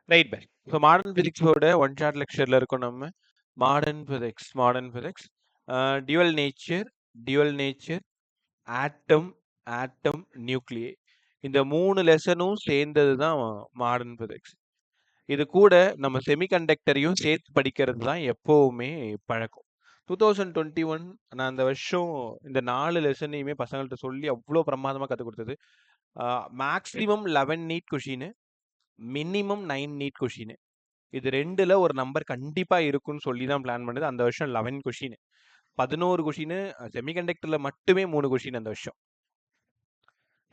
Right bye. So modern பிசிக்ஸோட one short லெக்சரில் இருக்கோம் நம்ம. Modern physics dual nature atom nuclei, இந்த 3 லெசனும் சேர்ந்தது தான் மாடர்ன் பிசிக்ஸ். இது கூட நம்ம செமிகண்டக்டரையும் சேர்த்து படிக்கிறது தான் எப்போவுமே பழக்கம். 2021 நான் அந்த வருஷம் இந்த 4 லெசனையுமே பசங்கள்கிட்ட சொல்லி அவ்வளோ பிரமாதமாக கற்றுக் கொடுத்தது. Maximum 11 NEET question, minimum 9 NEET question. இது 2ல ஒரு நம்பர் கண்டிப்பா இருக்குன்னு சொல்லி தான் பிளான் பண்ணது. அந்த வருஷம் 11 கொஷின், 11 கொஷின், செமிகண்டக்டர்ல மட்டுமே 3 கொஷின் அந்த வருஷம்.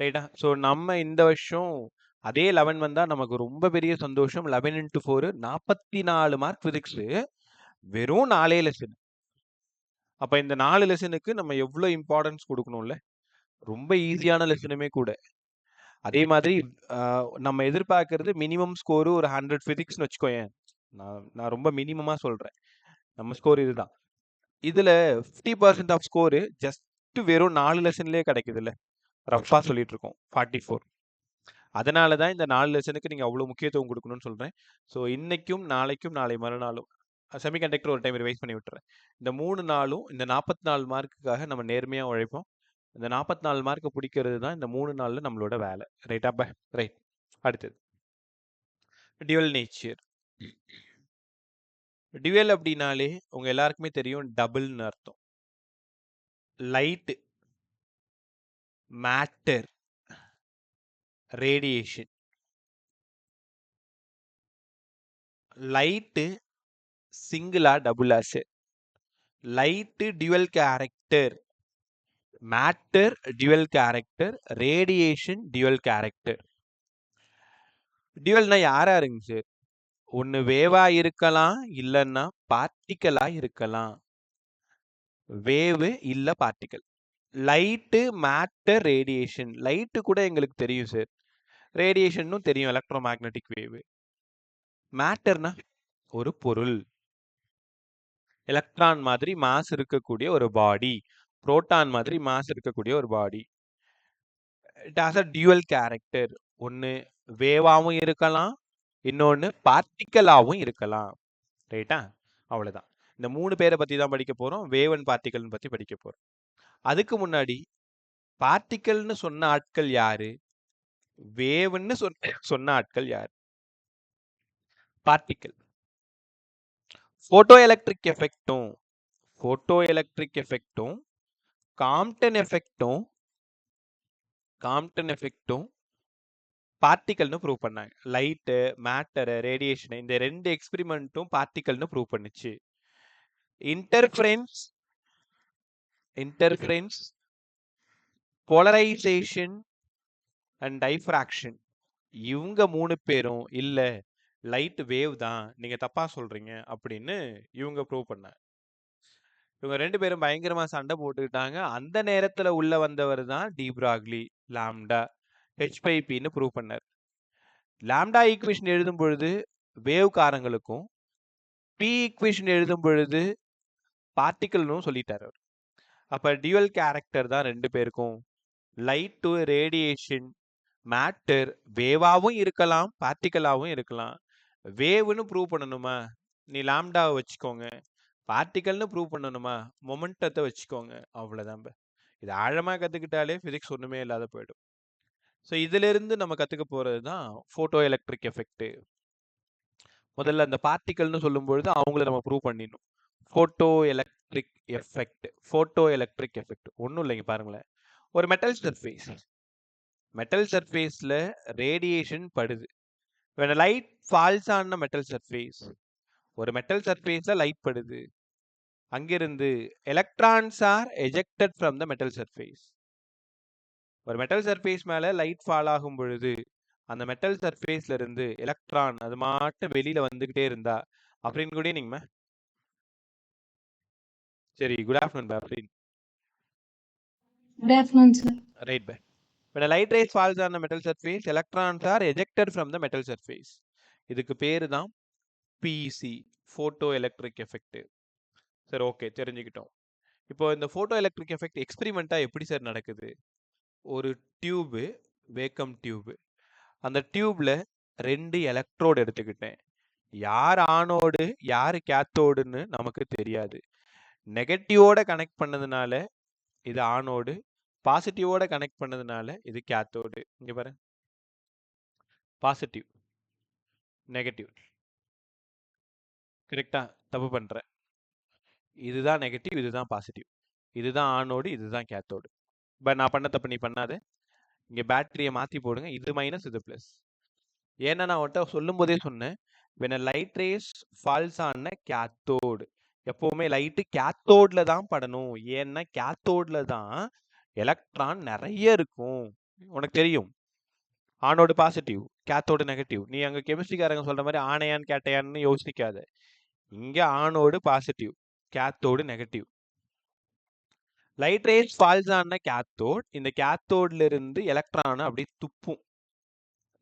ரைட்டா? ஸோ நம்ம இந்த வருஷம் அதே 11 வந்தா நமக்கு ரொம்ப பெரிய சந்தோஷம். 11 into 4 44 மார்க் பிசிக்ஸ், வெறும் 4 லெசன். அப்ப இந்த 4 லெசனுக்கு நம்ம எவ்வளோ இம்பார்ட்டன்ஸ் கொடுக்கணும்ல. ரொம்ப ஈஸியான லெசனுமே கூட. அதே மாதிரி நம்ம எதிர்பார்க்கறது மினிமம் ஸ்கோர் ஒரு 100 பிசிக்ஸ்னு வச்சுக்கோயேன். நான் ரொம்ப மினிமமா சொல்றேன். நம்ம ஸ்கோர் இதுதான். இதுல 50% ஆஃப் ஸ்கோர் ஜஸ்ட் வெறும் 4 லெசன்லயே கிடைக்குதுல்ல. ரஃபா சொல்லிட்டு இருக்கோம் 44. அதனால தான் இந்த 4 லெசனுக்கு நீங்க அவ்வளவு முக்கியத்துவம் கொடுக்கணும்னு சொல்றேன். ஸோ இன்னைக்கும் நாளைக்கும் நாளை மறுநாளும் செமிகண்டக்டர் ஒரு டைம் ரிவைஸ் பண்ணி விட்டுறேன். இந்த 3 நாளும் இந்த 44 மார்க்குக்காக நம்ம நேர்மையா உழைப்போம். இந்த 44 மார்க்கை பிடிக்கிறது தான் இந்த 3 நாள்ல நம்மளோட வேலை. ரைட்டா? ரைட். அடுத்தது டியூவல் நேச்சர். டியூவல் அப்படின்னாலே உங்க எல்லாருக்குமே தெரியும், டபுள்னு அர்த்தம். Light, matter, radiation. லைட்டு சிங்கிளா டபுளா sir? Light dual character, matter dual character, radiation dual character. டியூவல்னா யாருங்க சார்? ஒன்னு வேவா இருக்கலாம், இல்லைன்னா பார்ட்டிக்கலா இருக்கலாம். வேவு இல்ல particle. Light, matter, radiation. Light கூட எங்களுக்கு தெரியும் சார். ரேடியேஷனும் தெரியும், எலக்ட்ரோ மேக்னெட்டிக் வேவ். மேட்டர்னா ஒரு பொருள். எலக்ட்ரான் மாதிரி மாஸ் இருக்கக்கூடிய ஒரு பாடி, புரோட்டான் மாதிரி மாஸ் இருக்கக்கூடிய ஒரு body. It has a dual character. ஒன்னு வேவாவும் இருக்கலாம், இன்னொன்னு பார்ட்டிக்கலாவும் இருக்கலாம். ரைட்டா? அவ்வளவுதான். இந்த 3 பேரை பத்தி தான் படிக்க போறோம். வேவ் அண்ட் பார்ட்டிக்கல் பத்தி படிக்க போறோம். அதுக்கு முன்னாடி பார்ட்டிக்கல்னு சொன்ன ஆட்கள் யாரு, வேவ்னு சொன்ன ஆட்கள் யாரு? பார்ட்டிக்கல். போட்டோ எலக்ட்ரிக் எஃபெக்டும் காம்ப்டன் எஃபெக்டும் பார்ட்டிக்கல்னு ப்ரூவ் பண்ணாங்க. லைட்டு, மேட்டர், ரேடியேஷன், இந்த 2 எக்ஸ்பெரிமெண்ட்டும் பார்ட்டிக்கல்னு ப்ரூவ் பண்ணுச்சு. இன்டர்ஃபரன்ஸ், போலரைசேஷன் அண்ட் டைஃப்ராக்ஷன், இவங்க 3 பேரும் இல்ல லைட் வேவ் தான், நீங்க தப்பா சொல்றீங்க அப்படின்னு இவங்க ப்ரூவ் பண்ணாங்க. இவங்க 2 பேரும் பயங்கரமா சண்டை போட்டுக்கிட்டாங்க. அந்த நேரத்துல உள்ள வந்தவர் தான் டி பிராக்லி. லாம்டா h/pன்னு ப்ரூவ் பண்ணார். லாம்டா ஈக்குவேஷன் எழுதும் பொழுது வேவ் காரங்களுக்கும், பி ஈக்குவேஷன் எழுதும் பொழுது பார்ட்டிக்கல்னும் சொல்லிட்டார் அவர். அப்ப டியூவல் கேரக்டர் தான் 2 பேருக்கும். லைட் டு ரேடியேஷன், மேட்டர் வேவாவும் இருக்கலாம், பார்ட்டிக்கலாவும் இருக்கலாம். வேவ்னு ப்ரூவ் பண்ணணுமா, நீ லாம்டாவை வச்சுக்கோங்க. பார்ட்டிக்கல்னு ப்ரூவ் பண்ணணுமா, மொமெண்டத்தை வச்சுக்கோங்க. அவ்வளவுதான். இது ஆழமா கத்துக்கிட்டாலே பிசிக்ஸ் ஒண்ணுமே இல்லாத போயிடும். ஸோ இதுல இருந்து நம்ம கத்துக்க போறது தான் போட்டோ எலக்ட்ரிக் எஃபெக்ட். முதல்ல அந்த பார்ட்டிக்கல்னு சொல்லும் பொழுது அவங்கள நம்ம ப்ரூவ் பண்ணிடணும். போட்டோ எலக்ட்ரிக் எஃபெக்ட் ஒன்றும் இல்லைங்க. பாருங்களேன், ஒரு மெட்டல் சர்ஃபேஸ்ல ரேடியேஷன் படுது. when a light falls on a metal surface, ஒரு மெட்டல் சர்ஃபேஸ்ல லைட் படுது. அங்கிருந்து electrons R ejected from the metal surface. ஒரு மெட்டல் சர்ஃபேஸ் மேல லைட் ஃபால் ஆகும் பொழுது அந்த மெட்டல் சர்ஃபேஸ்ல இருந்து எலக்ட்ரான் அது மாட்டும் வெளியில வந்துகிட்டே இருந்தா அப்படின்னு கூட நீங்க சரி குட் ஆஃப்டர்நூன் அப்படின்னு Good afternoon, sir. Right bye. when a light rays falls on a metal surface, electrons are ejected from the metal surface. இதுக்கு பேரு தான் பிஇசி, போட்டோ எலக்ட்ரிக் எஃபெக்ட். சரி, ஓகே, தெரிஞ்சுக்கிட்டோம். இப்போ இந்த போட்டோ எலக்ட்ரிக் எஃபெக்ட் எக்ஸ்பெரிமெண்டா எப்படி sir நடக்குது? ஒரு டியூபு, வேக்கம் டியூபு, அந்த டியூப்ல 2 எலக்ட்ரோடு எடுத்துக்கிட்டேன். யார் ஆனோடு யார் கேத்தோடுன்னு நமக்கு தெரியாது. நெகட்டிவோட கனெக்ட் பண்ணதுனால இது ஆனோடு, பாசிட்டிவோட கனெக்ட் பண்ணதுனால இது கேத்தோடு. இங்க பாருங்க, பாசிட்டிவ் நெகட்டிவ். கரெக்டா? தப்பு பண்றேன். இதுதான் நெகட்டிவ், இதுதான் பாசிட்டிவ். இதுதான் ஆனோடு, இதுதான் கேத்தோடு. பட் நான் பண்ண தப்பு நீ பண்ணாத. இங்க பேட்டரியை மாத்தி போடுங்க. இது மைனஸ், இது பிளஸ். ஏன்னா நான் உன்கிட்ட சொல்லும் போதே சொன்னேன், when a light rays falls on a cathode, எப்பவுமே லைட்டு கேத்தோட்ல தான் படணும். ஏன்னா கேத்தோட்ல தான் எலக்ட்ரான் நிறைய இருக்கும். உனக்கு தெரியும், ஆனோடு பாசிட்டிவ், கேத்தோடு நெகட்டிவ். நீ அங்க கெமிஸ்ட்ரிக்காரங்க சொல்ற மாதிரி ஆனையான் கேட்டையான்னு யோசிக்காத. இங்க anode positive, cathode negative. Light rays falls ஆன கேத்தோட், இந்த கேத்தோட்ல இருந்து எலக்ட்ரானை அப்படி துப்பும்.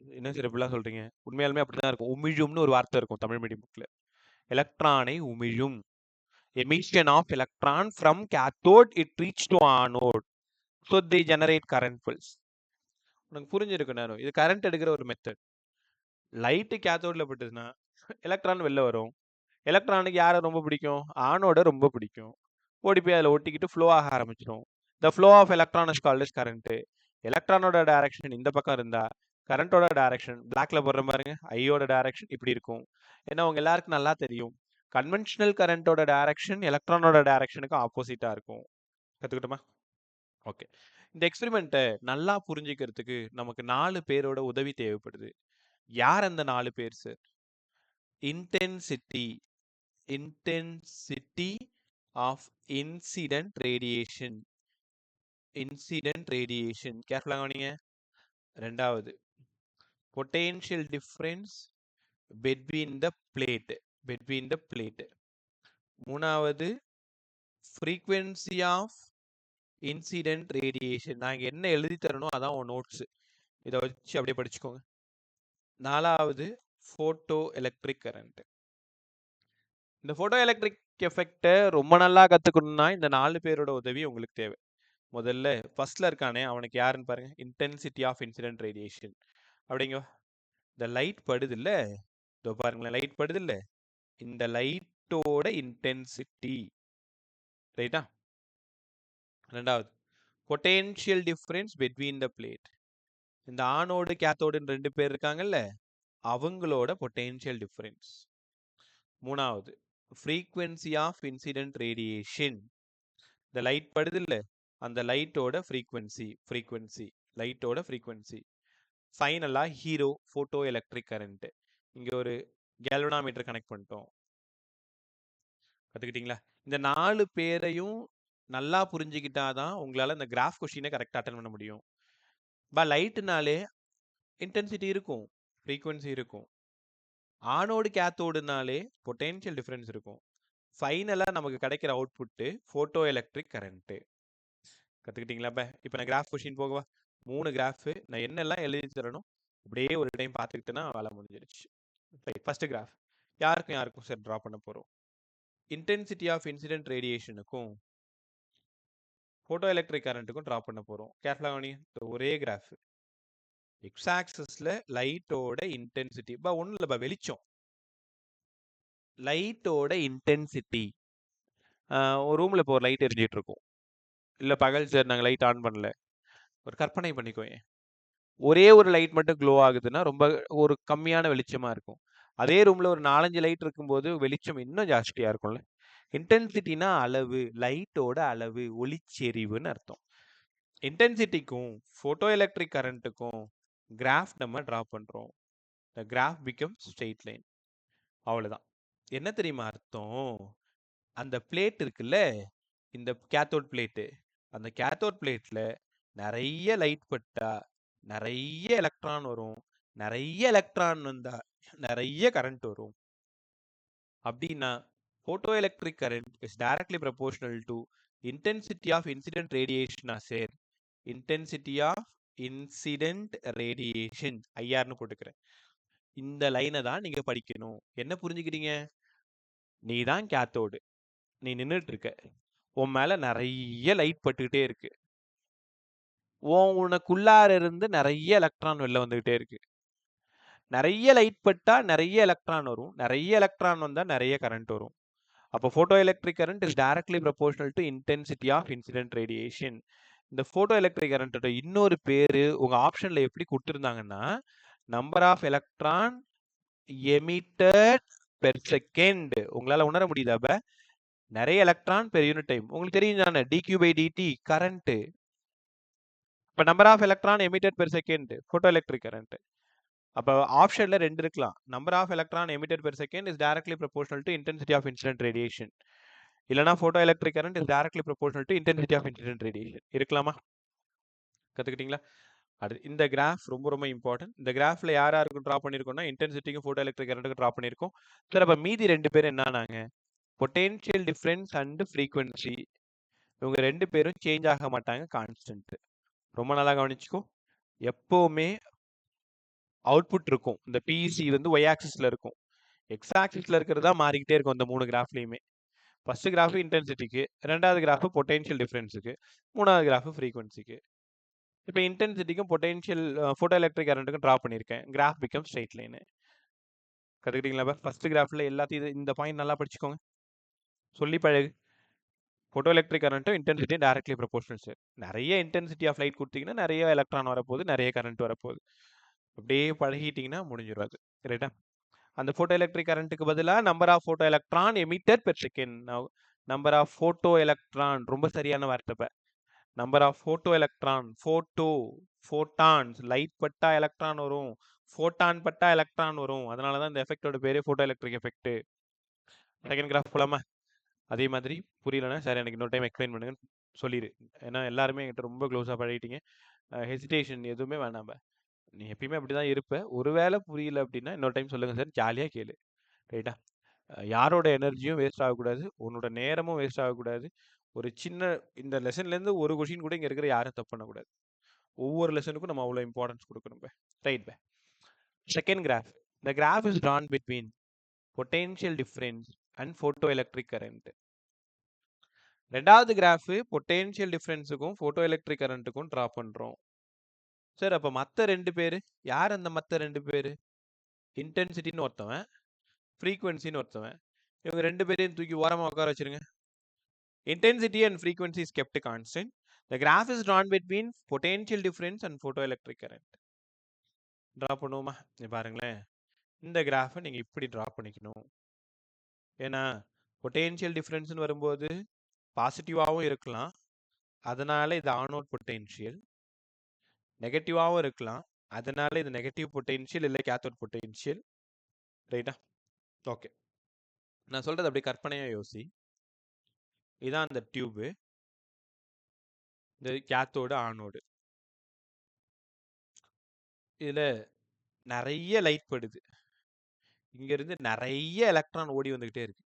என்ன சார் இப்படிலாம் சொல்றீங்க? உண்மையாலுமே அப்படிதான் இருக்கும். உமிழும்னு ஒரு வார்த்தை இருக்கும் தமிழ் மீடியம் புக்ல. எலக்ட்ரானை உமிழும். emission of electron from cathode, it reach to anode, so they generate current pulse. உனக்கு புரிஞ்சிருக்கு நேரம். இது கரண்ட் எடுக்கிற ஒரு மெத்தட். லைட் கேத்தோட்ல பட்டதுன்னா எலக்ட்ரான் வெளில வரும். எலக்ட்ரானுக்கு யாரை ரொம்ப பிடிக்கும்? ஆனோட ரொம்ப பிடிக்கும். ஓடி போய் அதில் ஒட்டிக்கிட்டு ஃப்ளோ ஆக ஆரம்பிச்சிடும். The flow of electron is called is current. எலக்ட்ரானோட டைரக்ஷன் இந்த பக்கம் இருந்தா கரண்டோட டைரக்ஷன் பிளாக்ல போடுற பாருங்க, ஐயோட டைரக்ஷன் இப்படி இருக்கும். ஏன்னா உங்க எல்லாருக்கும் நல்லா தெரியும், கன்வென்ஷனல் கரண்டோட டைரக்ஷன் எலக்ட்ரானோட டைரக்ஷனுக்கு ஆப்போசிட்டா இருக்கும். கத்துக்கிட்டோமா? ஓகே. இந்த எக்ஸ்பெரிமெண்ட்டை நல்லா புரிஞ்சுக்கிறதுக்கு நமக்கு 4 பேரோட உதவி தேவைப்படுது. யார் அந்த 4 பேர் sir? Intensity of incident radiation. கேர்ஃபுல்லா கவனிங்க. ரெண்டாவது, potential difference between the plate. மூணாவது, frequency of incident radiation. நான் என்ன எழுதி தரணும் அதான் உன் நோட்ஸ். இதை வச்சு அப்படியே படிச்சுக்கோங்க. நாலாவது, போட்டோ எலக்ட்ரிக் கரண்ட். இந்த போட்டோ எலக்ட்ரிக் எஃபெக்டை ரொம்ப நல்லா கத்துக்கணும்னா இந்த 4 பேரோட உதவி உங்களுக்கு தேவை. முதல்ல ஃபர்ஸ்ட்ல இருக்கானே அவனுக்கு யாருன்னு பாருங்க, இன்டென்சிட்டி ஆஃப் இன்சிடென்ட் ரேடியேஷன். அப்படிங்க, இந்த லைட் படுது இல்ல, இதோ பாருங்களேன், லைட் படுது இல்ல, இந்த லைட்டோட இன்டென்சிட்டி. ரைட்டா? ரெண்டாவது, potential difference between the plate. இந்த ஆனோடு கேத்தோடுன்னு 2 பேர் இருக்காங்கல்ல, அவங்களோட பொட்டென்ஷியல் டிஃபரன்ஸ். மூணாவது, ஃப்ரீக்வன்சி ஆஃப் இன்சிடென்ட் ரேடியேஷன். இந்த லைட் படுது இல்ல, அந்த லைட்டோட ஃப்ரீக்வன்சி. லைட்டோட ஃப்ரீக்வன்சி. ஃபைனலா ஹீரோ போட்டோ எலக்ட்ரிக் கரண்ட். இங்க ஒரு கேல்வனாமீட்டர் கனெக்ட் பண்ணிட்டோம். கத்துக்கிட்டீங்களா? இந்த 4 பேரையும் நல்லா புரிஞ்சுக்கிட்டாதான் உங்களால இந்த கிராஃப் கொஸ்டினை கரெக்டாக அட்டன் பண்ண முடியும். லைட்டுனாலே இன்டென்சிட்டி இருக்கும், ஃப்ரீக்வன்சி இருக்கும். ஆனோடு கேத்தோடுனாலே பொட்டென்ஷியல் டிஃபரன்ஸ் இருக்கும். ஃபைனலாக நமக்கு கிடைக்கிற அவுட்புட்டு போட்டோ எலக்ட்ரிக் கரண்ட்டு. கற்றுக்கிட்டீங்களா? இப்போ நான் கிராஃப் கொஸ்டின் போகவா? 3 கிராஃபு நான் என்னெல்லாம் எழுதி தரணும் அப்படியே ஒரு டைம் பார்த்துக்கிட்டேன்னா வேலை முடிஞ்சிருச்சு. ரைட், ஃபர்ஸ்ட் கிராஃப் யாருக்கும் சார் ட்ரா பண்ண போகிறோம். இன்டென்சிட்டி ஆஃப் இன்சிடென்ட் ரேடியேஷனுக்கும் போட்டோ எலக்ட்ரிக் கரண்ட்டுக்கும் ட்ரா பண்ண போகிறோம். கேர்ஃபுல்லாக கவனி, ஒரே கிராஃப். எக்ஸ் ஆக்சஸில் லைட்டோட இன்டென்சிட்டி. ஒன்றும் இல்லை, வெளிச்சம். லைட்டோட இன்டென்சிட்டி. ஒரு ரூமில் இப்போ ஒரு லைட் எரிஞ்சிட்டு இருக்கும். இல்லை பகல் சார் நாங்கள் லைட் ஆன் பண்ணல. ஒரு கற்பனை பண்ணிக்கோங்க, ஒரே ஒரு லைட் மட்டும் க்ளோ ஆகுதுன்னா ரொம்ப ஒரு கம்மியான வெளிச்சமாக இருக்கும். அதே ரூமில் ஒரு 4-5 லைட் இருக்கும்போது வெளிச்சம் இன்னும் ஜாஸ்தியாக இருக்கும்ல. இன்டென்சிட்டினா அளவு, லைட்டோட அளவு, ஒளிச்செறிவுன்னு அர்த்தம். இன்டென்சிட்டிக்கும் போட்டோ எலக்ட்ரிக் கரண்ட்டுக்கும் கிராஃப் நம்ம ட்ரா பண்ணுறோம். த கிராஃப் பிகம் ஸ்ட்ரெயிட் லைன். அவ்வளோதான். என்ன தெரியுமா அர்த்தம்? அந்த பிளேட் இருக்குல்ல, இந்த கேத்தோட் பிளேட்டு, அந்த கேத்தோட் பிளேட்டில் நிறைய லைட் பட்டா நிறைய எலக்ட்ரான் வரும். நிறைய எலக்ட்ரான் வந்தா நிறைய கரண்ட் வரும். அப்படின்னா photo electric current is directly proportional to intensity of incident radiation. Sir, intensity of incident radiation ஐஆர்னு போட்டுக்கிறேன். இந்த லைனை தான் நீங்க படிக்கணும். என்ன புரிஞ்சுக்கிறீங்க? நீ தான் கேத்தோடு, நீ நின்றுட்டு இருக்க, உன் மேல நிறைய லைட் பட்டுக்கிட்டே இருக்கு, உனக்குள்ளார இருந்து நிறைய எலக்ட்ரான் வெளில வந்துகிட்டே இருக்கு. நிறைய லைட் பட்டா நிறைய எலக்ட்ரான் வரும். நிறைய எலக்ட்ரான் வந்தா நிறைய கரண்ட் வரும். அப்போ photo electric current is directly proportional to intensity of incident radiation. இந்த போட்டோ எலக்ட்ரிக் கரண்டோட இன்னொரு பேரு உங்க ஆப்ஷன்ல எப்படி கொடுத்துருந்தாங்கன்னா, number of electron emitted per second. உங்களால உணர முடியுதா? அப்ப நிறைய எலக்ட்ரான் பெர் யூனிட் டைம். உங்களுக்கு தெரியும் தானே, dq/dt கரண்ட். இப்ப number of electron emitted per second photo electric current. அப்ப ஆப்ஷன்ல ரெண்டு இருக்கலாம். Number of electron emitted per second is directly proportional to intensity of incident radiation. இல்லனா photo electric current is directly proportional to intensity of incident radiation. இருக்கலாமா? கத்துக்கிட்டீங்களா? அடுத்து இந்த graph ரொம்ப ரொம்ப இம்பார்ட்டன்ட். இந்த கிராஃப்ல யார் யாருக்கு டிரா பண்ணிருக்கோம்னா, இன்டென்சிட்டிக்கும் போட்டோ எலக்ட்ரிக் கரண்ட்டுக்கு டிரா பண்ணிருக்கோம். சார் அப்ப மீதி ரெண்டு பேர் என்னன்னாங்க, பொட்டென்ஷியல் டிஃபரன்ஸ் அண்ட் ஃப்ரீக்வன்சி. இவங்க ரெண்டு பேரும் சேஞ்ச் ஆக மாட்டாங்க, கான்ஸ்டன்ட். ரொம்ப நல்லா கவனிச்சுக்கோ. எப்பவுமே அவுட்புட் இருக்கும். இந்த பிசி வந்து ஒய் ஆக்சிஸ்ல இருக்கும். எக்ஸ் ஆக்சிஸ்ல இருக்கிறதா மாறிக்கிட்டே இருக்கும் இந்த மூணு கிராஃப்லயுமே. ஃபர்ஸ்ட் கிராஃப் இன்டென்சிட்டிக்கு, ரெண்டாவது கிராஃப் பொட்டென்ஷியல் டிஃபரன்ஸுக்கு, மூணாவது கிராஃப் ஃப்ரீக்வன்சிக்கு. இப்போ இன்டென்சிட்டிக்கும் பொட்டென்ஷியல் போட்டோ எலக்ட்ரிக் கரண்ட்டுக்கும் டிரா பண்ணியிருக்கேன். Graph become straight line. கற்றுக்கிட்டீங்களா? ஃபர்ஸ்ட் கிராஃப்ல எல்லாத்தையும் இந்த பாயிண்ட் நல்லா படிச்சுக்கோங்க, சொல்லி பழகு. போட்டோ எலக்ட்ரிக் கரண்ட்டும் இன்டென்சிட்டி டைரக்ட்லி ப்ரொபோர்ஷனல் சார். நிறைய இன்டென்சிட்டி ஆஃப் லைட் கொடுத்தீங்கன்னா நிறைய எலக்ட்ரான் வரப்போகுது, நிறைய கரண்ட் வரப்போகுது. அப்படியே பழகிட்டீங்கன்னா முடிஞ்சிடும். ரைட்டா? அந்த போட்டோ எலக்ட்ரிக் கரண்ட்டுக்கு பதிலாக number of photo electron emitted per second. Number of photo electron ரொம்ப சரியான வார்த்தை. Number of photo electron, photons, light பட்டா எலக்ட்ரான் வரும், ஃபோட்டான் பட்டா எலக்ட்ரான் வரும். அதனால தான் இந்த எஃபெக்டோட பேரே photo electric effect. Second graph போலாமா? அதே மாதிரி புரியலன்னா சார் எனக்கு இன்னொரு டைம் எக்ஸ்பிளைன் பண்ணுங்கன்னு சொல்லிடு. ஏன்னா எல்லாருமே என்கிட்ட ரொம்ப க்ளோஸாக பழகிட்டீங்க. ஹெசிடேஷன் எதுவுமே வேணாம். நீ எப்பயுமே அப்படிதான் இருப்ப. ஒருவேளை புரியல அப்படின்னா இன்னொரு டைம் சொல்லுங்க சார், ஜாலியாக கேளு. ரைட்டா? யாரோட எனர்ஜியும் வேஸ்ட் ஆகக்கூடாது, உன்னோட நேரமும் வேஸ்ட் ஆகக்கூடாது. ஒரு சின்ன இந்த லெசன்லேருந்து ஒரு கொஷின் கூட இங்கே இருக்கிற யாரும் தப்பு பண்ணக்கூடாது. ஒவ்வொரு லெசனுக்கும் நம்ம அவ்வளோ இம்பார்ட்டன்ஸ் கொடுக்கணும். Right pay. Second graph. The graph is drawn between potential difference and photoelectric current. ரெண்டாவது கிராஃப் பொட்டென்ஷியல் டிஃபரன்ஸுக்கும் போட்டோ எலக்ட்ரிக் கரண்ட்டுக்கும் ட்ரா பண்றோம். சார் அப்ப மற்ற ரெண்டு பேரு யார்? அந்த மற்ற ரெண்டு பேரு இன்டென்சிட்டின்னு ஒருத்தவன், ஃப்ரீக்வன்சின்னு ஒருத்தவன். இவங்க ரெண்டு பேரையும் தூக்கி ஓரமா உட்கார வச்சிருங்க. Intensity and frequency is kept constant. The graph is drawn between potential difference and photoelectric current. Draw பண்ணுவோமா? பாருங்களேன், இந்த கிராஃபை நீங்க இப்படி ட்ரா பண்ணிக்கணும். ஏன்னா பொட்டென்ஷியல் டிஃபரன்ஸ்னு வரும்போது பாசிட்டிவாகவும் இருக்கலாம், அதனால இது ஆனோட் பொட்டென்ஷியல். நெகட்டிவாகவும் இருக்கலாம், அதனால இது நெகட்டிவ் பொட்டென்ஷியல் இல்லை கேத்தோட் பொட்டென்ஷியல். ரைட்டா? ஓகே, நான் சொல்றது அப்படியே கற்பனையா யோசி. இதான் அந்த டியூபு, இந்த கேத்தோடு ஆனோடு. இதுல நிறைய லைட் படுது, இங்க இருந்து நிறைய எலக்ட்ரான் ஓடி வந்துகிட்டே இருக்கு.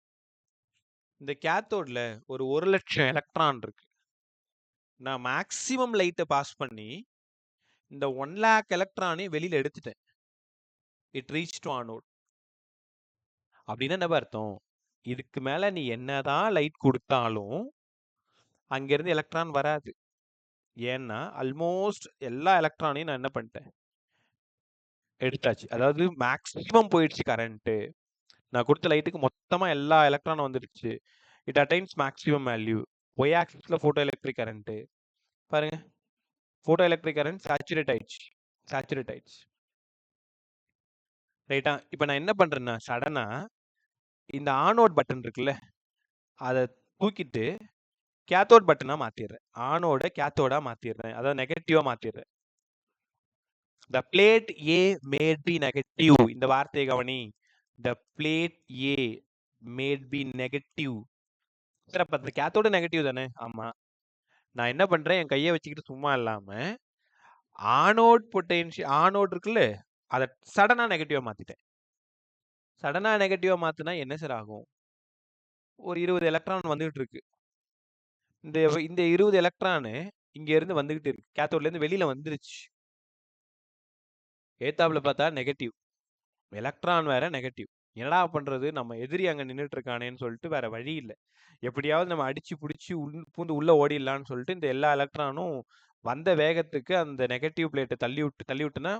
இந்த கேத்தோட்ல ஒரு 1,00,000 எலக்ட்ரான் இருக்கு. நான் மேக்சிமம் லைட்டை பாஸ் பண்ணி இந்த 1,00,000 எலக்ட்ரானை வெளியில எடுத்துட்டேன். It reach to anode. அப்படின்னு என்ன அர்த்தம்? இதுக்கு மேல நீ என்னதான் லைட் கொடுத்தாலும் அங்கிருந்து எலக்ட்ரான் வராது. ஏன்னா ஆல்மோஸ்ட் எல்லா எலக்ட்ரானையும் நான் என்ன பண்ணிட்டேன், எடுத்தாச்சு. அதாவது மேக்சிமம் போயிடுச்சு கரண்ட். நான் கொடுத்த லைட்டுக்கு மொத்தமா எல்லா எலக்ட்ரானும் வந்துடுச்சு. It attains maximum value. Y ஆக்சிஸ்ல போட்டோ எலக்ட்ரிக் கரண்ட் பாருங்க, போட்டோ எலக்ட்ரிக் கரண்ட் சேச்சுரேட் ஆயிடுச்சு. ரைட்டா? இப்போ நான் என்ன பண்றேன்னா, சடனா இந்த ஆனோட் பட்டன் இருக்குல்ல, அதை தூக்கிட்டு கேத்தோட் பட்டனா மாத்திடுறேன். ஆனோட கேத்தோடா மாத்திடுறேன், அதாவது நெகட்டிவா மாத்திடுறேன். The plate A made be negative. இந்த வார்த்தையை கவனி. The plate A made be negative. Sir அப்ப அந்த கேத்தோட நெகட்டிவ் தானே? ஆமா. நான் என்ன பண்றேன், என் கையை வச்சுக்கிட்டு சும்மா இல்லாம ஆனோட் பொட்டென்ஷியல், ஆனோட் இருக்குல்ல, அதை சடனா நெகட்டிவா மாத்திட்டேன். சடனா நெகட்டிவா மாத்தினா என்ன சார் ஆகும்? ஒரு 20 எலக்ட்ரான் வந்துகிட்டு இருக்கு. இந்த 20 எலக்ட்ரானு இங்க இருந்து வந்துகிட்டு இருக்கு, கேத்தோட்ல இருந்து வெளியில வந்துருச்சு. ஏத்தாப்புல பார்த்தா நெகட்டிவ், எலக்ட்ரான் வேற நெகட்டிவ். என்னடா பண்றது, நம்ம எதிரி அங்க நின்றுட்டு இருக்கானேன்னு சொல்லிட்டு வேற வழி இல்லை, எப்படியாவது நம்ம அடிச்சு பிடிச்சி பூந்து உள்ள ஓடிடலான்னு சொல்லிட்டு இந்த எல்லா எலக்ட்ரானும் வந்த வேகத்துக்கு அந்த நெகட்டிவ் பிளேட்டை தள்ளி விட்டுனா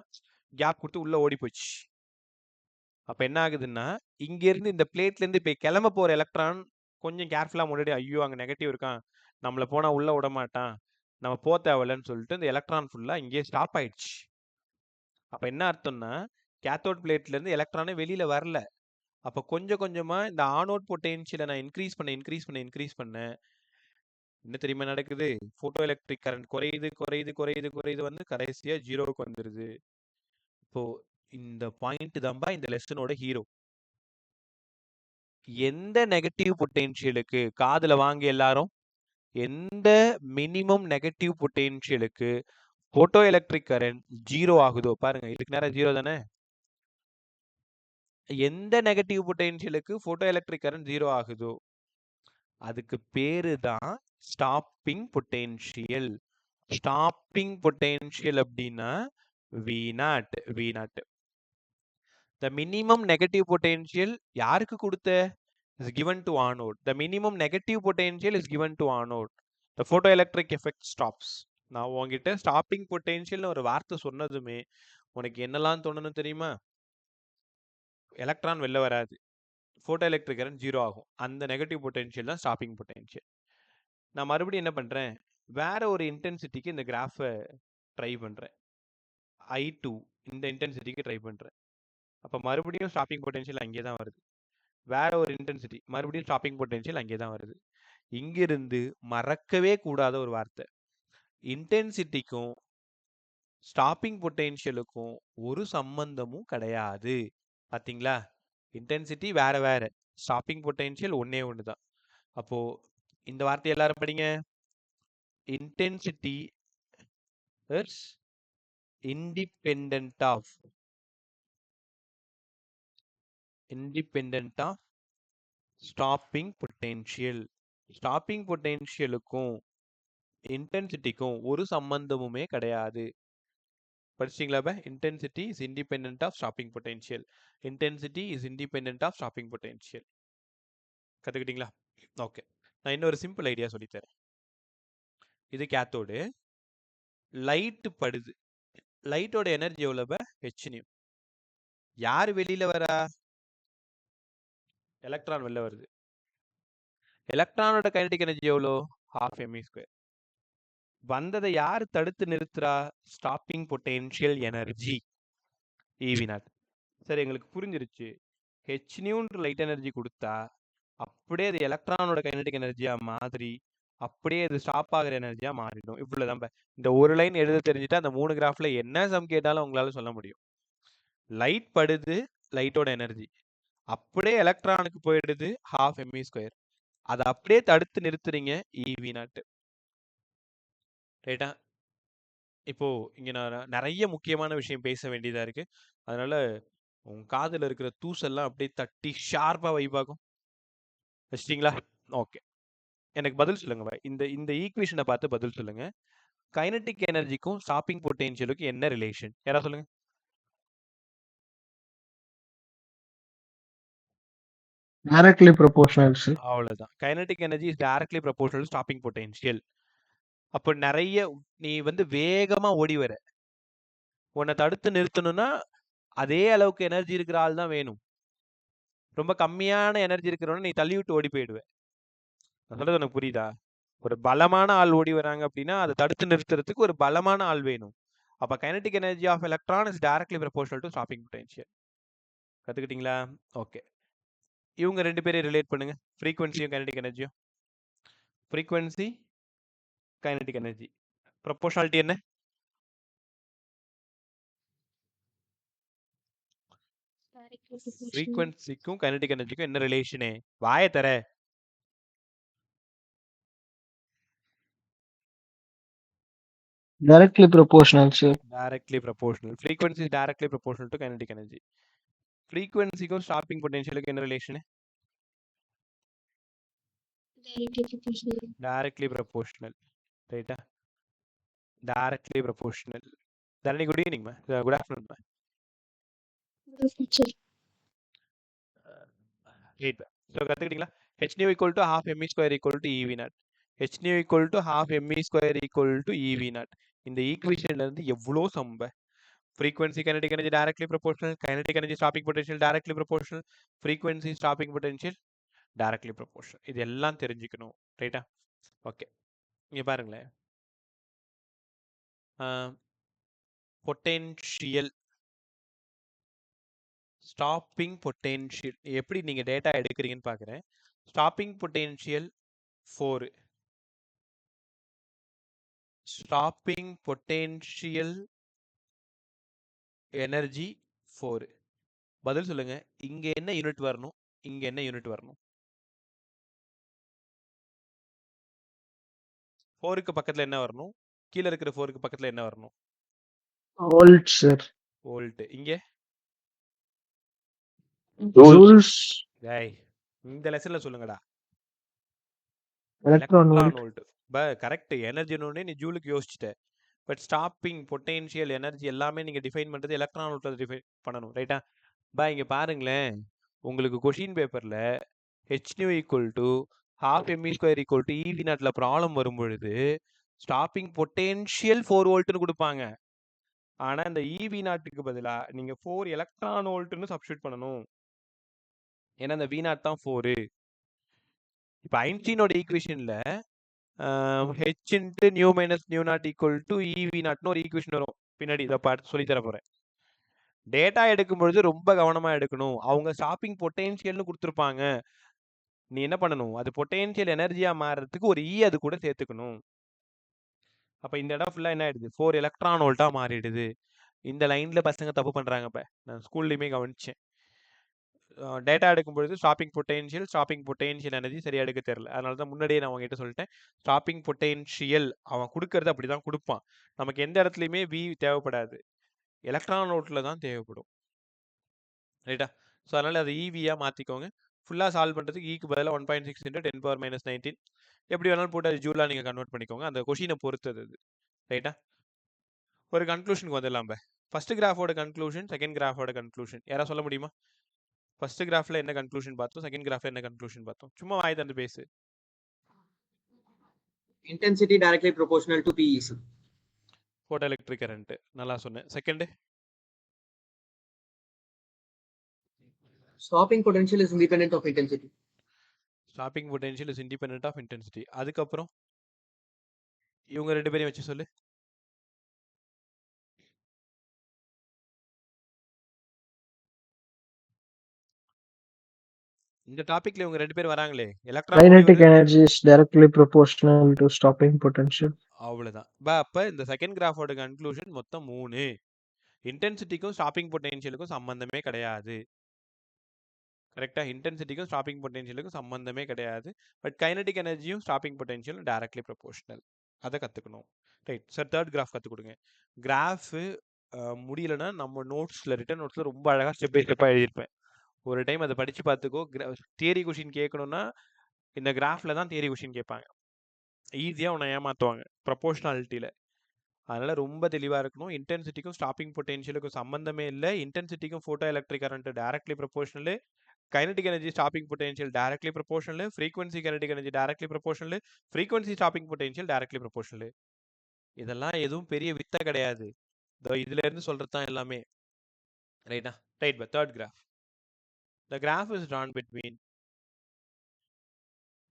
கேப் கொடுத்து உள்ள ஓடி போச்சு. அப்ப என்ன ஆகுதுன்னா, இங்க இருந்து இந்த பிளேட்ல இருந்து இப்ப கிளம்ப போற எலக்ட்ரான் கொஞ்சம் கேர்ஃபுல்லா முன்னாடி ஐயோ அங்க நெகட்டிவ் இருக்கான், நம்மள போனா உள்ள விட மாட்டான், நம்ம தேவையில்லன்னு சொல்லிட்டு இந்த எலக்ட்ரான் ஃபுல்லா இங்கே ஸ்டாப் ஆயிடுச்சு. அப்ப என்ன அர்த்தம்னா, கேத்தோட் பிளேட்ல இருந்து எலக்ட்ரானே வெளியில வரல. அப்ப கொஞ்சம் கொஞ்சமா இந்த ஆனோட் பொட்டென்ஷியலை நான் இன்க்ரீஸ் பண்ண என்ன தெரியுமா நடக்குது? போட்டோ எலக்ட்ரிக் கரண்ட் குறையுது வந்து கடைசியா ஜீரோவுக்கு வந்துருது. இப்போ இந்த பாயிண்ட் தான்பா இந்த லெசனோட ஹீரோ. எந்த நெகட்டிவ் பொட்டென்ஷியலுக்கு காதுல வாங்க எல்லாரும், எந்த மினிமம் நெகட்டிவ் பொட்டென்ஷியலுக்கு போட்டோ எலக்ட்ரிக் கரண்ட் ஜீரோ ஆகுதோ, பாருங்க இதுக்கு நேரம் ஜீரோ தானே. எந்த நெகட்டிவ் பொட்டென்ஷியலுக்கு போட்டோ எலக்ட்ரிக் கரண்ட் ஜீரோ ஆகுதோ அதுக்கு பேரு தான் ஸ்டாப்பிங் பொட்டென்ஷியல். ஸ்டாப்பிங் பொட்டென்ஷியல் அப்படின்னா V0. The minimum negative potential யாருக்கு கொடுத்த? is given to anode. The minimum negative potential is given to anode. The photoelectric effect stops. நான் உங்ககிட்ட ஸ்டாப்பிங் பொட்டென்ஷியல்னு ஒரு வார்த்தை சொன்னதுமே உனக்கு என்னெல்லாம் தோணணும் தெரியுமா? எலக்ட்ரான் வெளில வராது, போட்டோ எலக்ட்ரிக் கரண்ட் ஜீரோ ஆகும். அந்த நெகட்டிவ் பொட்டென்ஷியல் தான் ஸ்டாப்பிங் பொட்டென்ஷியல். நான் மறுபடியும் என்ன பண்றேன், வேற ஒரு இன்டென்சிட்டிக்கு இந்த கிராஃபை ட்ரை பண்றேன். I2 இந்த இன்டென்சிட்டிக்கு ட்ரை பண்றேன். அப்ப மறுபடியும் ஸ்டாப்பிங் பொட்டென்ஷியல் அங்கே தான் வருது. வேற ஒரு இன்டென்சிட்டி, மறுபடியும் ஸ்டாப்பிங் பொட்டென்ஷியல் அங்கே தான் வருது. இங்கிருந்து மறக்கவே கூடாத ஒரு வார்த்தை, இன்டென்சிட்டிக்கும் ஸ்டாப்பிங் பொட்டென்ஷியலுக்கும் ஒரு சம்பந்தமும் கிடையாது. பாத்தீங்களா? இன்டென்சிட்டி வேற வேற, ஸ்டாப்பிங் பொட்டென்ஷியல் ஒன்னே ஒன்று தான். அப்போ இந்த வார்த்தை எல்லாரும் படிங்க. Intensity is independent of stopping potential. Stopping பொட்டென்ஷியலுக்கும் இன்டென்சிட்டிக்கும் ஒரு சம்பந்தமுமே கிடையாது. படிச்சிங்களா? Intensity is independent of stopping potential. Intensity is independent of stopping potential. கத்துக்கிட்டீங்களா? ஓகே, நான் இன்னொரு சிம்பிள் ஐடியா சொல்லித்தரேன். இது கேத்தோடு, லைட் படுது. லைட்டோட எனர்ஜி எவ்வளவு? hν. யார் வெளியில வரா? எலக்ட்ரான் வெளில வருது. எலக்ட்ரானோட கைனடிக் எனர்ஜி எவ்வளோ? 12mv². வந்ததை யார் தடுத்து நிறுத்துறா? Stopping potential energy EV0. சரி, எங்களுக்கு புரிஞ்சிருச்சு. hν லைட் எனர்ஜி கொடுத்தா அப்படியே அது எலக்ட்ரானோட கைனடிக் எனர்ஜியா மாதிரி அப்படியே அது ஸ்டாப் ஆகிற எனர்ஜியா மாறிடும். இவ்வளவுதான். இந்த ஒரு லைன் எழுத தெரிஞ்சுட்டா அந்த 3 கிராஃப்ல என்ன சம் கேட்டாலும் உங்களால சொல்ல முடியும். லைட் படுது, லைட்டோட எனர்ஜி அப்படியே எலக்ட்ரானுக்கு போயிடுது 12mv². அதை அப்படியே தடுத்து நிறுத்துறீங்க EV0. ரைட்டா? இப்போ இங்க நான் நிறைய முக்கியமான விஷயம் பேச வேண்டியதா இருக்கு. அதனால உங்க காதுல இருக்கிற தூசெல்லாம் அப்படியே தட்டி ஷார்ப்பா வைப்பாகும். வச்சிட்டீங்களா? ஓகே, எனக்கு பதில் சொல்லுங்க. இந்த இந்த ஈக்குவேஷனை பார்த்து பதில் சொல்லுங்க. கைனடிக் எனர்ஜிக்கும் ஸ்டாப்பிங் பொட்டென்ஷியலுக்கும் என்ன ரிலேஷன்? யாரா சொல்லுங்க. directly proportional, sir. அவ்வளவுதான். Kinetic energy is directly proportional to stopping potential. அப்போ நிறைய நீ வந்து வேகமா ஓடி வர, உன்னை தடுத்து நிறுத்தணும்னா அதே அளவுக்கு எனர்ஜி இருக்கிற ஆள் தான் வேணும். ரொம்ப கம்மியான எனர்ஜி இருக்கிறவன நீ தள்ளி விட்டு ஓடி போயிடுவ. நான் சொல்றது உனக்கு புரியுதா? ஒரு பலமான ஆள் ஓடி வராங்க அப்படின்னா அதை தடுத்து நிறுத்துறதுக்கு ஒரு பலமான ஆள் வேணும். அப்ப kinetic energy of electron is directly proportional to stopping potential. கத்துக்கிட்டீங்களா? ஓகே, இவங்க ரெண்டு பேரையும் ரிலேட் பண்ணுங்க, ஃப்ரீக்வன்சியும் கைனடிக் எனர்ஜியும். ஃப்ரீக்வன்சி, கைனடிக் எனர்ஜி, ப்ரொபோர்ஷனாலிட்டி என்ன? ஃப்ரீக்வன்சிக்கும் கைனடிக் எனர்ஜிக்கும் என்ன ரிலேஷனு? வாயை தர. Directly proportional, sir. Directly proportional. Frequency is directly proportional to kinetic energy. ஃப்ரீக்வன்சிக்கும் ஸ்டாப்பிங் பொட்டென்ஷியலுக்கு என்ன ரிலேஷன்? Directly proportional. ரைட்டா? Directly proportional. Dharani, good evening மா. குட் ஆஃப்டர்நூன் மா. ரைட். ஸோ கற்றுக்கிட்டீங்களா? hν equal to 12mv² equal to EV0. hν equal to 12mv² equal to EV0. இந்த ஈக்குவேஷன்ல இருந்து எவ்வளோ சம்ப frequency kinetic energy directly proportional, kinetic energy stopping potential directly proportional, frequency stopping potential directly proportional. இது எல்லாம் தெரிஞ்சுக்கணும். ரைட்டா? Okay. இங்க பாருங்களேன். பொட்டென்ஷியல் ஸ்டாப்பிங் பொட்டென்ஷியல் எப்படி நீங்க டேட்டா எடுக்கிறீங்கன்னு பார்க்குறேன். Stopping potential 4, stopping potential energy 4. பதில் சொல்லுங்க. இங்க என்ன யூனிட் வரணும், இங்க என்ன யூனிட் வரணும்? 4க்கு பக்கத்துல என்ன வரணும், கீழே இருக்கிற 4க்கு பக்கத்துல என்ன வரணும்? Volt sir. வோல்ட். இங்க ஜூல்ஸ். டேய், இந்த லெசன்ல சொல்லுங்கடா. Electron electron volt. Volt. Correct. எனர்ஜினோடனே நீ ஜூலுக்கு யோசிச்சுட்ட. பட் ஸ்டாப்பிங் பொட்டென்ஷியல் எனர்ஜி எல்லாமே நீங்க டிஃபைன் பண்றது எலக்ட்ரான் வோல்ட்ல டிஃபைன் பண்ணணும். ரைட்டா? இங்க பாருங்களேன், உங்களுக்கு கொஷின் பேப்பர்ல hν equal to half mv square equal to EV நாட்ல ப்ராப்ளம் வரும் பொழுது ஸ்டாப்பிங் பொட்டென்ஷியல் 4 வோல்ட்னு கொடுப்பாங்க. ஆனா இந்த EV நாட்டுக்கு பதிலா நீங்க 4 எலக்ட்ரான் வோல்ட்னு சப்ஸ்டிட்யூட் பண்ணணும். ஏன்னா இந்த V நாட் தான் 4. இப்ப ஐன்ஸ்டீனோட ஈக்குவேஷன்ல h into nu minus nu naught equal to EV நாட்னு ஒரு ஈக்குவேஷன் வரும். பின்னாடி இதை பார்த்து சொல்லி தர போறேன். டேட்டா எடுக்கும் பொழுது ரொம்ப கவனமா எடுக்கணும். அவங்க ஸ்டாப்பிங் பொட்டென்ஷியல்னு கொடுத்துருப்பாங்க. நீ என்ன பண்ணணும், அது பொட்டென்ஷியல் எனர்ஜியா மாறுறதுக்கு ஒரு அது கூட சேர்த்துக்கணும். அப்ப இந்த இடம் ஃபுல்லா என்ன ஆயிடுது, 4 எலக்ட்ரான் வோல்ட்டா மாறிடுது. இந்த லைன்ல பசங்க தப்பு பண்றாங்க. இப்ப நான் ஸ்கூல்லயுமே கவனிச்சேன். டேட்டா எடுக்கும் பொழுது ஸ்டாப்பிங் பொட்டென்ஷியல் எனர்ஜி சரியா எடுக்க தெரியல. அதனால தான் முன்னாடியே நான் உங்ககிட்ட சொல்லிட்டேன், ஸ்டாப்பிங் பொட்டென்ஷியல் அவன் கொடுக்கறது அப்படிதான் கொடுப்பான். நமக்கு எந்த இடத்துலையுமே வி தேவைப்படாது, எலக்ட்ரான் வோல்ட்ல தான் தேவைப்படும். ரைட்டா? ஸோ அதனால அதை ஈவியா மாத்திக்கோங்க. ஃபுல்லா சால்வ் பண்றதுக்கு ஈக்கு பதிலாக 1.6 × 10⁻−19 எப்படி வேணாலும் போட்டு அது ஜூலா நீங்க கன்வெர்ட் பண்ணிக்கோங்க. அந்த கொஷினை பொறுத்தது அது. ரைட்டா? ஒரு கன்க்ளூஷனுக்கு வந்துடலாம். ஃபர்ஸ்ட் கிராஃபோட கன்க்ளூஷன், செகண்ட் கிராஃபோட கன்க்ளூஷன் யாராவது சொல்ல முடியுமா? ஃபர்ஸ்ட் கிராஃப்ல என்ன கன்க்ளூஷன் பார்த்தோம், செகண்ட் கிராஃப்ல என்ன கன்க்ளூஷன் பார்த்தோம்? சும்மா வாய் தந்து பேசு. Intensity directly proportional to PEC. Photo electric current. நல்லா சொன்னேன். Second, Stopping potential is independent of intensity. Stopping potential is independent of intensity. அதுக்கப்புறம் இவங்க ரெண்டு பேரையும் வச்சு சொல்லு. இந்த டாபிக்ல இவங்க ரெண்டு பேர் வராங்களே, Kinetic energy is directly proportional to stopping potential. அவ்வளவுதான். அப்ப இந்த செகண்ட் கிராஃபோட கன்க்ளூஷன் மொத்தம் 3. இன்டென்சிட்டிக்கும் ஸ்டாப்பிங் பொட்டென்ஷியலுக்கும் சம்பந்தமே கிடையாது. கரெக்டா? இன்டென்சிட்டிக்கும் ஸ்டாப்பிங் பொட்டென்ஷியலுக்கும் சம்பந்தமே கிடையாது. பட் கைனடிக் எனர்ஜியும் ஸ்டாப்பிங் பொட்டென்ஷியலும் டைரக்ட்லி ப்ரொபோஷனல். அதை கத்துக்கணும். ரைட் சார், தேர்ட் கிராஃப் கற்றுக் கொடுங்க. கிராஃப் முடியலன்னா நம்ம நோட்ஸ்ல ரிட்டன் நோட்ஸ்ல ரொம்ப அழகா ஸ்டெப் பை ஸ்டெப்பா எழுதியிருப்பேன். ஒரு டைம் அதை படிச்சு பார்த்துக்கோ. தியரி கொஷின் கேட்கணும்னா இந்த கிராஃப்ல தான் தியரி கொஷின் கேட்பாங்க. ஈஸியா உன்னை ஏமாத்துவாங்க ப்ரொபோஷனாலிட்டியில. அதனால ரொம்ப தெளிவா இருக்கணும். இன்டென்சிட்டிக்கும் ஸ்டாப்பிங் பொட்டென்ஷியலுக்கும் சம்பந்தமே இல்லை. இன்டென்சிட்டிக்கும் photo electric current directly proportional. Kinetic energy stopping potential directly proportional. Frequency kinetic energy directly proportional. Frequency stopping potential directly proportional. இதெல்லாம் எதுவும் பெரிய வித்தை கிடையாது. இதுல இருந்து சொல்றது தான் எல்லாமே. ரைட்டா? Right. But third graph, the graph is drawn between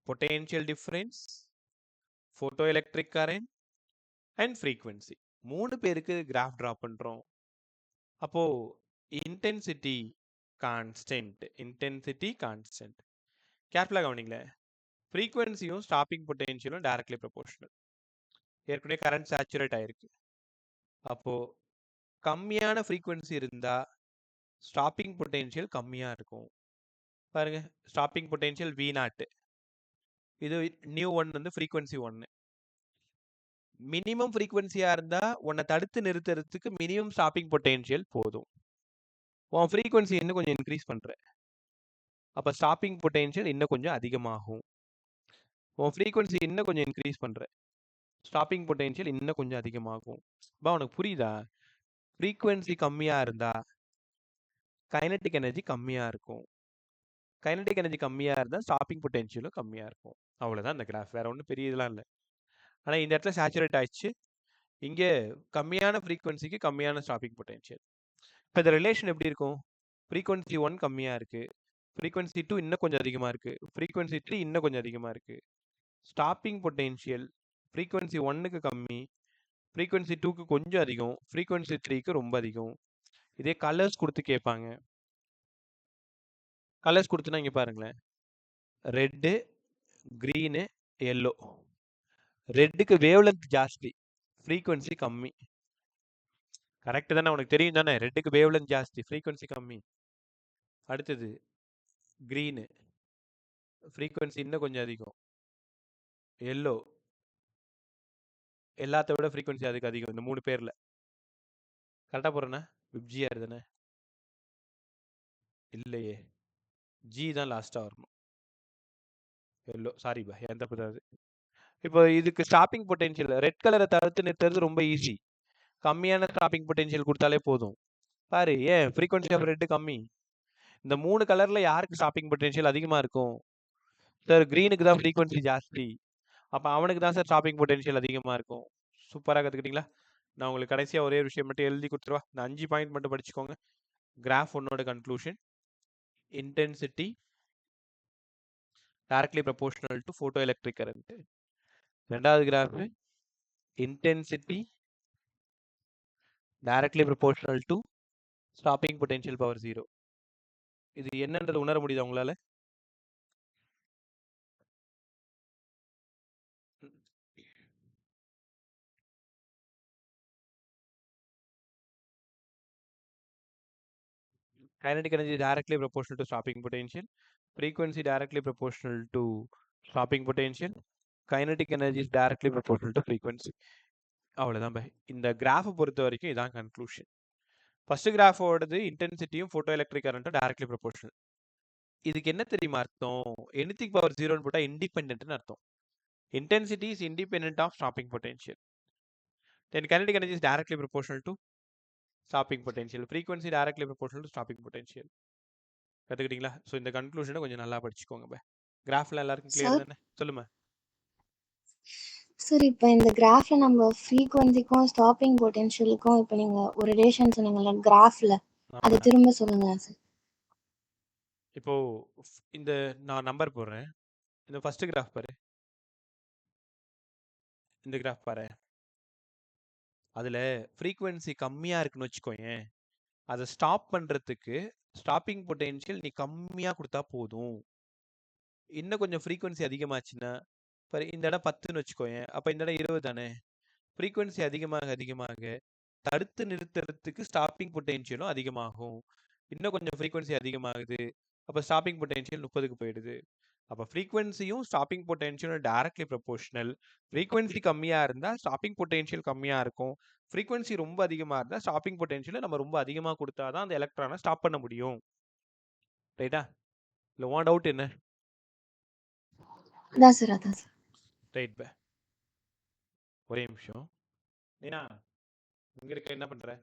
potential difference, photoelectric current and frequency. 3 பேருக்கு கிராஃப் டிரா பண்றோம். அப்போ இன்டென்சிட்டி கான்ஸ்டன்ட். கேர்ஃபுல்லா கவனிங்களேன். ஃப்ரீக்வன்சியும் ஸ்டாப்பிங் பொட்டென்ஷியலும் டைரக்ட்லி ப்ரொபோஷனல். ஏற்கனவே கரண்ட் சேச்சுரேட் ஆயிருக்கு. அப்போ கம்மியான ஃப்ரீக்வன்சி இருந்தா ஸ்டாப்பிங் பொட்டென்ஷியல் கம்மியா இருக்கும். பாருங்க, ஸ்டாப்பிங் பொட்டென்ஷியல் V0. இது நியூ 1 வந்து ஃப்ரீக்வன்சி 1. மினிமம் ஃப்ரீக்வன்சியா இருந்தா உன்னை தடுத்து நிறுத்துறதுக்கு மினிமம் ஸ்டாப்பிங் பொட்டென்ஷியல் போதும். உன் ஃப்ரீக்வன்சி இன்னும் கொஞ்சம் இன்க்ரீஸ் பண்ற, அப்ப ஸ்டாப்பிங் பொட்டென்ஷியல் இன்னும் கொஞ்சம் அதிகமாகும். உன் ஃப்ரீக்வன்சி இன்னும் கொஞ்சம் இன்க்ரீஸ் பண்ற, ஸ்டாப்பிங் பொட்டென்ஷியல் இன்னும் கொஞ்சம் அதிகமாகும். உனக்கு புரியுதா? ஃப்ரீக்வன்சி கம்மியா இருந்தா கைனடிக் எனர்ஜி கம்மியா இருக்கும். கைனடிக் எனர்ஜி கம்மியா இருந்தா ஸ்டாப்பிங் பொட்டென்ஷியலும் கம்மியா இருக்கும். அவ்வளவுதான் இந்த கிராஃப். வேற ஒன்றும் பெரிய இதெல்லாம் இல்லை. ஆனா இந்த இடத்துல சேச்சுரேட் ஆயிடுச்சு. இங்க கம்மியான ஃப்ரீக்வன்சிக்கு கம்மியான ஸ்டாப்பிங் பொட்டென்ஷியல். இப்போ இந்த ரிலேஷன் எப்படி இருக்கும்? ஃப்ரீக்வன்சி 1 கம்மியா இருக்கு, ஃப்ரீக்வன்சி 2 இன்னும் கொஞ்சம் அதிகமா இருக்கு, ஃப்ரீக்வன்சி 3 இன்னும் கொஞ்சம் அதிகமா இருக்கு. ஸ்டாப்பிங் பொட்டென்ஷியல் ஃப்ரீக்வன்சி 1க்கு கம்மி, ஃப்ரீக்வன்சி 2க்கு கொஞ்சம் அதிகம், ஃப்ரீக்வன்சி 3க்கு ரொம்ப அதிகம். இதே கலர்ஸ் கொடுத்து கேட்பாங்க. கலர்ஸ் கொடுத்துனா இங்க பாருங்களேன், ரெட்டு, கிரீனு, எல்லோ. ரெட்டுக்கு வேவ் லென்த் ஜாஸ்தி, ஃப்ரீக்வன்சி கம்மி. கரெக்ட் தானே? உனக்கு தெரியும் தானே? ரெட்டுக்கு வேவ் லென்த் ஜாஸ்தி, ஃப்ரீக்வன்சி கம்மி. அடுத்தது கிரீனு, ஃப்ரீக்வன்சி இன்னும் கொஞ்சம் அதிகம். எல்லோ, எல்லாத்த விட ஃப்ரீக்வன்சி அதுக்கு அதிகம். இந்த 3 பேர்ல கரெக்டா போறேன்னா? விப்ஜிஆர் தானே? இல்லையே, ஜி தான் லாஸ்டா வரணும். எல்லோ, சாரி பா, என் தப்பு தான் அது. இப்போ இதுக்கு ஸ்டாப்பிங் பொட்டென்ஷியல் ரெட் கலரை தடுத்து நிறுத்துறது ரொம்ப ஈஸி. கம்மியான ஸ்டாப்பிங் பொட்டென்ஷியல் கொடுத்தாலே போதும். பாரு, ஏன் ஃப்ரீக்வன்சி ஆஃப் ரெட் கம்மி. இந்த 3 கலர்ல யாருக்கு ஸ்டாப்பிங் பொட்டென்ஷியல் அதிகமா இருக்கும்? சார் கிரீனுக்கு தான் ஃப்ரீக்வன்சி ஜாஸ்தி, அப்போ அவனுக்கு தான் சார் ஸ்டாப்பிங் பொட்டென்ஷியல் அதிகமா இருக்கும். சூப்பராக கற்றுக்கிட்டீங்களா? நான் உங்களுக்கு கடைசியாக ஒரே விஷயம் மட்டும் எழுதி கொடுத்துருவா. இந்த 5 பாயிண்ட் மட்டும் படிச்சுக்கோங்க. கிராஃப் ஒன்னோட conclusion, intensity directly proportional to photo electric current. ரெண்டாவது graph, intensity directly proportional to stopping potential power 0. இது என்னன்றது உணர முடியுதா உங்களால? Kinetic energy is directly proportional to stopping potential. Frequency directly proportional to stopping potential. Kinetic energy is directly proportional to frequency. அவ்வளோதான் by. இந்த கிராஃபை பொறுத்த வரைக்கும் இதான் கன்க்ளூஷன். ஃபர்ஸ்ட் கிராஃபோடது இன்டென்சிட்டியும் ஃபோட்டோ எலக்ட்ரிக் கரண்ட்டும் டைரக்ட்லி ப்ரொபோர்ஷனல். இதுக்கு என்ன தெரியுமா அர்த்தம்? எனிதிங் பவர் 0ன்னு போட்டால் இண்டிபெண்ட்னு அர்த்தம். Intensity is independent of stopping potential. Then kinetic energy is directly proportional to stopping potential. Frequency directly proportional to stopping potential. கற்றுக்கிட்டீங்களா? ஸோ இந்த கன்க்ளூஷனை கொஞ்சம் நல்லா படிச்சுக்கோங்க பை. கிராஃப்ல எல்லாருக்கும் கிளியர் தானே? சொல்லுமா. சார் இப்போ இந்த கிராஃப்ல நம்ம ஃப்ரீக்வன்சிக்கும் ஸ்டாப்பிங் பொட்டென்ஷியலுக்கும் இப்போ நீங்க ஒரு ரிலேஷன் சொன்னீங்கல்ல கிராஃப்ல, அதை திரும்ப சொல்லுங்க சார். இப்போ இந்த நான் நம்பர் போடுறேன். இந்த ஃபர்ஸ்ட் கிராஃப் பாரு, இந்த கிராஃப் பாரு. அதுல ஃப்ரீக்வன்சி கம்மியா இருக்குன்னு வச்சுக்கோயேன், அதை ஸ்டாப் பண்றதுக்கு ஸ்டாப்பிங் பொட்டென்ஷியல் நீ கம்மியா கொடுத்தா போதும். இன்னும் கொஞ்சம் ஃப்ரீக்வன்சி அதிகமாச்சுன்னா, இந்த இடம் 10ன்னு வச்சுக்கோயேன், அப்போ இந்த இடம் 20 தானே? ஃப்ரீக்வன்சி அதிகமாக அதிகமாக தடுத்து நிறுத்துறதுக்கு ஸ்டாப்பிங் பொட்டென்ஷியலும் அதிகமாகும். இன்னும் கொஞ்சம் ஃப்ரீக்வன்சி அதிகமாகுது, அப்போ ஸ்டாப்பிங் பொட்டென்ஷியல் 30க்கு போயிடுது. அப்போ ஃப்ரீக்வன்சியும் ஸ்டாப்பிங் பொட்டென்ஷியலும் டைரக்ட்லி ப்ரொபோர்ஷனல். ஃப்ரீக்வன்சி கம்மியாக இருந்தால் ஸ்டாப்பிங் பொட்டென்ஷியல் கம்மியாக இருக்கும். ஃப்ரீக்வன்சி ரொம்ப அதிகமாக இருந்தால் ஸ்டாப்பிங் பொட்டென்ஷியலை நம்ம ரொம்ப அதிகமாக கொடுத்தா தான் அந்த எலக்ட்ரானை ஸ்டாப் பண்ண முடியும். ரைட்டா? இல்லை உன் டவுட் என்ன? அதான் சார், அதான் சார். ரைட் பே. ஒரே நிமிஷம். ஏன்னா இங்க இருக்க என்ன பண்ற?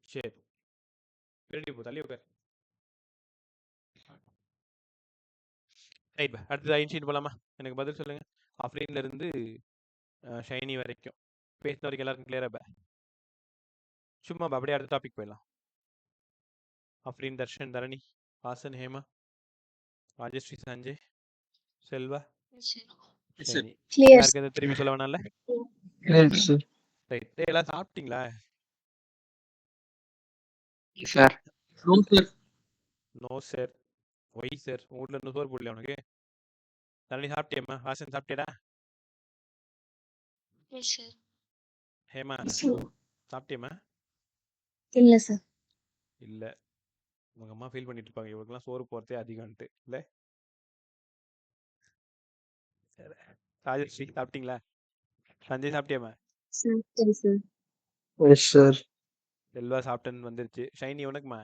சரி, ரெடி போ, தள்ளி உட்கார். ரைட் பே. அடுத்தது ஐன்ஸ்டீன் போலாமா? எனக்கு பதில் சொல்லுங்க. ஆஃப்லைன்ல இருந்து ஷைனி வரைக்கும் பேசின வரைக்கும் எல்லாருக்கும் கிளியரா பே? சும்மா அப்படியே அடுத்த டாபிக் போயிடலாம். ஆஃப்லைன், தர்ஷன், தரணி, வாசன், ஹேமா, ராஜஸ்ரீ, சஞ்சய், செல்வா, ஷைனி. கிளியர் யாருக்கு எதாவது திரும்பி சொல்ல வேணாம்ல? Great, sir. ரைட். எல்லாம் சாப்பிட்டீங்களா? Sir. No, sir. No sir. Why sir? உங்க வீட்டில் இன்னும் சோறு போடல உனக்கு? தரணி சாப்பிட்டியம்மா? வாசன் சாப்பிட்டியடா? ஹேமா சாப்பிட்டியம்மா? இல்ல சார். இல்லை, உங்க அம்மா ஃபீல் பண்ணிட்டு இருப்பாங்க, இவருக்கெல்லாம் சோறு போகிறதே அதிகம்ட்டு இல்லை? ராஜஸ்ரீ சாப்பிட்டீங்களா? சஞ்சய் சாப்பிட்டியாம்மா? சரி சார். Yes, sir. செல்வா சாப்பிட்டேன்னு வந்துருச்சு. ஷைனி உனக்குமா?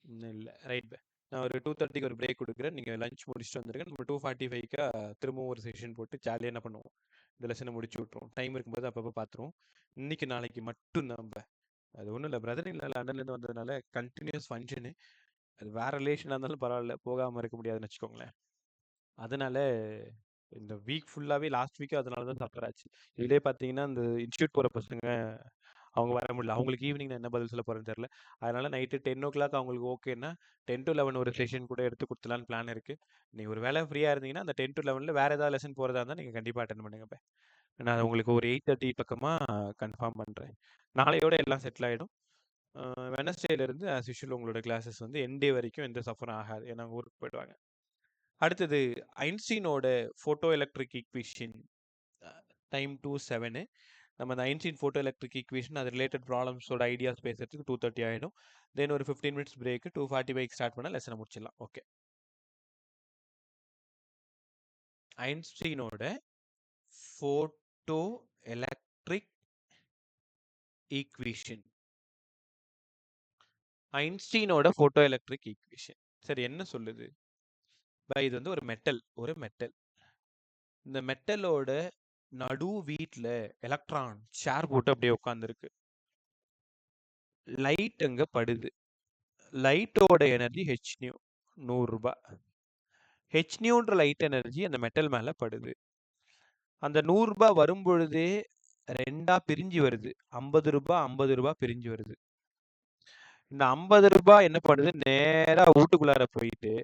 இன்னும் இல்லை. ரைட் பே. நான் ஒரு 2:30க்கு ஒரு பிரேக் கொடுக்குறேன். நீங்கள் லஞ்ச் முடிச்சுட்டு வந்துருங்க. நம்ம 2:45க்கு திரும்பவும் ஒரு செஷன் போட்டு ஜாலியாக என்ன பண்ணுவோம், இந்த லெசனை முடிச்சு விட்ருவோம். டைம் இருக்கும்போது அப்பப்போ பார்த்துருவோம். இன்னைக்கு நாளைக்கு மட்டும் நம்ம அது ஒன்றும் இல்லை, பிரதர் இல்லை லண்டன்லேருந்து வந்ததுனால கண்டினியூஸ் ஃபங்க்ஷனு. அது வேற ரிலேஷனாக இருந்தாலும் பரவாயில்ல, போகாமல் இருக்க முடியாதுன்னு வச்சுக்கோங்களேன். அதனால இந்த வீக் ஃபுல்லாவே லாஸ்ட் வீக் அதனால தான் சஃபர் ஆச்சு. இதுலயே பார்த்தீங்கன்னா, இந்த இன்ஸ்டிடியூட் போற பசங்க அவங்க வர முடியல. அவங்களுக்கு ஈவினிங் நான் என்ன பதில் சொல்ல போறேன்னு தெரியல. அதனால நைட்டு 10:00 அவங்களுக்கு ஓகேன்னா 10 to 11 ஒரு செஷன் கூட எடுத்து குடுத்துடலான்னு பிளான் இருக்கு. நீங்க ஒரு வேளை ஃப்ரீயா இருந்தீங்கன்னா, அந்த 10 to 11ல வேற ஏதாவது லெசன் போறதா இருந்தா நீங்க கண்டிப்பா அட்டெண்ட் பண்ணுங்க பா. நான் உங்களுக்கு ஒரு 8:30 பக்கமா கன்ஃபார்ம் பண்றேன். நாளையோட எல்லாம் செட்டில் ஆயிடும். வெட்னஸ்டேல இருந்து ஆஸ் யூசுவல் உங்களோட கிளாஸஸ் வந்து எண்ட் டே வரைக்கும் எந்த சஃபரும் ஆகாது. ஏன்னா ஊருக்கு போயிடுவாங்க. அடுத்தது ஐன்ஸ்டீனோட ஃபோட்டோ எலக்ட்ரிக் ஈக்குவேஷன் டைம் 2:07. நம்ம அந்த ஐன்ஸ்டீன் ஃபோட்டோ எலக்ட்ரிக் ஈக்குவேஷன் அது ரிலேட்டட் ப்ராப்ளம்ஸோட ஐடியாஸ் பேசுறதுக்கு 2:30 ஆயிடும். தென் ஒரு 15 மினிட்ஸ் பிரேக் 2:45 ஸ்டார்ட் பண்ண லெசனை முடிச்சிடலாம். ஓகே. ஐன்ஸ்டீனோட ஃபோட்டோ எலக்ட்ரிக் ஈக்குவேஷன். ஐன்ஸ்டீனோட ஃபோட்டோ எலக்ட்ரிக் ஈக்குவேஷன் சரி என்ன சொல்லுது? இது வந்து ஒரு மெட்டல். இந்த மெட்டலோட நடு வீட்ல எலக்ட்ரான் ஷேர் போட்டு அப்படியே உட்காந்துருக்கு. லைட் அங்க படுது. லைட்டோட எனர்ஜி ஹெச்நியூ 100 ரூபாய். ஹெச்நியூன்ற லைட் எனர்ஜி அந்த மெட்டல் மேல படுது. அந்த 100 ரூபாய் வரும் பொழுதே ரெண்டா பிரிஞ்சு வருது. 50 ரூபாய் 50 ரூபாய் பிரிஞ்சு வருது. இந்த 50 ரூபாய் என்ன பண்ணுது? நேரா வீட்டுக்குள்ளார போயிட்டு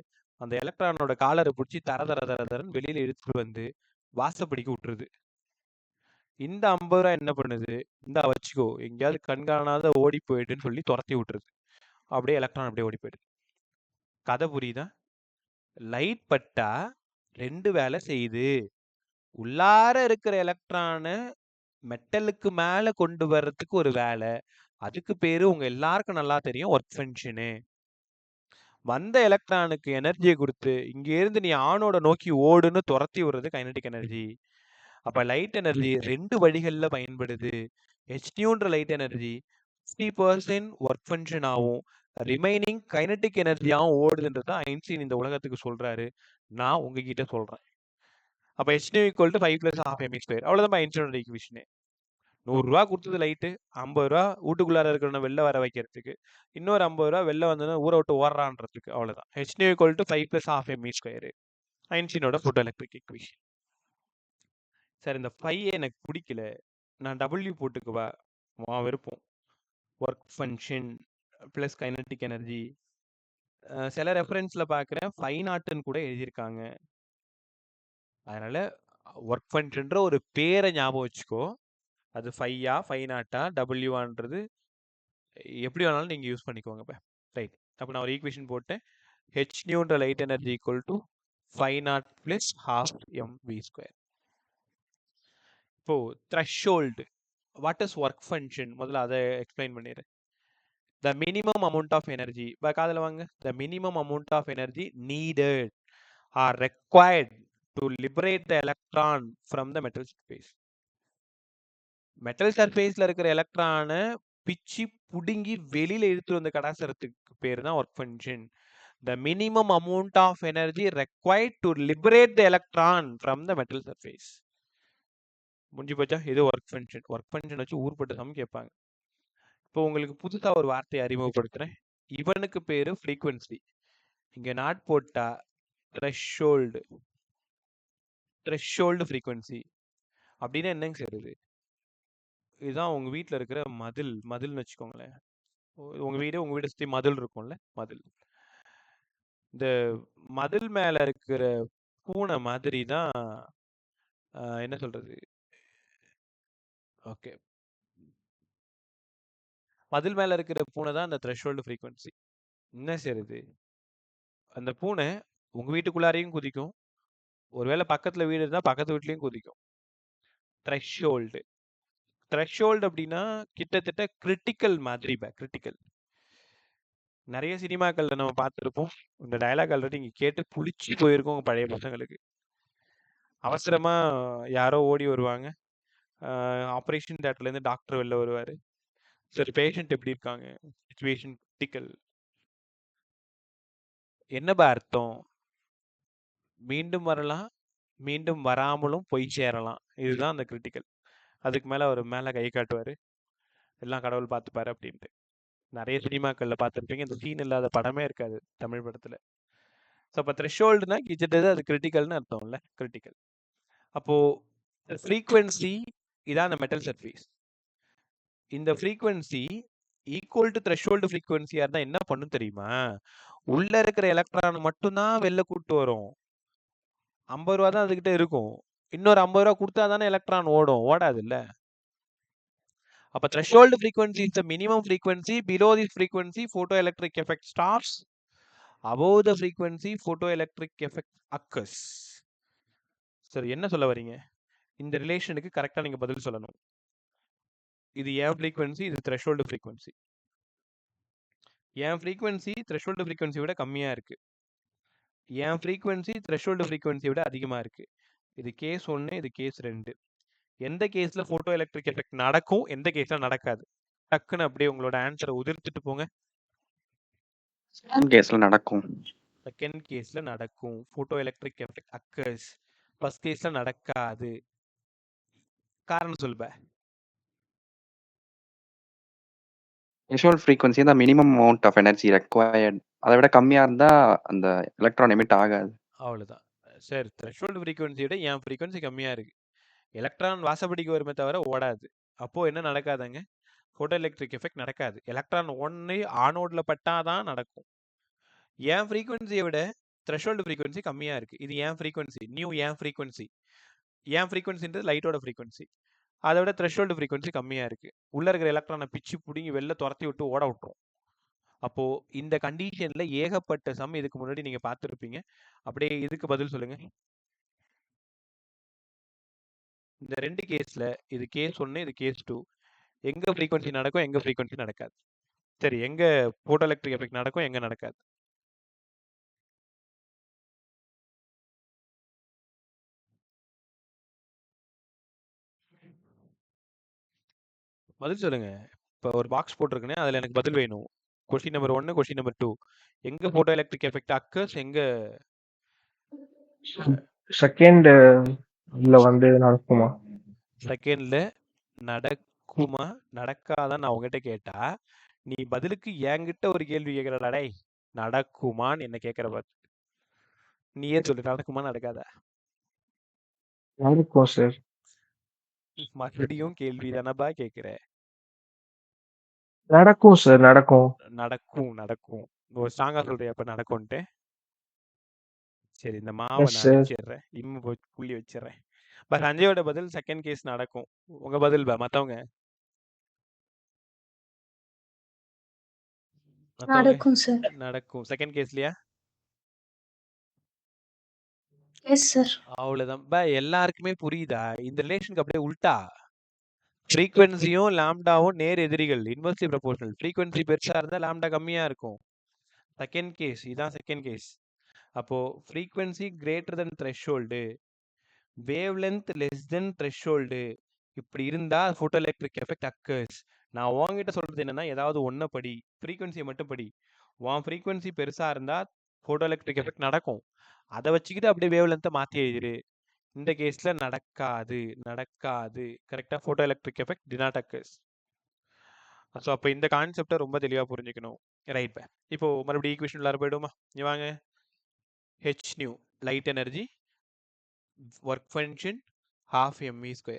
அந்த எலக்ட்ரானோட காலரை பிடிச்சி தரன்னு வெளியில எடுத்துட்டு வந்து வாசப்படிக்கு விட்டுருது. இந்த 50 ரூபாய் என்ன பண்ணுது? இந்தா வச்சுக்கோ, எங்கேயாவது கண்காணாத ஓடி போயிட்டுன்னு சொல்லி துரத்தி விட்டுருது. அப்படியே எலக்ட்ரான் அப்படியே ஓடி போயிடுது. கதை புரியுதா? லைட் பட்டா 2 வேலை செய்யுது. உள்ளார இருக்கிற எலக்ட்ரான மெட்டலுக்கு மேல கொண்டு வர்றதுக்கு ஒரு வேலை. அதுக்கு பேரு உங்க எல்லாருக்கும் நல்லா தெரியும், ஒர்க் ஃபங்க்ஷனு. வந்த எலக்ட்ரானுக்கு எனர்ஜியை கொடுத்து இங்க இருந்து நீ ஆனோட நோக்கி ஓடுன்னு துரத்தி விடுறது கைனடிக் எனர்ஜி. அப்ப லைட் எனர்ஜி 2 வழிகள்ல பயன்படுது. ஹெச்நியூன்ற லைட் எனர்ஜி 50% ஒர்க் ஃபங்க்ஷன் ஆகும். ரிமைனிங் கைனடிக் எனர்ஜியாவும் ஓடுதுன்றது ஐன்ஸ்டீன் இந்த உலகத்துக்கு சொல்றாரு. நான் உங்ககிட்ட சொல்றேன். அப்ப ஹெச்நியூ ஈக்குவல் டு 5 + ½ mv². அவ்வளவுதான் ஐன்ஸ்டீனோட ஈக்குவேஷனே. 100 ரூபா கொடுத்தது லைட்டு, 50 ரூபா வீட்டுக்குள்ளார இருக்கிறவன வெளில வர வைக்கிறதுக்கு, இன்னொரு 50 ரூபா வெளில வந்தோன்னா ஊரை விட்டு ஓடுறான்றதுக்கு. அவ்வளவுதான். H nu equal to 5 + ½ mv². ஐன்ஸ்டீனோட ஃபோட்டோ எலக்ட்ரிக் ஈக்குவேஷன். சார் இந்த 5 எனக்கு பிடிக்கல, நான் W போட்டுக்குவா விருப்பம். Work function plus kinetic energy. சில ரெஃபரன்ஸ்ல பார்க்குறேன் 5 கூட எழுதியிருக்காங்க. அதனால ஒர்க் ஃபங்க்ஷன்ற ஒரு பேரை ஞாபகம் வச்சுக்கோ. அது 5ஆ 5 W-ஆன்றது எப்படி வேணாலும் நீங்க யூஸ் பண்ணிக்கோங்க. ரைட். அப்போ நான் ஒரு ஈக்குவேஷன் போட்டேன். ஹெச்நியூன்ற light energy equal to 5 + ½ mv². இப்போ threshold what is work function முதல்ல அதை எக்ஸ்பிளைன் பண்ணிடுறேன். The minimum amount of energy காதில் வாங்க. The minimum amount of energy needed or required to liberate the electron from the metal surface. Metal சர்ஃபேஸ்ல இருக்கிற எலக்ட்ரானை பிச்சு புடுங்கி வெளியில இழுத்து வந்த கடாசரத்துக்கு பேர் தான் work function. The minimum amount of energy required to liberate the electron from the metal surface. முடிஞ்சு போச்சா? இது ஒர்க் ஃபங்க்ஷன். ஒர்க் ஃபங்க்ஷன் வச்சு ஊர்பட்ட சம் கேட்பாங்க. இப்போ உங்களுக்கு புதுசா ஒரு வார்த்தையை அறிமுகப்படுத்துறேன். இவனுக்கு பேரு ஃப்ரீக்வன்சி. இங்க நாட் போட்டா த்ரெஷோல்டு. த்ரெஷோல்டு ஃப்ரீக்வன்சி அப்படின்னா என்னங்க சார் இது? இதுதான் உங்க வீட்டில் இருக்கிற மதில்னு வச்சுக்கோங்களேன். உங்க வீடு சுற்றி மதில் இருக்கும்ல, மதில். இந்த மதில் மேல இருக்கிற பூனை மாதிரி தான் என்ன சொல்றது? ஓகே, மதில் மேல இருக்கிற பூனை தான் அந்த த்ரெஷோல்டு ஃப்ரீக்வன்சி. என்ன சார் இது? அந்த பூனை உங்க வீட்டுக்குள்ளாரையும் குதிக்கும், ஒருவேளை பக்கத்துல வீடு இருந்தா பக்கத்து வீட்லயும் குதிக்கும். த்ரெஷோல்டு. த்ரெஷோல்டு அப்படின்னா கிட்டத்தட்ட கிரிட்டிக்கல் மாதிரி. கிரிட்டிக்கல் நிறைய சினிமாக்கள்ல நம்ம பார்த்துருப்போம். இந்த டயலாக் ஆல்ரெடி இங்க கேட்டு புளிச்சு போயிருக்கோம் பழைய பசங்களுக்கு. அவசரமா யாரோ ஓடி வருவாங்க. ஆப்ரேஷன் தியேட்டர்ல இருந்து டாக்டர் வெளில வருவாரு. சரி, பேஷண்ட் எப்படி இருக்காங்க? Situation critical. என்ன அர்த்தம்? மீண்டும் வரலாம், மீண்டும் வராமலும் போய் சேரலாம். இதுதான் அந்த கிரிட்டிக்கல். அதுக்கு மேல அவர் மேல கை காட்டுவாரு, எல்லாம் கடவுள் பார்த்துப்பாரு அப்படின்ட்டு. நிறைய சினிமாக்கள்ல பார்த்துருப்பீங்க. இந்த சீன் இல்லாத படமே இருக்காது தமிழ் படத்துல. ஸோ அப்போ த்ரெஷோல்டுனா கிட்டத்தட்ட அது கிரிட்டிக்கல்னு அர்த்தம்ல. கிரிட்டிக்கல். அப்போ ஃப்ரீக்வன்சி இதான் அந்த மெட்டல் சர்ஃபேஸ். இந்த ஃப்ரீக்வன்சி ஈக்குவல் டு த்ரெஷோல்டு ஃப்ரீக்வன்சியா இருந்தா என்ன பண்ணும் தெரியுமா? உள்ள இருக்கிற எலக்ட்ரான் மட்டும்தான் வெளில கூட்டு வரும். 50 ரூபா தான் அதுகிட்ட இருக்கும். இன்னொரு 50 ரூபா கொடுத்தா தானே எலக்ட்ரான் ஓடும், ஓடாது இல்ல. அப்ப threshold frequency is the minimum frequency. Below this frequency photoelectric effect stops. Above the frequency photoelectric effect occurs. சரி, என்ன சொல்ல வரீங்க? இந்த ரிலேஷனுக்கு கரெக்டா நீங்க பதில் சொல்லணும். இது ஏன் frequency, இது threshold frequency. ஏன் frequency threshold frequency விட கம்மியா இருக்கு. ஏன் frequency threshold frequency விட அதிகமா இருக்கு. இது கேஸ் 1, இது கேஸ் 2. எந்த கேஸ்ல போட்டோ எலக்ட்ரிக் எஃபெக்ட் நடக்கும், எந்த கேஸ்ல நடக்காது? டக்குன்னு அப்படியே உங்களோட ஆன்சரை உதிர்த்துட்டு போங்க. செகண்ட் கேஸ்ல நடக்கும். செகண்ட் கேஸ்ல நடக்கும். Photo electric effect occurs. First கேஸ்ல நடக்காது. காரணம் சொல்ப. threshold frequency தான் minimum amount of energy required. அதை விட கம்மியா இருந்தா அந்த எலக்ட்ரான் எமிட் ஆகாது. அவ்வளவுதான். சரி, த்ரெஷோல்டு ஃப்ரீக்வன்சி விட என் ஃப்ரீக்வன்சி கம்மியா இருக்கு. எலக்ட்ரான் வாசப்படிக்கு வருமே தவிர ஓடாது. அப்போ என்ன நடக்காதுங்க? போட்டோ எலக்ட்ரிக் எஃபெக்ட் நடக்காது. எலக்ட்ரான் ஒன்னு ஆனோட்ல பட்டாதான் நடக்கும். என் ஃப்ரீக்வன்சியை விட த்ரெஷோல்டு ஃப்ரீக்வன்சி கம்மியா இருக்கு. இது என் ஃப்ரீக்வன்சி, நியூ என் ஃப்ரீக்வன்சி. என் ஃப்ரீக்வன்சின்றது லைட்டோட ஃப்ரீக்வன்சி. அதை விட த்ரெஷோல்டு ஃப்ரீக்வன்சி கம்மியா இருக்கு. உள்ள இருக்கிற எலக்ட்ரானை பிச்சு பிடிங்கி வெளில துரத்தி விட்டு ஓட விட்டுரும். அப்போ இந்த கண்டிஷன்ல ஏகப்பட்ட சம் இதுக்கு முன்னாடி நீங்க பார்த்துருப்பீங்க. அப்படியே இதுக்கு பதில் சொல்லுங்க. இந்த ரெண்டு கேஸ்ல இது கேஸ் 1, இது கேஸ் 2. எங்க ஃப்ரீக்வன்சி நடக்கும், எங்க ஃப்ரீக்வன்சி நடக்காது? சரி, எங்க போட்டோ எலக்ட்ரிக் எஃபெக்ட் நடக்கும், எங்க நடக்காது? பதில் சொல்லுங்க. இப்போ ஒரு பாக்ஸ் போட்டிருக்கேன், அதுல எனக்கு பதில் வேணும். Question number 1, question number 2. எங்க போட்டோ எலக்ட்ரிக் எஃபெக்ட் அக்கர்ஸ், எங்க செகண்ட் வந்து நடக்குமா? செகண்ட்ல நடக்குமா நடக்காதான் நான் உங்ககிட்ட கேட்டா, நீ பதிலுக்கு என்கிட்ட ஒரு கேள்வி கேட்கறடா. டேய், நடக்குமான்னு என்ன கேட்கற பாரு. நீயே சொல்லு, நடக்குமா நடக்காதா? நடக்கும் சார். மறுபடியும் கேள்வி தானப்பா கேட்கிற. நடக்கும் சார், நடக்கும். நடக்கும் நடக்கும். ஒரு ஸ்ட்ராங்கா சொல்றியா அப்ப நடக்கும்ட்டு? சரி, இந்த மாவை எஸ் நான் சார். அடிச்சிடுறேன், புள்ளி வச்சிடுறேன். பட் சஞ்சயோட பதில் செகண்ட் கேஸ் நடக்கும். உங்க பதில் மத்தவங்க நடக்கும் சார். நடக்கும். செகண்ட் கேஸ்லயா? Yes sir. அவ்வளவுதான். எல்லாருக்குமே புரியுதா? இந்த ரிலேஷனுக்கு அப்படியே உல்டா. ஃப்ரீக்வன்சியும் லாம்டாவும் நேர் எதிரிகள், இன்வெர்ஸ்லி ப்ரொபோர்ஷனல். ஃப்ரீக்வன்சி பெருசா இருந்தா லாம்டா கம்மியா இருக்கும். செகண்ட் கேஸ் இதான் செகண்ட் கேஸ். அப்போ ஃப்ரீக்வன்சி கிரேட்டர் தென் threshold, wave length less than threshold, இப்படி இருந்தா போட்டோ எலக்ட்ரிக் எஃபெக்ட் அக்கர்ஸ். நான் உங்ககிட்ட சொல்றது என்னன்னா, ஏதாவது ஒன்ன படி, ஃப்ரீக்வன்சியை மட்டும் படி. உன் ஃப்ரீக்வன்சி பெருசா இருந்தா போட்டோ எலக்ட்ரிக் எஃபெக்ட் நடக்கும். அதை வச்சுக்கிட்டு அப்படியே வேவ் லென்த்தை மாத்தி எழுதிரு. இந்த கேஸ்ல நடக்காது நடக்காது. கரெக்டா? Photo electric effect did not occurs. So அப்போ இந்த கான்செப்டை ரொம்ப தெளிவா புரிஞ்சுக்கணும். ரைட். இப்போ மறுபடியும் ஈக்குவேஷன் உள்ளார போயிடுமா? நீ வாங்க. H new light energy, work function half mv².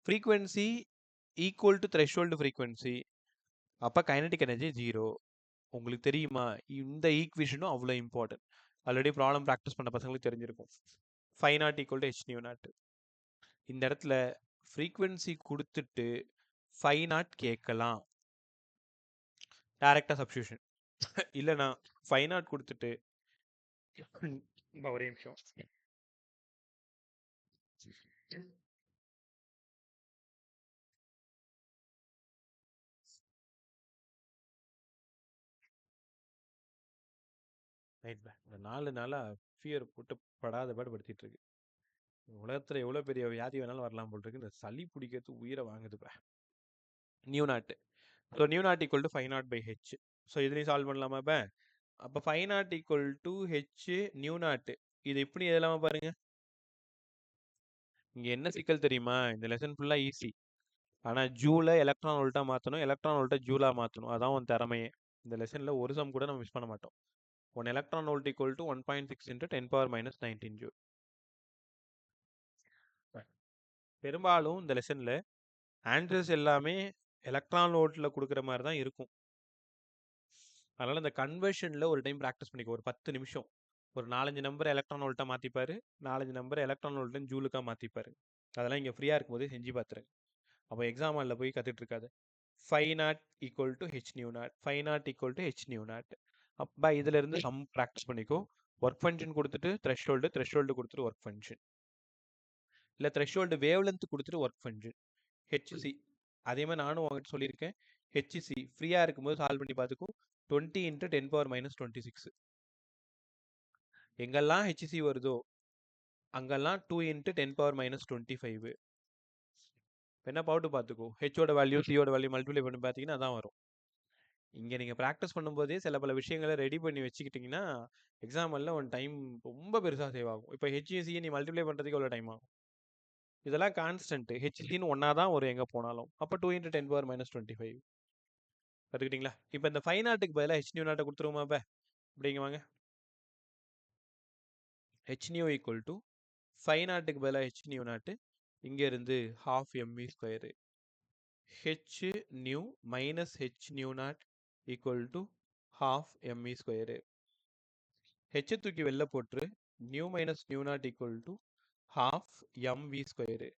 Frequency equal to threshold frequency. அப்போ கைனடிக் எனர்ஜி 0. உங்களுக்கு தெரியுமா? இந்த ஈக்குவேஷனும் அவ்வளோ இம்பார்ட்டன்ட். ஆல்ரெடி ப்ராப்ளம் ப்ராக்டிஸ் பண்ண பசங்களுக்கு தெரிஞ்சிருக்கும். Five naught equal to h nu not. இந்த இடத்துல ஃப்ரீக்வன்சி கொடுத்துட்டு ஃபை நாட் கேட்கலாம், டைரக்டா சப்ஸ்டியூஷன். இல்லைனா ஃபை நாட் கொடுத்துட்டு ஒரே நிமிஷம். இந்த 4 நாளா ஃபியர் போட்டு படாத பாடு படுத்திட்டு இருக்கு. உலகத்துல எவ்வளவு பெரிய வியாதி வேணாலும் வரலாம் போல் இருக்கு. இந்த சளி பிடிக்கிறது உயிரை வாங்குதுப்பா. Nu naught. So nu naught equal to phi naught by h. So இதுலையும் சால்வ் பண்ணலாமா? அப்போ phi naught equal to h nu naught. இது இப்படி எழுதலாமா பாருங்க. இங்க என்ன சிக்கல் தெரியுமா? இந்த லெசன் ஃபுல்லா ஈஸி. ஆனா ஜூல எலக்ட்ரான் வோல்ட்டா மாத்தணும், எலக்ட்ரான் வோல்ட்டை ஜூலா மாத்தணும். அதான் உன் திறமையே. இந்த லெசன்ல ஒரு சம் கூட நம்ம மிஸ் பண்ண மாட்டோம். 1 electron volt equal to 1.6 into 10⁻⁻19 joule. பெரும்பாலும் இந்த லெசன்ல ஆன்சர்ஸ் எல்லாமே எலக்ட்ரான் வோல்ட்ல கொடுக்குற மாதிரி தான் இருக்கும். அதனால இந்த கன்வர்ஷன்ல ஒரு டைம் ப்ராக்டிஸ் பண்ணிக்கோ. ஒரு 10 நிமிஷம் ஒரு 4-5 நம்பர் எலக்ட்ரான் வோல்ட்டா மாத்திப்பாரு, 4-5 நம்பர் எலக்ட்ரான் வோல்ட்னு ஜூலுக்கா மாத்திப்பாரு. அதெல்லாம் இங்க ஃப்ரீயா இருக்கும்போதே செஞ்சு பார்த்துருங்க. அப்போ எக்ஸாம் ஹாலில் போய் கற்றுட்டு இருக்காது. Five not equal to h nu not, five not equal to h nu not. அப்போ இதுல இருந்து சம் ப்ராக்டிஸ் பண்ணிக்கோ. ஒர்க் ஃபங்க்ஷன் கொடுத்துட்டு த்ரெஷ்ஹோல்டு கொடுத்துட்டு ஒர்க் ஃபங்க்ஷன், இல்லை த்ரெஷ்ஹோல்டு வேவ் லென்த் கொடுத்துட்டு ஒர்க் ஃபங்க்ஷன். ஹெச்சி அதே மாதிரி நானும் உங்ககிட்ட சொல்லியிருக்கேன். ஹெச்சி ஃப்ரீயாக இருக்கும்போது சால்வ் பண்ணி பார்த்துக்கோ. 20 × 10⁻26. எங்கெல்லாம் ஹெச்சி வருதோ அங்கெல்லாம் 2 × 10⁻25. என்ன பவுட்டு பார்த்துக்கோ. ஹெச்சோட வேல்யூ சியோட வேல்யூ மல்டிப்ளை பண்ணி பார்த்தீங்கன்னா அதான் வரும். இங்கே நீங்கள் ப்ராக்டிஸ் பண்ணும்போதே சில பல விஷயங்களை ரெடி பண்ணி வச்சுக்கிட்டிங்கன்னா எக்ஸாமில் ஒன் டைம் ரொம்ப பெருசாக சேவ் ஆகும். இப்போ ஹெச்இசியை நீ மல்டிப்ளை பண்ணுறதுக்கு எவ்வளோ டைம் ஆகும்? இதெல்லாம் கான்ஸ்டன்ட். ஹெச்சின்னு ஒன்றா தான் ஒரு எங்கே போனாலும். அப்போ 2 × 10⁻25 கற்றுக்கிட்டிங்களா? இப்போ இந்த 5 நாட்டுக்கு பதிலாக ஹெச் நியூ நாட்டை கொடுத்துருவோமா? இப்போ அப்படிங்க வாங்க. ஹெச் நியூ ஈக்குவல் டு 5 நாட்டுக்கு பதிலாக ஹெச் நியூ நாட்டு இங்கேருந்து 12 mv². H nu minus H nu naught equal to 12 mv². H தூக்கி வெளில போட்டு new minus nu naught equal to 12 mv².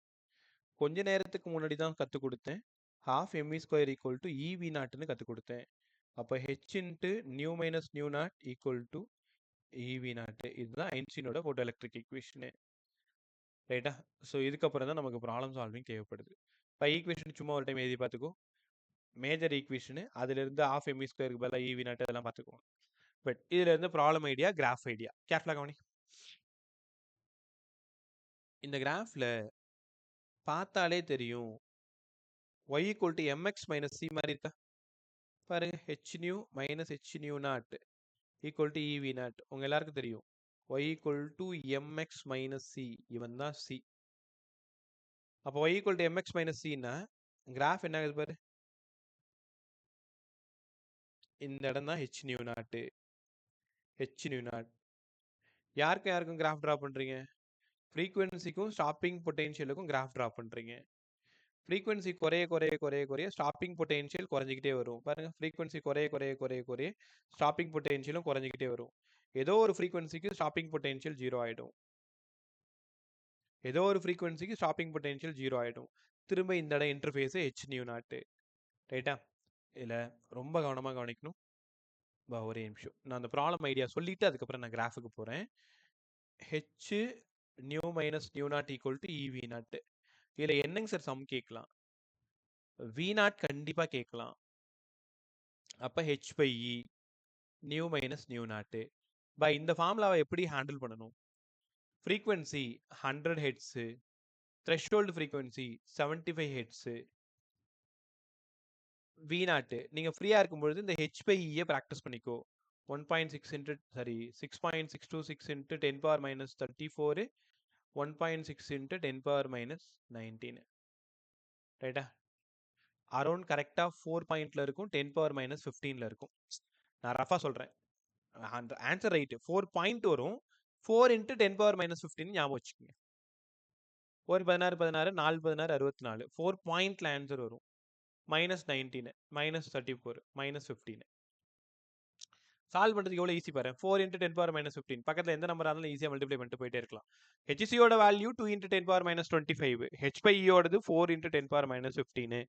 கொஞ்ச நேரத்துக்கு முன்னாடி தான் கற்றுக் கொடுத்தேன். 12 mv² ஈக்குவல் டு இவி நாட்னு கற்றுக் கொடுத்தேன். அப்போ H into nu minus nu naught equal to E V naught. இதுதான் ஐன்ஸ்டீனோட ஃபோட்டோ எலக்ட்ரிக் ஈக்குவேஷனு. ரைட்டா? ஸோ இதுக்கப்புறம் தான் நமக்கு ப்ராப்ளம் சால்விங் தேவைப்படுது. இப்போ ஈக்குவேஷன் சும்மா ஒரு டைம் எழுதி பார்த்துக்கோ. மேஜர் ஈக்குவேஷனு அதுலேருந்து 12 mv² பதிலாக இவி நாட் அதெல்லாம் பார்த்துக்குவோம். பட் இதுலேருந்து ப்ராப்ளம் ஐடியா, கிராஃப் ஐடியா கேர்ஃபுல்லாக கவனி. இந்த கிராஃபில் பார்த்தாலே தெரியும் y equal to mx minus C மாதிரி இருக்கா பாருங்க. H nu minus H nu naught equal to E V naught உங்கள் எல்லாருக்கும் தெரியும். y equal to mx minus C, இவன் தான் சி. அப்போ y equal to mx minus சின்னா கிராஃப் என்ன ஆகுது பாரு. இந்த இடம் தான் H nu naught. H nu naught யாருக்கும் கிராஃப் ட்ரா பண்ணுறீங்க? ஃப்ரீக்வன்சிக்கும் ஸ்டாப்பிங் பொட்டென்ஷியலுக்கும் கிராஃப் ட்ரா பண்ணுறீங்க. ஃப்ரீக்வன்சி குறைய ஸ்டாப்பிங் பொட்டென்ஷியல் குறைஞ்சிக்கிட்டே வரும். பாருங்கள், ஃப்ரீக்வன்சி குறைய ஸ்டாப்பிங் பொட்டென்ஷியலும் குறைஞ்சிக்கிட்டே வரும். ஏதோ ஒரு ஃப்ரீக்வன்சிக்கு ஸ்டாப்பிங் பொட்டென்ஷியல் 0 ஆகிடும். ஏதோ ஒரு ஃப்ரீக்வன்சிக்கு ஸ்டாப்பிங் பொட்டென்ஷியல் 0 ஆகிடும். திரும்ப இந்த இடம் இன்டர்ஃபேஸு ஹெச் நியூ நாட்டு. ரைட்டா? இதில் ரொம்ப கவனமாக கவனிக்கணும். ஒரே நிமிஷம், நான் அந்த ப்ராப்ளம் ஐடியா சொல்லிவிட்டு அதுக்கப்புறம் நான் கிராஃபுக்கு போகிறேன். H nu minus nu naught equal to e v naught. இதில் என்னங்க சார் சம் கேட்கலாம்? வி நாட் கண்டிப்பாக கேட்கலாம். அப்போ h by e nu minus nu naught. இந்த ஃபார்முலாவை எப்படி ஹேண்டில் பண்ணணும்? Frequency 100 hertz, threshold frequency 75 hertz, v naught. நீங்கள் ஃப்ரீயாக இருக்கும்பொழுது இந்த ஹெச் பை இயை ப்ராக்டிஸ் பண்ணிக்கோ. 6.626 × 10⁻34 1.6 × 10⁻19. ரைட்டா? அரௌண்ட் கரெக்டாக 4 பாயிண்ட்ல இருக்கும், 10⁻15ல இருக்கும். நான் ரஃபாக சொல்கிறேன். அந்த ஆன்சர் ரைட்டு. 4 பாயிண்ட் வரும். 4 × 10⁻15 ஞாபகம் வச்சுக்கோங்க. 4 16 16 4 16 64. 4 பாயிண்ட்ல ஆன்சர் வரும். -19 -34 -15. சால்வ் பண்ணுறதுக்கு எவ்வளோ ஈஸி பாரு. 4 × 10⁻15 பக்கத்தில் எந்த நம்பராக இருந்தாலும் ஈஸியாக மல்டிப்ளை பண்ணிட்டு போயிட்டே இருக்கலாம். ஹெச்சிசியோட வேல்யூ 2 × 10⁻25. ஹெச் பை இயோடது 4 × 10⁻15.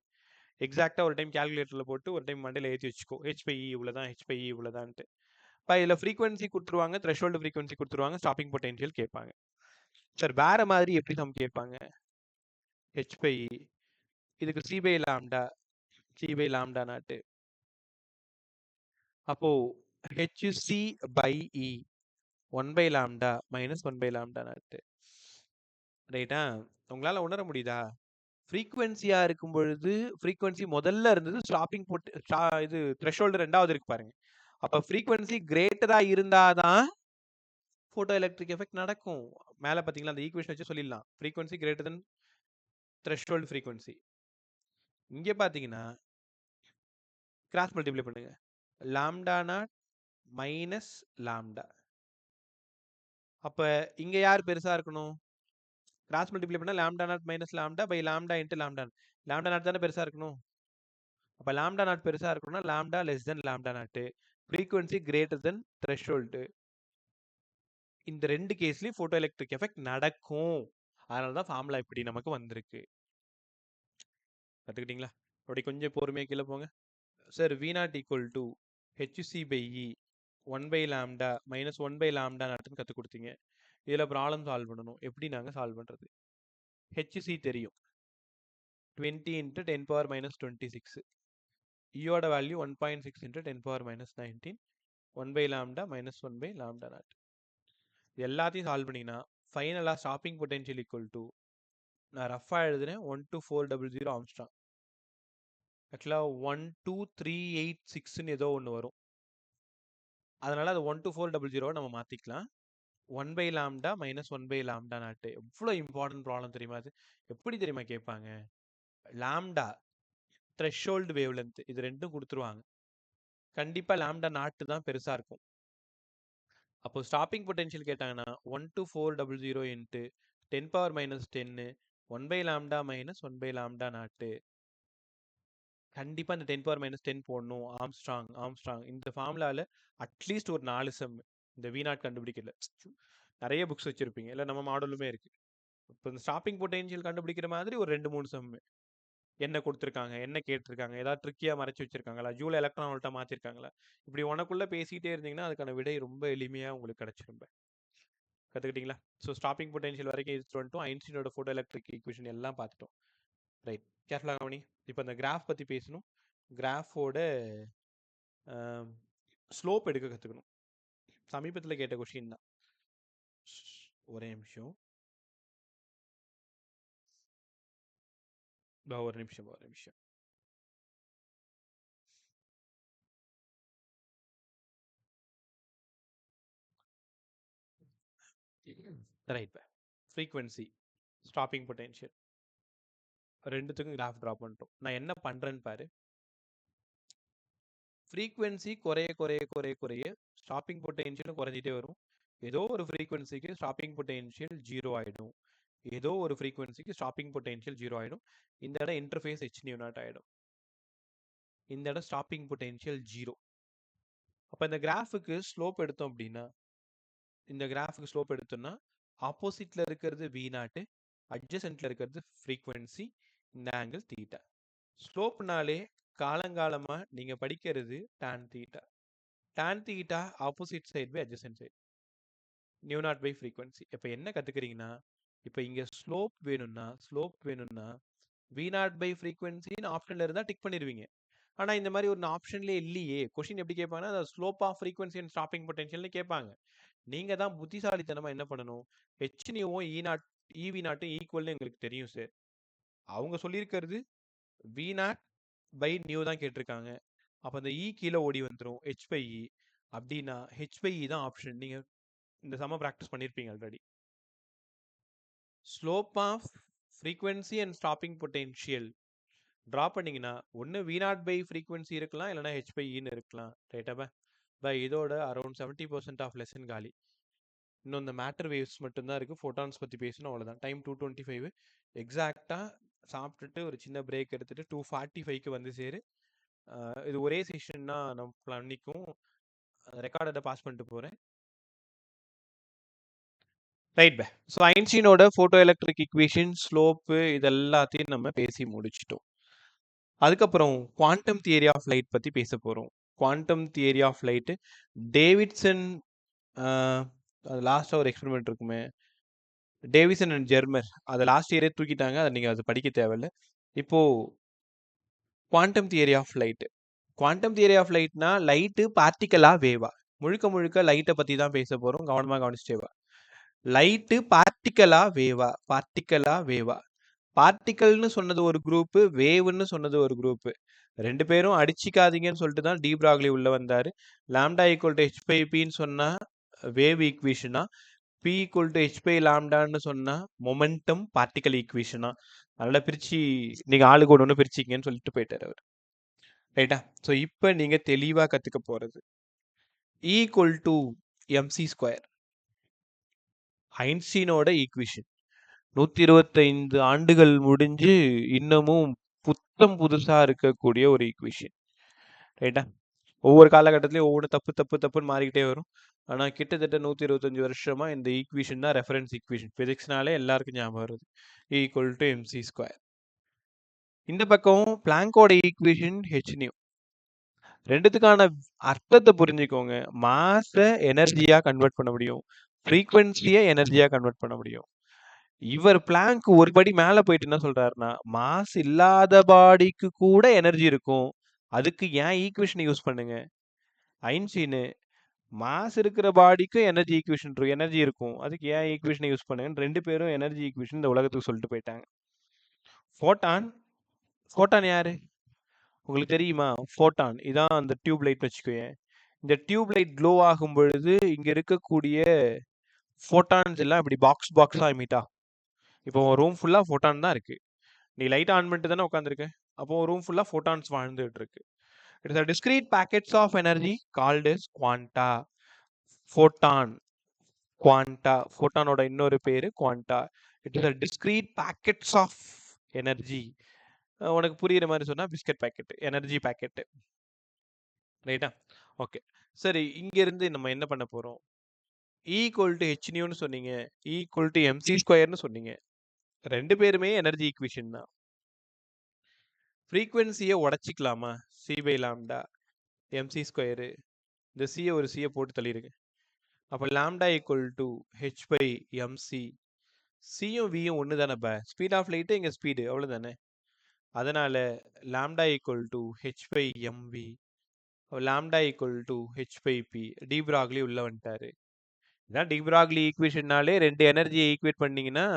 எக்ஸாக்டாக ஒரு டைம் கேல்குலேட்டரில் போட்டு ஒரு டைம் மண்டையில் ஏற்றி வச்சுக்கோ. ஹெச் பை இவ்வளோதான், ஹெச் பை இவ்வளோதான்ட்டு. இப்போ இதில் ஃப்ரீக்வன்சி கொடுத்துருவாங்க, த்ரெஷ்ஹோல்டு ஃப்ரீக்வன்சி கொடுத்துருவாங்க, ஸ்டாப்பிங் பொட்டென்ஷியல் கேட்பாங்க. சார் வேறு மாதிரி எப்படி சம் கேட்பாங்க? ஹெச் பை இதுக்கு சி பை லாம்டா நாட்டு. அப்போது ஹெச்சி பை இ 1/λ மைனஸ் 1/λ நாட்டு. ரைட்டா? உங்களால் உணர முடியுதா? ஃப்ரீக்வன்சியாக இருக்கும் பொழுது ஃப்ரீக்வன்சி முதல்ல இருந்தது, ஸ்டாப்பிங் இது த்ரெஷ்ஹோல்டு ரெண்டாவது இருக்கு பாருங்க. அப்போ ஃப்ரீக்வன்சி கிரேட்டராக இருந்தால் தான் ஃபோட்டோ எலக்ட்ரிக் எஃபெக்ட் நடக்கும். மேலே பார்த்தீங்களா, அந்த ஈக்குவேஷன் வச்சு சொல்லிடலாம். Frequency greater than threshold frequency. இங்கே பார்த்தீங்கன்னா கிராஸ் மல்டிப்ளை பண்ணுங்க. Lambda naught minus lambda. அப்போ இங்கே யார் பெருசாக இருக்கணும்? கிராஸ் மல்டிப்ளை பண்ணால் lambda naught minus lambda by lambda into lambda. Lambda naught தானே பெருசாக இருக்கணும். அப்போ லாம்டா நாட் பெருசாக இருக்கணும்னா lambda less than lambda naught, frequency greater than threshold. இந்த ரெண்டு கேஸ்லையும் ஃபோட்டோ எலக்ட்ரிக் எஃபெக்ட் நடக்கும். அதனால தான் ஃபார்முலா இப்படி நமக்கு வந்திருக்கு. கற்றுக்கிட்டீங்களா? அப்படி கொஞ்சம் பொறுமையாக கீழே போங்க. Sir V naught equal to HC/E 1/λ minus 1/λ நாட்டுன்னு கற்றுக் கொடுத்தீங்க. இதில் ப்ராப்ளம் சால்வ் பண்ணணும். எப்படி நாங்கள் சால்வ் பண்ணுறது? HC தெரியும், 20 × 10⁻26. ஈயோட வேல்யூ 1.6 × 10⁻19, 1/λ மைனஸ் 1/λ நாட். எல்லாத்தையும் சால்வ் பண்ணிங்கன்னா ஃபைனலாக ஸ்டாப்பிங் பொட்டென்ஷியல் ஈக்குவல் டு, நான் ரஃபாக எழுதுறேன், 12400 ஆம்ஸ்ட்ராங். ஆக்சுவலாக 12386ன்னு ஏதோ ஒன்று வரும். அதனால் அது 12400 நம்ம மாற்றிக்கலாம். 1/λ மைனஸ் 1/λ நாட்டு. எவ்வளோ இம்பார்ட்டன்ட் ப்ராப்ளம் தெரியுமா அது? எப்படி தெரியுமா கேட்பாங்க? லாம்டா த்ரெஷ்ஹோல்டு வேவ் லென்த் இது ரெண்டும் கொடுத்துருவாங்க. கண்டிப்பாக லாம்டா நாட்டு தான் பெருசாக இருக்கும். அப்போ ஸ்டாப்பிங் பொட்டென்ஷியல் கேட்டாங்கன்னா 12400 இன்ட்டு 10⁻10 1/λ மைனஸ் 1/λ நாட்டு. கண்டிப்பாக இந்த 10⁻10 போடணும். ஆம்ஸ்ட்ராங் இந்த ஃபார்முலாவில் அட்லீஸ்ட் ஒரு 4 செம் இந்த V நாட் கண்டுபிடிக்கல. நிறைய புக்ஸ் வச்சுருப்பீங்க, இல்லை நம்ம மாடலுமே இருக்குது. இப்போ இந்த ஸ்டாப்பிங் பொட்டென்ஷியல் கண்டுபிடிக்கிற மாதிரி ஒரு 2-3 செம் என்ன கொடுத்துருக்காங்க, என்ன கேட்டிருக்காங்க, ஏதாவது ட்ரிக்கியாக மறைச்சி வச்சிருக்காங்களா, ஜூல எலக்ட்ரான் வோல்ட்டாக மாற்றிருக்காங்களா, இப்படி உனக்குள்ளே பேசிகிட்டே இருந்தீங்கன்னா அதுக்கான விடை ரொம்ப எளிமையாக உங்களுக்கு கிடச்சிரும்ப. கற்றுக்கிட்டீங்களா? ஸோ ஸ்டாப்பிங் பொட்டென்ஷியல் வரைக்கும் இது வந்துட்டோம். ஐன்ஸ்டீனோட ஃபோட்டோ எலக்ட்ரிக் ஈக்குவேஷன் எல்லாம் பார்த்துட்டோம். ரைட், கேர்ஃபுல்லாக கவனி. இப்போ இந்த கிராஃப் பற்றி பேசணும். கிராஃபோட ஸ்லோப் எடுக்க கற்றுக்கணும். சமீபத்தில் கேட்ட கொஷின் தான். ஒரே நிமிஷம். ஒரு நிமிஷம். ரைட், ஃப்ரீக்வன்சி ஸ்டாப்பிங் பொட்டென்ஷியல் ரெண்டுத்துக்கும் கிராஃப் ட்ரா பண்ணிட்டோம். நான் என்ன பண்ணுறேன்னு பாரு. ஃப்ரீக்வன்சி குறைய ஸ்டாப்பிங் பொட்டென்ஷியலும் குறைஞ்சிட்டே வரும். ஏதோ ஒரு ஃப்ரீக்வன்சிக்கு ஸ்டாப்பிங் பொட்டென்ஷியல் 0 ஆகிடும். ஏதோ ஒரு ஃப்ரீக்வன்சிக்கு ஸ்டாப்பிங் பொட்டென்ஷியல் 0 ஆகிடும். இந்த இடம் இன்டர்ஃபேஸ் h0 ஆகிடும். இந்த இடம் ஸ்டாப்பிங் பொட்டென்ஷியல் 0. அப்போ இந்த கிராஃபுக்கு ஸ்லோப் எடுத்தோம் அப்படின்னா, இந்த கிராஃபுக்கு ஸ்லோப் எடுத்தோம்னா ஆப்போசிட்டில் இருக்கிறது V நாட்டு, அட்ஜசென்ட்டில் இருக்கிறது ஃப்ரீக்வன்சி, இந்த ஆங்கிள் தீட்டா. ஸ்லோப்னாலே காலங்காலமாக நீங்கள் படிக்கிறது tan theta. tan theta opposite side by adjacent side, nu naught by frequency. இப்போ என்ன கற்றுக்கிறீங்கன்னா, இப்போ இங்கே ஸ்லோப் வேணும்னா V0 பை ஃப்ரீக்வன்சின்னு ஆப்ஷனில் இருந்தால் டிக் பண்ணிடுவீங்க. ஆனால் இந்த மாதிரி ஒரு ஆப்ஷன்லேயே இல்லையே. கொஷின் எப்படி கேட்பாங்கன்னா, slope of frequency and stopping பொட்டென்ஷியல்னு கேட்பாங்க. நீங்கள் தான் புத்திசாலித்தனமாக என்ன பண்ணணும், HNUவும் EV0 ஈக்குவல்னு எங்களுக்கு தெரியும் சார். அவங்க சொல்லியிருக்கிறது V0 பை நியூ தான் கேட்டிருக்காங்க. அப்போ அந்த E கீழே ஓடி வந்துடும், h/E. அப்படின்னா h/E தான் ஆப்ஷன். நீங்கள் இந்த சம ப்ராக்டிஸ் பண்ணியிருப்பீங்க already. Slope of frequency and stopping potential draw பண்ணிங்கன்னா ஒன்று V0 பை ஃப்ரீக்வன்சி இருக்கலாம், இல்லைனா h/Eன்னு இருக்கலாம். ரைட்டாப்பா? பை இதோட அரௌண்ட் 70% ஆஃப் லெசன் காலி. இன்னும் இந்த மேட்டர் வேவ்ஸ் மட்டும்தான் இருக்குது. ஃபோட்டான்ஸ் பற்றி பேசணும், அவ்வளோதான். டைம் 2:25. எக்ஸாக்டாக சாப்பிட்டுட்டு ஒரு சின்ன பிரேக் எடுத்துகிட்டு 2:45க்கு வந்து சேரு. இது ஒரே செஷன்னா நம்ம பண்ணிக்கும். ரெக்கார்டை பாஸ் பண்ணிட்டு போகிறேன். ரைட் பே. ஸோ ஐன்ஸ்டீனோட ஃபோட்டோ எலக்ட்ரிக் ஈக்குவேஷன், ஸ்லோப்பு, இது எல்லாத்தையும் நம்ம பேசி முடிச்சிட்டோம். அதுக்கப்புறம் குவாண்டம் தியரி ஆஃப் லைட் பற்றி பேச போகிறோம். Quantum theory of light Davidson, அது லாஸ்ட்டாக ஒரு எக்ஸ்பெரிமெண்ட் இருக்குமே, டேவிசன் அண்ட் ஜெர்மர், அதை லாஸ்ட் இயரே தூக்கிட்டாங்க. அதை நீங்கள் அது படிக்க தேவையில்லை. இப்போது quantum theory of light. Quantum theory of லைட்னா லைட்டு பார்ட்டிக்கலா வேவா? முழுக்க லைட்டை பற்றி தான் பேச போகிறோம். கவனமாக கவனிச்சிட்டேவா. லைட்டு பார்ட்டிக்கலா வேவா? பார்ட்டிக்கல்னு சொன்னது ஒரு குரூப்பு, வேவ்னு சொன்னது ஒரு குரூப்பு. ரெண்டு பேரும் அடிச்சிக்காதீங்கன்னு சொல்லிட்டு தான் டி பிராக்லி உள்ள வந்தார். லாம்டா ஈக்குவல் டு h/pன்னு சொன்னால் வேவ் ஈக்குவேஷனா, p ஈக்குவல் டு h/λன்னு சொன்னால் மொமெண்டம் பார்ட்டிக்கல் ஈக்குவேஷனா. அதனால் பிரித்து நீங்கள் ஆளுக்கு ஒன்று பிரிச்சிங்கன்னு சொல்லிட்டு போயிட்டார் அவர். ரைட்டா? ஸோ இப்போ நீங்கள் தெளிவாக கற்றுக்க போகிறது E = mc². ஐன்ஸ்டீனோட ஈக்குவேஷன். 125 ஆண்டுகள் முடிஞ்சு இன்னமும் புத்தம் புதுசா இருக்கக்கூடிய ஒரு ஈக்குவேஷன். ரைட்டா? ஒவ்வொரு காலகட்டத்திலயும் ஒவ்வொரு தப்புன்னு மாறிக்கிட்டே வரும். ஆனா கிட்டத்தட்ட 125 வருஷமா இந்த ஈக்குவேஷன் தான் ரெஃபரன்ஸ் ஈக்குவேஷன். பிசிக்ஸ்னாலே எல்லாருக்கும் ஞாபகம் வருது. Equal to MC square. இந்த பக்கம் பிளாங்கோட ஈக்குவேஷன் ஹெச்நியூ. ரெண்டுத்துக்கான அர்த்தத்தை புரிஞ்சுக்கோங்க. மாஸ எனர்ஜியா கன்வெர்ட் பண்ண முடியும். ஃப்ரீக்வன்சியை எனர்ஜியா கன்வெர்ட் பண்ண முடியும். இவர் பிளாங்க் ஒரு படி மேல போயிட்டு என்ன சொல்றாருன்னா, மாஸ் இல்லாத பாடிக்கு கூட எனர்ஜி இருக்கும். அதுக்கு ஏன் ஈக்குவேஷனை யூஸ் பண்ணுங்க. ஐன்ஸ்டீனு மாஸ் இருக்கிற பாடிக்கு எனர்ஜி இருக்கும். அதுக்கு ஏன் ஈக்குவேஷனை யூஸ் பண்ணுங்கன்னு 2 பேரும் எனர்ஜி ஈக்குவேஷன் இந்த உலகத்துக்கு சொல்லிட்டு போயிட்டாங்க. ஃபோட்டான் யாரு? உங்களுக்கு தெரியுமா? ஃபோட்டான் இதான் அந்த டியூப் லைட் வச்சுக்கோயேன். இந்த டியூப் லைட் க்ளோ ஆகும் பொழுது இங்க இருக்கக்கூடிய ஃபோட்டான்ஸ் எல்லாம் இப்படி பாக்ஸா எமிட் ஆகும். இப்போ உன் ரூம் ஃபுல்லா ஃபோட்டான் தான் இருக்கு. நீ லைட் ஆன் பண்ணிட்டு தானே உட்காந்துருக்க. அப்போ ரூம் ஃபுல்லா ஃபோட்டான்ஸ் வாழ்ந்துட்டு இருக்கு. It is a discrete packets of energy called as quanta. ஃபோட்டானோட இன்னொரு பேரு quanta. It is a discrete packets of energy. உனக்கு புரியுற மாதிரி சொன்னா பிஸ்கட் பாக்கெட், எனர்ஜி பாக்கெட். ரைட்டா? ஓகே. சரி, இங்க இருந்து நம்ம என்ன பண்ண போறோம்? ஈக்குவல் டு ஹெச்நியூன்னு சொன்னீங்க, ஈக்குவல் டு எம்சி ஸ்கொயர்னு சொன்னீங்க. 2 பேருமே எனர்ஜி ஈக்குவேஷன் தான். ஃப்ரீக்வன்சியை உடைச்சிக்கலாமா? C by lambda m c square. இந்த சியை ஒரு சியை போட்டு தள்ளிடுங்க. அப்போ lambda equal to H by m c. சியும் வியும் ஒன்று தானேப்பா. ஸ்பீட் ஆஃப் லைட்டு எங்கள் ஸ்பீடு அவ்வளோதானே. அதனால lambda equal to H by m v. Lambda equal to H by p. De Broglie உள்ள வந்துட்டாரு. இதான் டி பிராக்லி ஈக்குவேஷன்னாலே 2 எனர்ஜியை ஈக்குவேட் பண்ணீங்கன்னா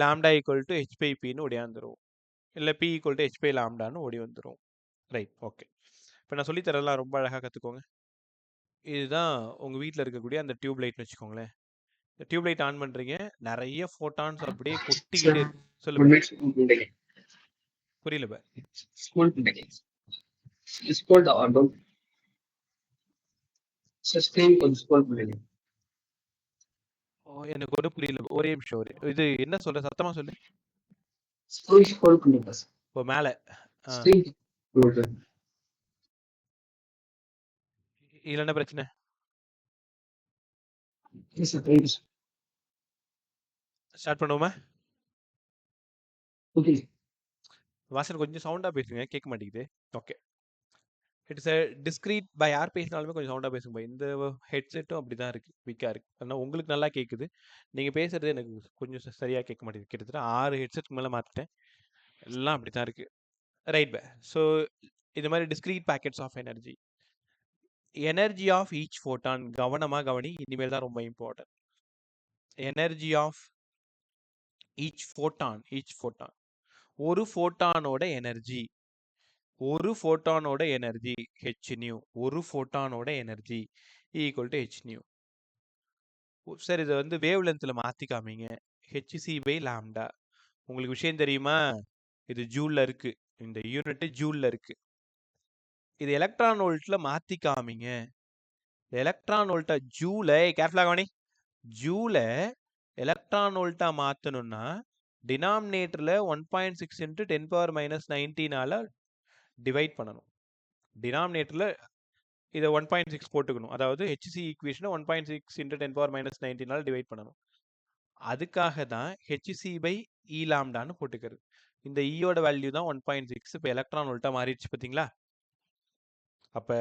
lambda equal to H by பின்னு ஓடியாந்துரும். இல்லை p equal to H by லாம்டான்னு ஓடி வந்துடும். Right, okay. இப்போ நான் சொல்லித்தரலாம், ரொம்ப அழகாக கற்றுக்கோங்க. இதுதான் உங்கள் வீட்டில் இருக்கக்கூடிய அந்த டியூப் லைட்னு வச்சுக்கோங்களேன். இந்த டியூப் லைட் ஆன் பண்ணுறீங்க, நிறைய ஃபோட்டான்ஸ் அப்படியே கொட்டிக்கிட்டே இருக்கு. சொல்லுங்க. புரியல பா. எனக்கு ஒரு புரியல. ஒரே நிமிஷம். இது என்ன சொல்ற? சத்தமா சொல்லு. இப்போ மேல இதுல என்ன பிரச்சனை? ஸ்டார்ட் பண்ணுவோமா? வாசன் கொஞ்சம் சவுண்டா பேசுங்க, கேட்க மாட்டேங்குது. Okay. It's a discrete by யார் பேசினாலுமே கொஞ்சம் சவுண்டா பேசுங்க. இந்த ஹெட்செட்டும் அப்படிதான் இருக்கு, வீக்கா இருக்கு. ஆனால் உங்களுக்கு நல்லா கேட்குது. நீங்க பேசுறது எனக்கு கொஞ்சம் சரியா கேட்க மாட்டேங்குது. கிட்டத்தட்ட 6 ஹெட்செட் மேல மாத்திட்டேன், எல்லாம் அப்படித்தான் இருக்கு. Right bye. ஸோ இது மாதிரி discrete packets of energy. Energy of each photon. கவனமா கவனி, இனிமேல் தான் ரொம்ப important. Energy of each photon. ஒரு ஃபோட்டானோட எனர்ஜி ஹெச்நியூ. ஒரு ஃபோட்டானோட energy equal to H nu. Sir இதை வந்து வேவ் லென்த்தில் மாற்றி காமிங்க. H C by lambda. உங்களுக்கு விஷயம் தெரியுமா? இது ஜூல்ல இருக்கு. இந்த யூனிட் ஜூல்ல இருக்கு. இது எலக்ட்ரான் வோல்ட்ல மாற்றி காமிங்க. எலக்ட்ரான் வோல்ட்டா ஜூலை கேர்ஃபுல்லாக கவனி. ஜூலை எலக்ட்ரான் வோல்ட்டா மாற்றணும்னா டினாமினேட்டரில் 1.6 × 10⁻⁻19 டிவைட் பண்ணணும். டினாமினேட்டரில் இதை 1.6 போட்டுக்கணும். அதாவது ஹெச்சி ஈக்குவேஷனை 1.6 × 10⁻⁻19 டிவைட் பண்ணணும். அதுக்காக தான் ஹெச்சி பை இ லாம்டான்னு போட்டுக்கிறது. இந்த ஈயோட வேல்யூ தான் 1.6. இப்போ எலக்ட்ரான் வோல்ட்டா மாறிடுச்சு பார்த்தீங்களா? அப்போ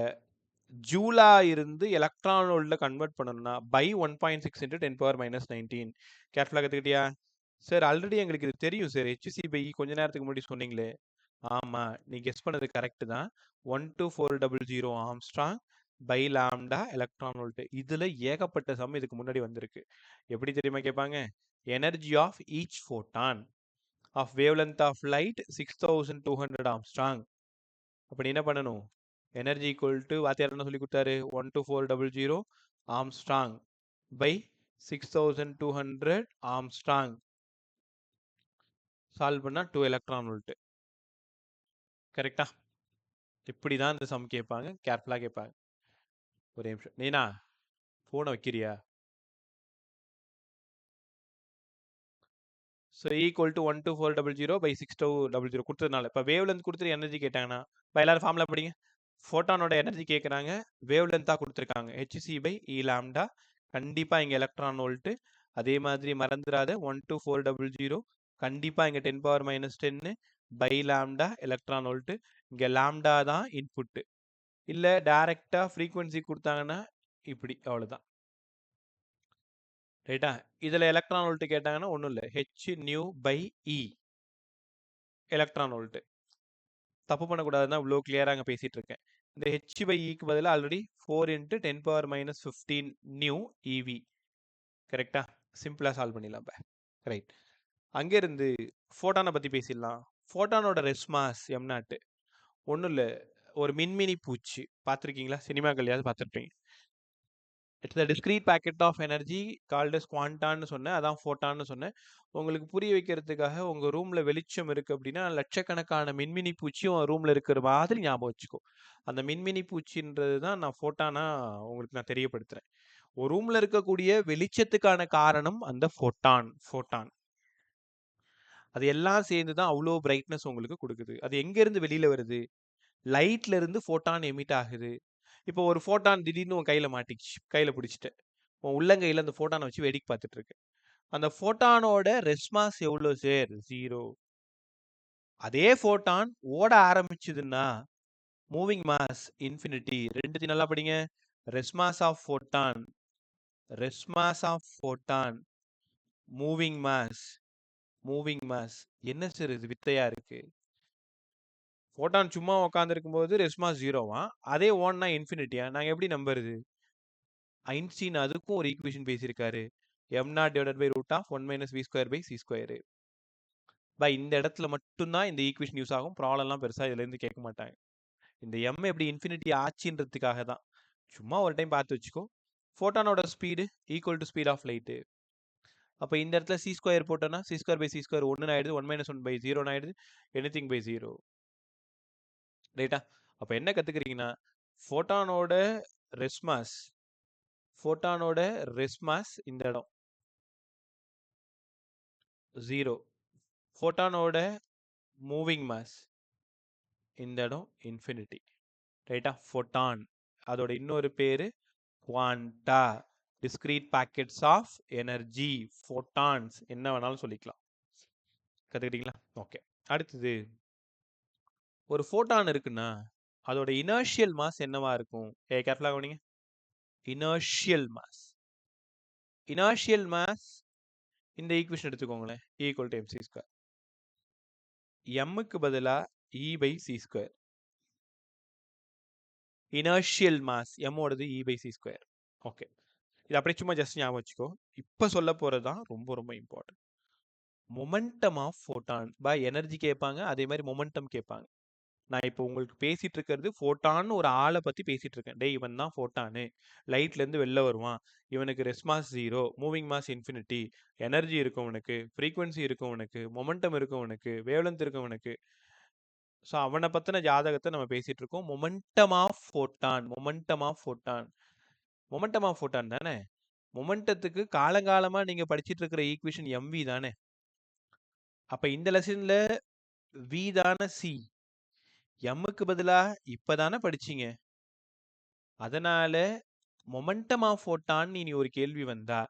ஜூலா இருந்து எலக்ட்ரான் வோல்ட்ல கன்வெர்ட் பண்ணணும்னா பை 1.6 × 10⁻⁻19. கேர்ஃபுல்லாக கற்றுக்கிட்டியா? சார் ஆல்ரெடி எங்களுக்கு இது தெரியும் சார். ஹெச்சி பை கொஞ்ச நேரத்துக்கு முன்னாடி சொன்னீங்களே. ஆமா, நீ கெஸ் பண்ணது கரெக்ட் தான். 12400 angstrom by lambda electron volt. இதுல ஏகப்பட்ட சம் இதுக்கு முன்னாடி வந்திருக்கு. எப்படி தெரியுமா கேட்பாங்க? Energy of each photon of wavelength of light 6200 angstrom. அப்படி என்ன பண்ணணும்? எனர்ஜி ஈக்குவல் டு வாத்தியார் என்ன சொல்லி கொடுத்தாரு? 12400 ஆம்ஸ்ட்ராங் பை 6200 ஆம்ஸ்ட்ராங். சால்வ் பண்ணா 2 எலக்ட்ரான் வோல்ட். கரெக்டா? இப்படிதான் இந்த சம் கேட்பாங்க. கேர்ஃபுல்லா கேட்பாங்க. ஒரே நிமிஷம். நீனா போனை வைக்கிறியா? ஸோ ஈக்குவல் டு 12400/6200 கொடுத்ததுனால இப்போ வேவ் லென்த் கொடுத்துட்டு எனர்ஜி கேட்டாங்கன்னா இப்போ எல்லாரும் ஃபார்முலா படிங்க. ஃபோட்டானோட எனர்ஜி கேட்குறாங்க, வேவ் லென்த்தாக கொடுத்துருக்காங்க, hc/e லாம்டா. கண்டிப்பாக இங்கே எலக்ட்ரான் வோல்ட்டு. அதே மாதிரி மறந்துடாத 12400 கண்டிப்பாக இங்கே 10⁻⁻10 பை லாம்டா எலக்ட்ரான் வோல்ட்டு. இங்கே லாம்டா தான் இன்புட்டு. இல்லை டைரெக்டாக ஃப்ரீக்வன்சி கொடுத்தாங்கன்னா இப்படி அவ்வளோதான். ரைட்டா? இதில் எலக்ட்ரான் வோல்ட்டு கேட்டாங்கன்னா ஒன்றும் இல்லை, h/e எலக்ட்ரான் வோல்ட்டு. தப்பு பண்ணக்கூடாதுன்னா இவ்வளோ கிளியராக அங்கே பேசிகிட்டு இருக்கேன். இந்த h/eக்கு பதிலாக ஆல்ரெடி 4 × 10⁻15 நியூ eV. கரெக்டா? சிம்பிளாக சால்வ் பண்ணிடலாம். ரைட். அங்கேருந்து ஃபோட்டானை பற்றி பேசிடலாம். ஃபோட்டானோட ரெஸ்மாஸ் m0 ஒன்றும் இல்லை, ஒரு மின்மினி பூச்சி. பார்த்துருக்கீங்களா? சினிமாக்கள்லையாவது பார்த்துருப்பீங்க. It's the discrete packet of energy called as குவாண்டான்னு சொன்னேன், அதான் ஃபோட்டான்னு சொன்னேன். உங்களுக்கு புரிய வைக்கிறதுக்காக உங்கள் ரூமில் வெளிச்சம் இருக்குது அப்படின்னா லட்சக்கணக்கான மின்மினி பூச்சியும் ரூமில் இருக்கிற மாதிரி ஞாபகம் வச்சுக்கோ. அந்த மின்மினி பூச்சின்றது தான் நான் ஃபோட்டானா உங்களுக்கு நான் தெரியப்படுத்துகிறேன். ஒரு ரூமில் இருக்கக்கூடிய வெளிச்சத்துக்கான காரணம் அந்த ஃபோட்டான். அது எல்லாம் சேர்ந்து தான் அவ்வளோ பிரைட்னஸ் உங்களுக்கு கொடுக்குது. அது எங்கேருந்து வெளியில் வருது? லைட்ல இருந்து ஃபோட்டான் எமிட் ஆகுது. இப்போ ஒரு ஃபோட்டான் திடீர்னு உன் கையில் மாட்டிக்கிச்சு, கையில் பிடிச்சிட்டேன். உன் உள்ளங்கையில் அந்த ஃபோட்டானை வச்சு வேடிக்கை பார்த்துட்டு இருக்கு. அந்த ஃபோட்டானோட ரெஸ்மாஸ் எவ்வளோ சார்? 0. அதே ஃபோட்டான் ஓட ஆரம்பிச்சதுன்னா மூவிங் மாஸ் இன்ஃபினிட்டி. ரெண்டுத்தையும் நல்லா படிங்க. ரெஸ்மாஸ் ஆஃப் ஃபோட்டான், மூவிங் மாஸ். என்ன சார் இது வித்தையா இருக்கு? ஃபோட்டான் சும்மா உட்காந்துருக்கும் போது ரெஸ்மாஸ் 0வா, அதே ஓன்னா இன்ஃபினிட்டியா? நாங்கள் எப்படி நம்புறது? ஐன்ஸ்டீன் அதுக்கும் ஒரு ஈக்குவேஷன் பேசியிருக்காரு, m0/√1 - v²/c². இந்த இடத்துல மட்டும்தான் இந்த ஈக்குவேஷன் யூஸ் ஆகும். ப்ராப்ளம்லாம் பெருசாக இதுலேருந்து கேட்க மாட்டாங்க. இந்த எம் எப்படி இன்ஃபினிட்டி ஆச்சுன்றதுக்காக தான். சும்மா ஒரு டைம் பார்த்து வச்சுக்கோ. ஃபோட்டானோட speed equal to speed of light. அப்போ இந்த இடத்துல c² போட்டோன்னா c²/c² 1 ஆயிடுது, 1 - 1/0 ஆயிடுது, anything/0. ரைட்டா? அப்போ என்ன கற்றுக்கிறீங்கன்னா ஃபோட்டானோட ரெஸ்மாஸ் இந்த இடம் 0. ஃபோட்டானோட மூவிங் மாஸ் இந்த இடம் இன்ஃபினிட்டி. ரைட்டா? ஃபோட்டான் அதோட இன்னொரு பேர் quanta, discrete packets of energy, photons, என்ன வேணாலும் சொல்லிக்கலாம். கற்றுக்கிட்டீங்களா? ஓகே. அடுத்தது, ஒரு ஃபோட்டான் இருக்குன்னா அதோட இனர்ஷியல் மாஸ் என்னவா இருக்கும்? கேர்ஃபுல்லாக கவனிங்க. இனர்ஷியல் மாஸ் இந்த ஈக்குவேஷன் எடுத்துக்கோங்களேன், ஈக்குவல் டு mc². எம்முக்கு பதிலாக e/c². Inertial mass எம்மோடது e/c². Okay, இது அப்படியே சும்மா ஜஸ்ட் ஞாபகம் வச்சுக்கோ. இப்போ சொல்ல போகிறது தான் ரொம்ப ரொம்ப important. Momentum of photon by energy கேட்பாங்க, அதே மாதிரி மொமெண்டம் கேட்பாங்க. நான் இப்போ உங்களுக்கு பேசிட்டு இருக்கிறது ஃபோட்டான்னு ஒரு ஆளை பற்றி பேசிட்டு இருக்கேன். டே இவன் தான் ஃபோட்டானு, லைட்லேருந்து வெளில வருவான், இவனுக்கு ரெஸ்மாஸ் 0, மூவிங் மாஸ் இன்ஃபினிட்டி, எனர்ஜி இருக்கும் உனக்கு, ஃப்ரீக்வன்சி இருக்கும் உனக்கு, மொமெண்டம் இருக்கும் உனக்கு, வேவ்லென்த் இருக்கும் உனக்கு. ஸோ அவனை பற்றின ஜாதகத்தை நம்ம பேசிட்டு இருக்கோம். மொமெண்டம் ஆஃப் ஃபோட்டான் தானே. மொமெண்டத்துக்கு காலங்காலமாக நீங்கள் படிச்சுட்டு இருக்கிற ஈக்குவேஷன் mv தானே. அப்போ இந்த லெசனில் v தானே c, எம்முக்கு பதிலாக இப்போ தானே படிச்சிங்க. அதனால மொமெண்டம் ஆஃப் ஃபோட்டான் இனி ஒரு கேள்வி வந்தா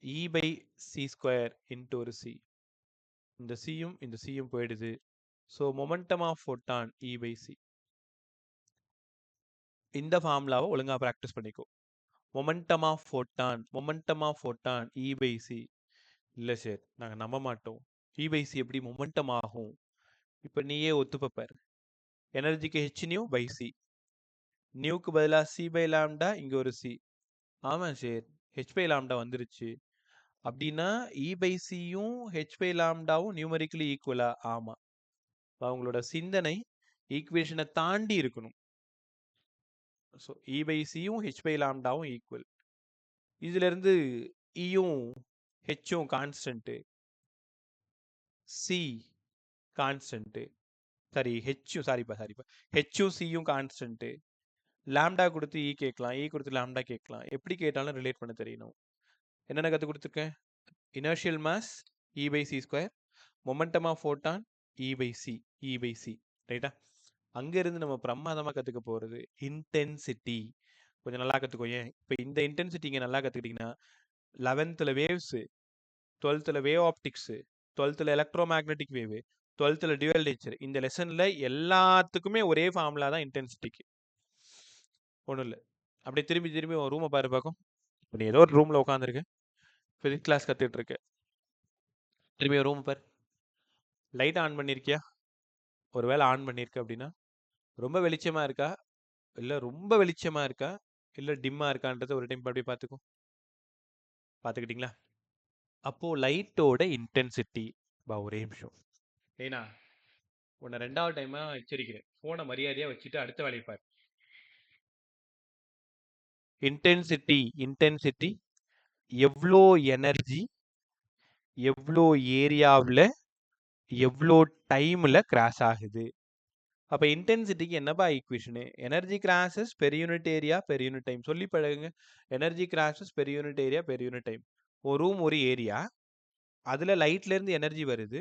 e/c² இன்ட்டு ஒரு c, இந்த சியும் போயிடுது. So momentum of photon e/c. இந்த ஃபார்முலாவை ஒழுங்காக ப்ராக்டிஸ் பண்ணிக்கோ. Momentum of photon e/c. இல்லை சார் நாங்கள் நம்ப மாட்டோம், e/c எப்படி மொமெண்டம் ஆகும்? இப்போ நீயே ஒத்துப்பார். எனர்ஜிக்கு h/c, நியூக்கு பதிலாக c/λ, இங்கே ஒரு c. ஆமாம் சார், h/λ வந்துருச்சு அப்படின்னா e/cயும் h/λவும் நியூமரிக்கலி ஈக்குவலா? ஆமாம். அவங்களோட சிந்தனை ஈக்குவேஷனை தாண்டி இருக்கணும். ஸோ e/cயும் h/λவும் ஈக்குவல். இதிலிருந்து ஈயும் ஹெச்சும் கான்ஸ்டன்ட்டு, சி கான்ஸ்டன்ட்டு, ஹெச்சும் சியும் கான்ஸ்டன்ட்டு. லாம்டா கொடுத்து இ கேட்கலாம், இ கொடுத்து லாம்டா கேட்கலாம். எப்படி கேட்டாலும் ரிலேட் பண்ண தெரியணும். என்னென்ன கற்றுக் கொடுத்துருக்கேன்? Inertial mass, E by c square. Momentum of photon E by c. E by c. ரைட்டா? அங்க இருந்து நம்ம பிரமாதமா கத்துக்க போறது இன்டென்சிட்டி. கொஞ்சம் நல்லா கத்துக்கோயேன். இப்போ இந்த இன்டென்சிட்டி இங்க நல்லா கத்துக்கிட்டீங்கன்னா 11th waves, 12th wave optics, 12th electro magnetic wave, 12th dual nature, இந்த லெசன்ல எல்லாத்துக்குமே ஒரே ஃபார்முலா தான் இன்டென்சிட்டிக்கு. ஒன்றும் இல்லை. அப்படியே திரும்பி திரும்பி உன் ரூமை பாரு பார்க்கும். இப்போ நீ ஏதோ ஒரு ரூமில் உட்காந்துருக்கு, ஃபிசிக்ஸ் கிளாஸ் கற்றுட்டு இருக்க. திரும்பி ரூம் பார். லைட் ஆன் பண்ணியிருக்கியா? ஒரு வேளை ஆன் பண்ணியிருக்க அப்படின்னா ரொம்ப வெளிச்சமாக இருக்கா, இல்லை ரொம்ப வெளிச்சமாக இருக்கா, இல்லை டிம்மாக இருக்கான்றதை ஒரு டைம் அப்படியே பார்த்துக்கோ. பார்த்துக்கிட்டிங்களா? அப்போது லைட்டோட இன்டென்சிட்டி ஒரே நிமிஷம். ஏன்னா உன்னை 2வது டைமாக எச்சரிக்கிறேன். ஃபோனை மரியாதையாக வச்சுட்டு அடுத்த வேலையை பாரு. இன்டென்சிட்டி எவ்வளோ எனர்ஜி எவ்வளோ ஏரியாவில் எவ்வளோ டைமில் கிராஸ் ஆகுது. அப்போ இன்டென்சிட்டிக்கு என்னப்பா equation? Energy grasses per unit area per unit time. சொல்லி பழகுங்க. Energy grasses per unit area per unit time. ஒரு ரூம் ஒரு ஏரியா, அதில் லைட்லேருந்து எனர்ஜி வருது,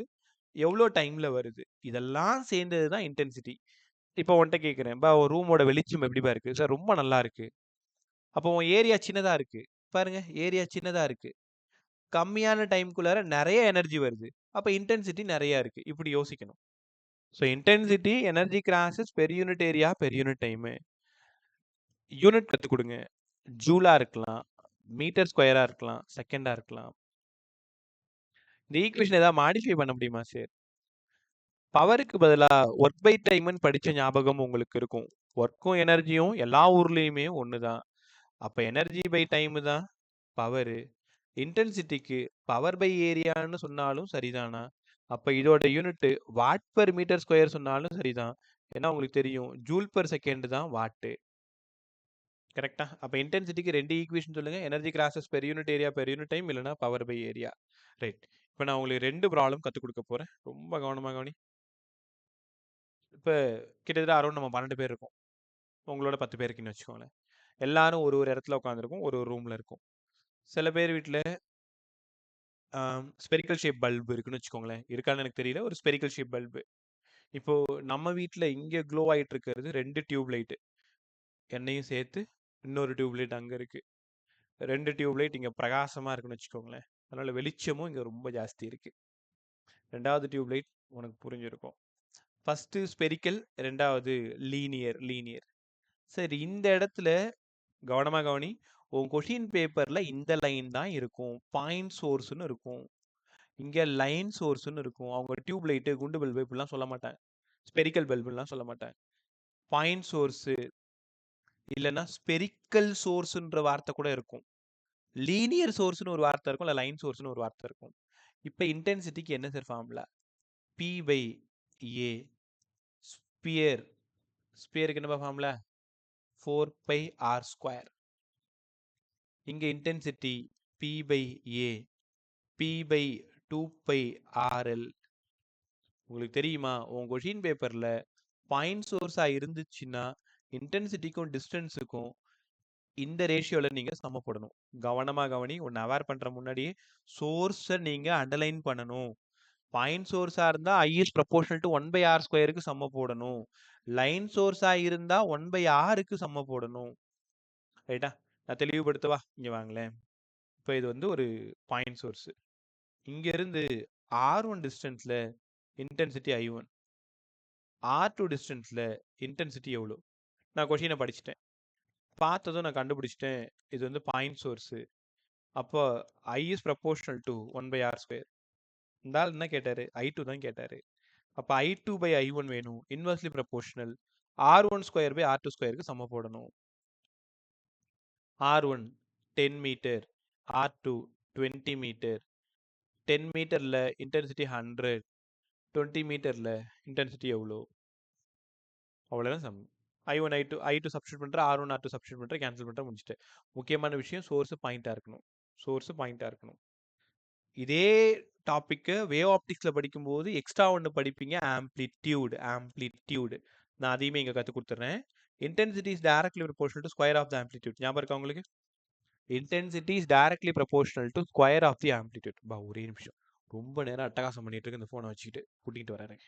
எவ்வளோ டைமில் வருது, இதெல்லாம் சேர்ந்தது தான் இன்டென்சிட்டி. இப்போ உன்கிட்ட கேட்குறேன், ஒரு ரூமோட வெளிச்சம் எப்படிப்பா இருக்குது? சார் ரொம்ப நல்லா இருக்குது. அப்போ உன் ஏரியா சின்னதாக இருக்குது. பாருங்க, ஏரியா சின்னதாக இருக்குது, கம்மியான டைம்குள்ளார நிறைய எனர்ஜி வருது, அப்போ இன்டென்சிட்டி நிறையா இருக்குது. இப்படி யோசிக்கணும். So intensity energy grasses per unit area per unit time. Unit கற்றுக் கொடுங்க. ஜூலாக இருக்கலாம், மீட்டர் ஸ்கொயராக இருக்கலாம், செகண்டாக இருக்கலாம். இந்த ஈக்குவேஷன் ஏதாவது மாடிஃபை பண்ண முடியுமா சார்? பவருக்கு பதிலாக ஒர்க் பை டைம்னு படித்த ஞாபகம் உங்களுக்கு இருக்கும். ஒர்க்கும் எனர்ஜியும் எல்லா ஊர்லேயுமே ஒன்று தான். அப்போ எனர்ஜி பை டைமு தான் பவரு. இன்டென்சிட்டிக்கு பவர் பை ஏரியான்னு சொன்னாலும் சரிதானா? அப்போ இதோட unit watt per metre square சொன்னாலும் சரிதான். ஏன்னா உங்களுக்கு தெரியும் ஜூல் பர் செகண்ட் தான் வாட்டு. கரெக்டா? அப்போ இன்டென்சிட்டிக்கு 2 ஈக்குவேஷன் சொல்லுங்க. Energy grasses per unit area per unit time, இல்லைனா பவர் பை ஏரியா. ரைட். இப்போ நான் உங்களுக்கு 2 ப்ராப்ளம் கற்றுக் கொடுக்க போகிறேன். ரொம்ப கவனமாக கவனி. இப்போ கிட்டத்தட்ட அரௌண்ட் நம்ம 12 பேர் இருக்கோம். உங்களோட 10 பேர் இருக்குன்னு வச்சுக்கோங்களேன். எல்லாரும் ஒரு ஒரு இடத்துல உட்காந்துருக்கும், ஒரு ஒரு ரூமில் இருக்கும். சில பேர் வீட்டில் ஸ்பெரிக்கல் ஷேப் பல்பு இருக்குன்னு வச்சுக்கோங்களேன். இருக்கான்னு எனக்கு தெரியல. ஒரு ஸ்பெரிக்கல் ஷேப் பல்பு. இப்போ நம்ம வீட்டில் இங்கே க்ளோ ஆகிட்டு இருக்கிறது 2 டியூப் லைட்டு, என்னையும் சேர்த்து இன்னொரு டியூப் லைட் அங்கே இருக்குது. 2 டியூப் லைட் இங்கே பிரகாசமாக இருக்குன்னு வச்சுக்கோங்களேன். அதனால் வெளிச்சமும் இங்கே ரொம்ப ஜாஸ்தி இருக்குது. 2வது டியூப் லைட் உனக்கு புரிஞ்சிருக்கும். ஃபஸ்ட்டு ஸ்பெரிக்கல், 2வது லீனியர். சரி, இந்த இடத்துல கவனமாக கவனி. உன் கொஷின் பேப்பரில் இந்த லைன் தான் இருக்கும், பாயிண்ட் சோர்ஸ்னு இருக்கும். இங்கே லைன் சோர்ஸ்னு இருக்கும். அவங்க டியூப் லைட்டு, குண்டு பல்பு இப்படிலாம் சொல்ல மாட்டாங்க. ஸ்பெரிக்கல் பல்புலாம் சொல்ல மாட்டாங்க. பாயிண்ட் சோர்ஸு இல்லைன்னா ஸ்பெரிக்கல் சோர்ஸுன்ற வார்த்தை கூட இருக்கும். லீனியர் சோர்ஸ்னு ஒரு வார்த்தை இருக்கும், இல்லை லைன் சோர்ஸ்னு ஒரு வார்த்தை இருக்கும். இப்போ இன்டென்சிட்டிக்கு என்ன sir formula? P by A. ஸ்பியருக்கு என்னப்பா ஃபார்முலா? 4πr². இங்கே intensity P by A, P by 2πrl. உங்களுக்கு தெரியுமா, உன் கொஷின் பேப்பரில் பாயிண்ட் சோர்ஸாக இருந்துச்சுன்னா இன்டென்சிட்டிக்கும் டிஸ்டன்ஸுக்கும் இந்த ரேஷியோவில் நீங்கள் சம போடணும். கவனமாக கவனி. ஒன்று அவேர் பண்ணுற முன்னாடியே சோர்ஸை நீங்கள் அண்டர்லைன் பண்ணணும். பாயிண்ட் சோர்ஸாக இருந்தால் I is proportional to 1/r² சம போடணும். லைன் சோர்ஸாக இருந்தால் 1/rக்கு சம போடணும். ரைட்டா? நான் தெளிவுபடுத்தவா? இங்கே வாங்களேன். இப்போ இது வந்து ஒரு பாயிண்ட் சோர்ஸு. இங்கேருந்து R1 டிஸ்டன்ஸில் இன்டென்சிட்டி I1, R2 டிஸ்டன்ஸில் இன்டென்சிட்டி எவ்வளோ? நான் கொஷினை படிச்சுட்டேன், பார்த்ததும் நான் கண்டுபிடிச்சிட்டேன். இது வந்து பாயிண்ட் சோர்ஸு. அப்போ I is proportional to 1/r². இந்த ஆள் என்ன கேட்டார்? I2 தான் கேட்டார். அப்போ I2/I1 வேணும். இன்வெர்ஸ்லி ப்ரப்போர்ஷனல் R1² R2²க்கு சம போடணும். R1 10 metre, R2 20 metre. 10 மீட்டரில் இன்டென்சிட்டி 100, 20 மீட்டரில் இன்டென்சிட்டி எவ்வளோ? அவ்வளோதான் சம். I2 சப்ஸ்டியூட் பண்ணுறேன், R1 R2 சப்ஸ்டியூட் பண்ணுறேன், கேன்சல் பண்ணுறேன், முடிச்சுட்டு. முக்கியமான விஷயம் சோர்ஸு பாயிண்ட்டாக இருக்கணும். இதே டாப்பிக்கு வேவ் ஆப்டிக்ஸில் படிக்கும்போது எக்ஸ்ட்ரா ஒன்று படிப்பீங்க, ஆம்ப்ளிடியூடு. நான் அதையுமே இங்கே கற்றுக் கொடுத்துட்றேன். Intensity is directly proportional to square of the amplitude. ஞாபகம் இருக்கா உங்களுக்கு? Intensity is directly proportional to square of the amplitude. ஒரே நிமிஷம். ரொம்ப நேரம் அட்டகாசம் பண்ணிட்டு இருக்கு இந்த ஃபோனை வச்சுக்கிட்டு கூட்டிகிட்டு வரேன்.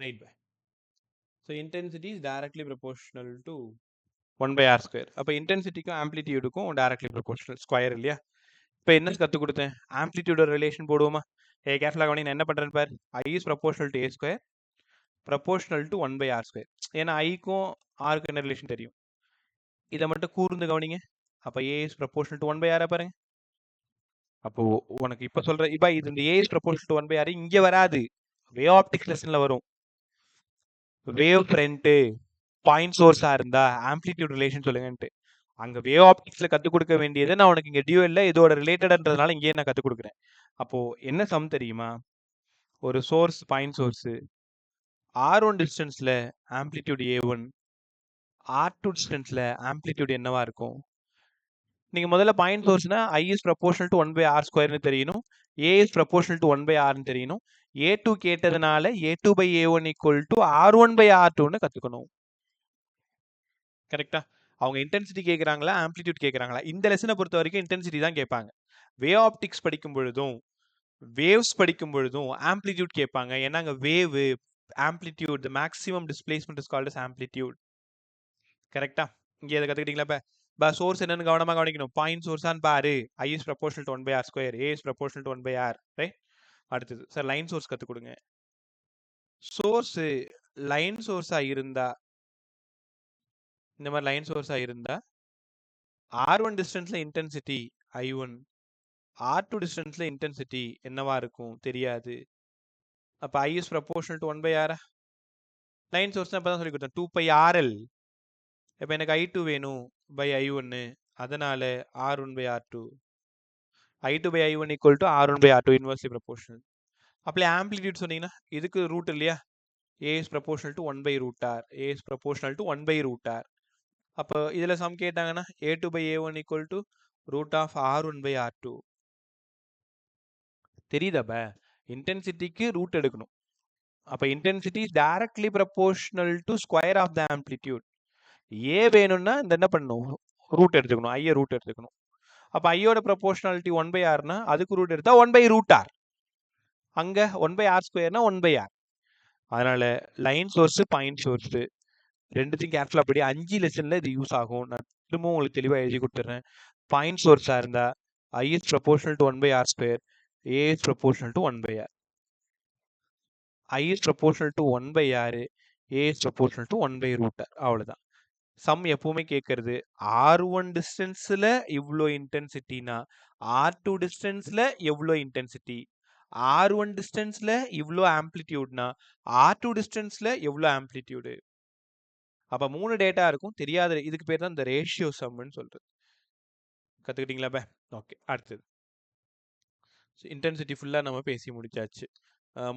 Right bye. So intensity is directly proportional to 1/r square. அப்போ இன்டென்சிட்டிக்கும் ஆம்ப்ளிடியூடுக்கும் டைரக்ட்லி ப்ரொபோர்ஷனல் ஸ்கொயர் இல்லையா? இப்போ என்ன கற்றுக் கொடுத்தேன்? ஆம்ப்ளிடியூட ரிலேஷன் போடுவோமா? கேர்ஃபுல்லாக கவனி, நான் என்ன பண்ணுறேன்னு பார். I is proportional to A square proportional to 1/r square. ஏன்னா ஐக்கும் ஆருக்கு என்ன ரிலேஷன் தெரியும். இதை மட்டும் கூர்ந்து கவனிங்க. அப்போ ஏ இஸ் ப்ரொபோர்ஷனல் டு 1/r பாருங்க. அப்போ உனக்கு இப்போ சொல்ற இப்போ இது இந்த ஏ இஸ் ப்ரொபோர்ஷனல் டு 1/r இங்கே வராது, வேவ் ஆப்டிக்ஸ் லெசன்ல வரும். வேவ் ஃப்ரண்ட்டு பாயிண்ட் சோர்ஸா இருந்தா ஆம்ப்ளிடியூட் ரிலேஷன் சொல்லுங்கன்ட்டு. அங்க வேவ் ஆப்டிக்ஸ்ல கற்றுக் கொடுக்க வேண்டியதை நான் உனக்கு இங்க டியூஎல்ல இதோட ரிலேட்டட்ன்றதுனால இங்கேயே நான் கற்றுக் கொடுக்குறேன். அப்போ என்ன சம் தெரியுமா? ஒரு சோர்ஸ் பாயிண்ட் சோர்ஸ் R1 டிஸ்டன்ஸ்ல ஆம்ப்ளிடியூட் A1, R2 டிஸ்டன்ஸ்ல ஆம்ப்ளிடியூட் என்னவா இருக்கும்? நீங்க முதல்ல point சோர்ஸ்னா I is proportional to 1/r ஸ்கொயர்னு தெரியணும், A is proportional to 1/rன்னு தெரியணும். A2 கேட்டதுனால A2/A1 equal to R1/R2ன்னு கத்துக்கணும். கரெக்டா? அவங்க இன்டென்சிட்டி கேட்குறாங்களா ஆம்ப்ளிடியூட் கேட்குறாங்களா? இந்த லெசனை பொறுத்த வரைக்கும் இன்டென்சிட்டி தான் கேட்பாங்க. வேவ் ஆப்டிக்ஸ் படிக்கும் பொழுதும் வேவ்ஸ் படிக்கும் பொழுதும் ஆம்ப்ளிடியூட் கேட்பாங்க. ஏன்னா அங்கே wave amplitude the maximum displacement is called as amplitude. கரெக்டா? இங்கே எதை கற்றுக்கிட்டீங்களா? இப்போ சோர்ஸ் என்னன்னு கவனமாக கவனிக்கணும். பாயிண்ட் சோர்ஸான்னு பாரு. I is proportional to 1/r square, A is proportional to 1/r. Right? அடுத்தது சார் லைன் சோர்ஸ் கற்றுக் கொடுங்க. சோர்ஸ் லைன் சோர்ஸா இருந்தா, இந்த மாதிரி லைன் சோர்ஸா இருந்தா R1 டிஸ்டன்ஸ்ல இன்டென்சிட்டி I1, R2 டிஸ்டன்ஸ்ல இன்டென்சிட்டி என்னவா இருக்கும் தெரியாது. அப்போ I is proportional to 1/r. Line source இப்போ தான் சொல்லி கொடுத்தேன் 2πRL. இப்போ எனக்கு I2 வேணும் பை I1, அதனால R1/R2. I2/I1 equal to R1/R2 inversely proportional. அப்படியே ஆம்ப்ளிடியூட் சொன்னீங்கன்னா இதுக்கு ரூட் இல்லையா? A is proportional to 1/√R. A is proportional to 1/√R. அப்போ இதில் சம் கேட்டாங்கன்னா A2/A1 equal to root of R1/R2. தெரியுதாப்ப? இன்டென்சிட்டிக்கு ரூட் எடுக்கணும். அப்போ intensity is directly proportional to square of the amplitude. A வேணும்னா இந்த என்ன பண்ணணும்? ரூட் எடுத்துக்கணும், ஐயை ரூட் எடுத்துக்கணும். அப்போ ஐயோட ப்ரொபோர்ஷனாலிட்டி 1/rனா அதுக்கு ரூட் எடுத்தா 1/√R. அங்கே 1/r ஸ்கொயர்னா 1/r. அதனால லைன் சோர்ஸ் பாயிண்ட் சோர்ஸ் ரெண்டுத்தையும் கேர்ஃபுல்லாக படி. 5 லெசன்ல இது யூஸ் ஆகும். நான் திரும்பவும் உங்களுக்கு தெளிவாக எழுதி கொடுத்துட்றேன். பாயிண்ட் சோர்ஸாக இருந்தா I is proportional to 1/r square, A is proportional to 1/r. I is proportional to 1/r, A is proportional to 1/√R. அவ்வளோதான். சம் எப்பவுமே கேட்கறது R1 டிஸ்டன்ஸ்ல இவ்வளோ இன்டென்சிட்டினா R2 டிஸ்டன்ஸ்ல எவ்வளோ இன்டென்சிட்டி, R1 டிஸ்டன்ஸ்ல இவ்வளோ ஆம்ப்ளிடியூட்னா R2 டிஸ்டன்ஸ்ல எவ்வளோ ஆம்ப்ளிடியூடு. அப்போ 3 டேட்டா இருக்கும் தெரியாத. இதுக்கு பேர் தான் இந்த ரேஷியோ சம்னு சொல்றது. கற்றுக்கிட்டீங்களா? ஓகே, அடுத்தது இன்டென்சிட்டி ஃபுல்லாக நம்ம பேசி முடிச்சாச்சு.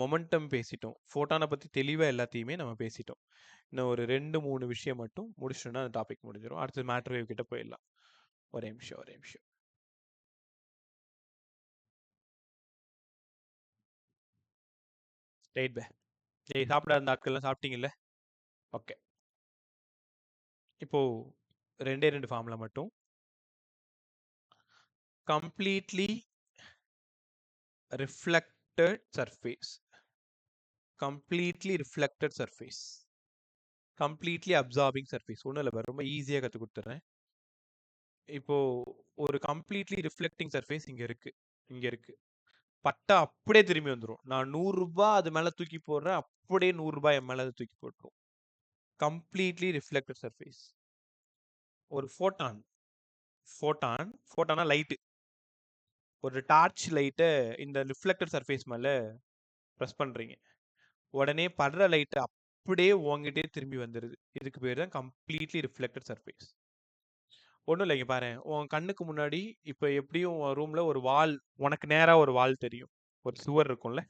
மொமெண்டம் பேசிட்டோம். ஃபோட்டானை பற்றி தெளிவாக எல்லாத்தையுமே நம்ம பேசிட்டோம். இன்னும் ஒரு 2-3 விஷயம் மட்டும் முடிச்சிட்டோம்னா அந்த டாபிக் முடிஞ்சிடும். அடுத்தது மேட்டர் வேவ் கிட்ட போயிடலாம். ஒரே நிமிஷம். ரைட் பே. சாப்பிடாத அந்த ஆட்கள்லாம் சாப்பிட்டீங்கல்ல? ஓகே. இப்போ 2 ஃபார்முலா மட்டும். Completely reflected surface, completely reflected surface, completely absorbing surface. ஒன்றும் இல்லை, ரொம்ப ஈஸியாக கற்றுக் கொடுத்துட்றேன். இப்போ ஒரு கம்ப்ளீட்லி ரிஃப்ளெக்டிங் சர்ஃபேஸ் இங்கே இருக்கு. பட்டா அப்படியே திரும்பி வந்துடும். நான் 100 ரூபாய் அது மேலே தூக்கி போடுறேன், அப்படியே 100 ரூபாய் என் மேலே அது தூக்கி போட்டுரும். Completely reflected surface. ஒரு ஃபோட்டானா லைட்டு. ஒரு டார்ச் லைட்டை இந்த ரிஃப்ளெக்டட் சர்ஃபேஸ் மேலே ப்ரெஸ் பண்ணுறீங்க, உடனே படுற லைட்டு அப்படியே உங்ககிட்டே திரும்பி வந்துடுது. இதுக்கு பேர் தான் கம்ப்ளீட்லி ரிஃப்ளெக்டட் சர்ஃபேஸ். ஒன்றும் இல்லைங்க, பாரு உன் கண்ணுக்கு முன்னாடி இப்போ எப்படியும் ரூமில் ஒரு வால், உனக்கு நேராக ஒரு வால் தெரியும், ஒரு சுவர் இருக்கும்ல.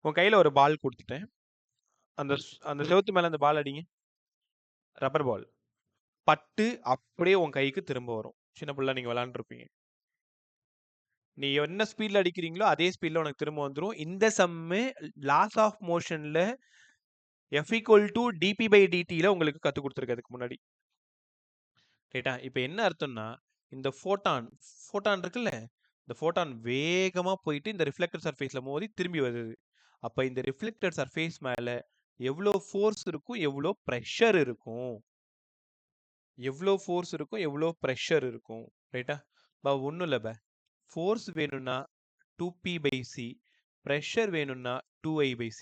உன் கையில் ஒரு பால் கொடுத்துட்டேன், அந்த செவத்து மேலே அந்த பால் அடிங்க. ரப்பர் பால். பட்டு அப்படியே உன் கைக்கு திரும்ப வரும். சின்ன பிள்ளை நீங்க விளையாண்டுருப்பீங்க. நீ என்ன ஸ்பீட்ல அடிக்கிறீங்களோ அதே ஸ்பீட்ல உனக்கு திரும்ப வந்துரும். இந்த சம்மு லாஸ் ஆஃப் மோஷன்ல F = dp/dtல உங்களுக்கு கத்து கொடுத்துருக்கு அதுக்கு முன்னாடி. ரைட்டா? இப்போ என்ன அர்த்தம்னா இந்த ஃபோட்டான் இருக்குல்ல, இந்த ஃபோட்டான் வேகமா போயிட்டு இந்த ரிஃப்ளெக்டட் சர்ஃபேஸ்ல மோதி திரும்பி வருது. அப்ப இந்த ரிஃப்ளெக்டட் சர்ஃபேஸ் மேல எவ்வளோ ஃபோர்ஸ் இருக்கும், எவ்வளோ ப்ரெஷர் இருக்கும், எவ்வளோ ஃபோர்ஸ் இருக்கும், எவ்வளோ ப்ரெஷர் இருக்கும். ரைட்டா? ஒன்றும் இல்லை ஃபோர்ஸ் வேணும்னா 2p/c, ப்ரெஷர் வேணும்னா 2i/c.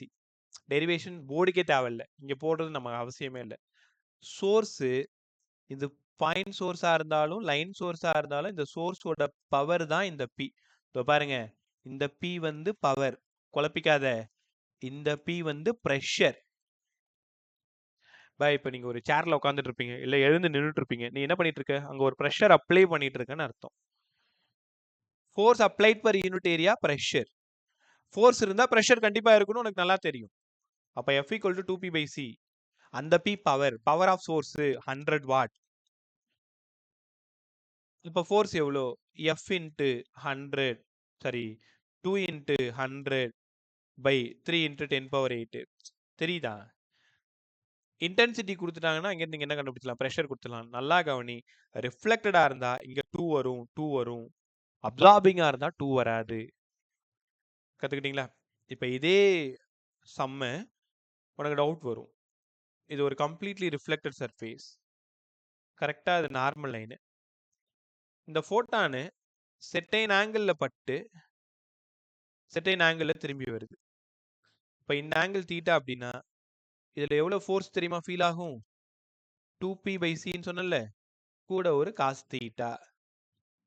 டெரிவேஷன் போர்டுக்கே தேவையில்ல, இங்க போடுறது நமக்கு அவசியமே இல்லை. சோர்ஸு இது பாயிண்ட் சோர்ஸா இருந்தாலும் லைன் சோர்ஸா இருந்தாலும் இந்த சோர்ஸோட பவர் தான் இந்த பி. இப்போ பாருங்க, இந்த பி வந்து பவர், குழப்பிக்காத. இந்த பி வந்து ப்ரெஷர். இப்போ நீங்க ஒரு சேர்ல உட்காந்துட்டு இருப்பீங்க, இல்ல எழுந்து நின்றுட்டு இருப்பீங்க. நீ என்ன பண்ணிட்டு இருக்க? அங்க ஒரு ப்ரெஷர் அப்ளை பண்ணிட்டு இருக்கன்னு அர்த்தம். Force applied per unit area pressure. Force இருந்தா ப்ரெஷர் கண்டிப்பா இருக்கணும், உனக்கு நல்லா தெரியும். அப்ப F = 2p/c. அந்த P power of source 100 watt. இப்போ ஃபோர்ஸ் எவ்வளோ? F × 100, sorry 2 × 100/3 × 10⁸. தெரியுதா? இன்டென்சிட்டி கொடுத்துட்டாங்கன்னா இங்க நீங்க என்ன கண்டுபிடிச்சலாம்? ப்ரெஷர் கொடுத்துடலாம். நல்லா கவனி, ரிஃப்ளெக்டடா இருந்தா இங்க 2 வரும், அப்சார்பிங்கா இருந்தா 2 வராது. கத்துக்கிட்டீங்களா? இப்போ இதே சம்ம உனக்கு டவுட் வரும். இது ஒரு கம்ப்ளீட்லி ரிஃப்ளெக்டட் சர்ஃபேஸ், கரெக்டா? அது நார்மல் லைனு. இந்த ஃபோட்டானு செட்டைன் ஆங்கிள் பட்டு செட்டைன் ஆங்கிள் திரும்பி வருது. இப்போ இந்த ஆங்கிள் தீட்டா அப்படின்னா இதுல எவ்வளவு ஃபோர்ஸ் தெரியுமா ஃபீல் ஆகும்? 2p/cன்னு சொன்னல, கூட ஒரு காஸ் தீட்டா.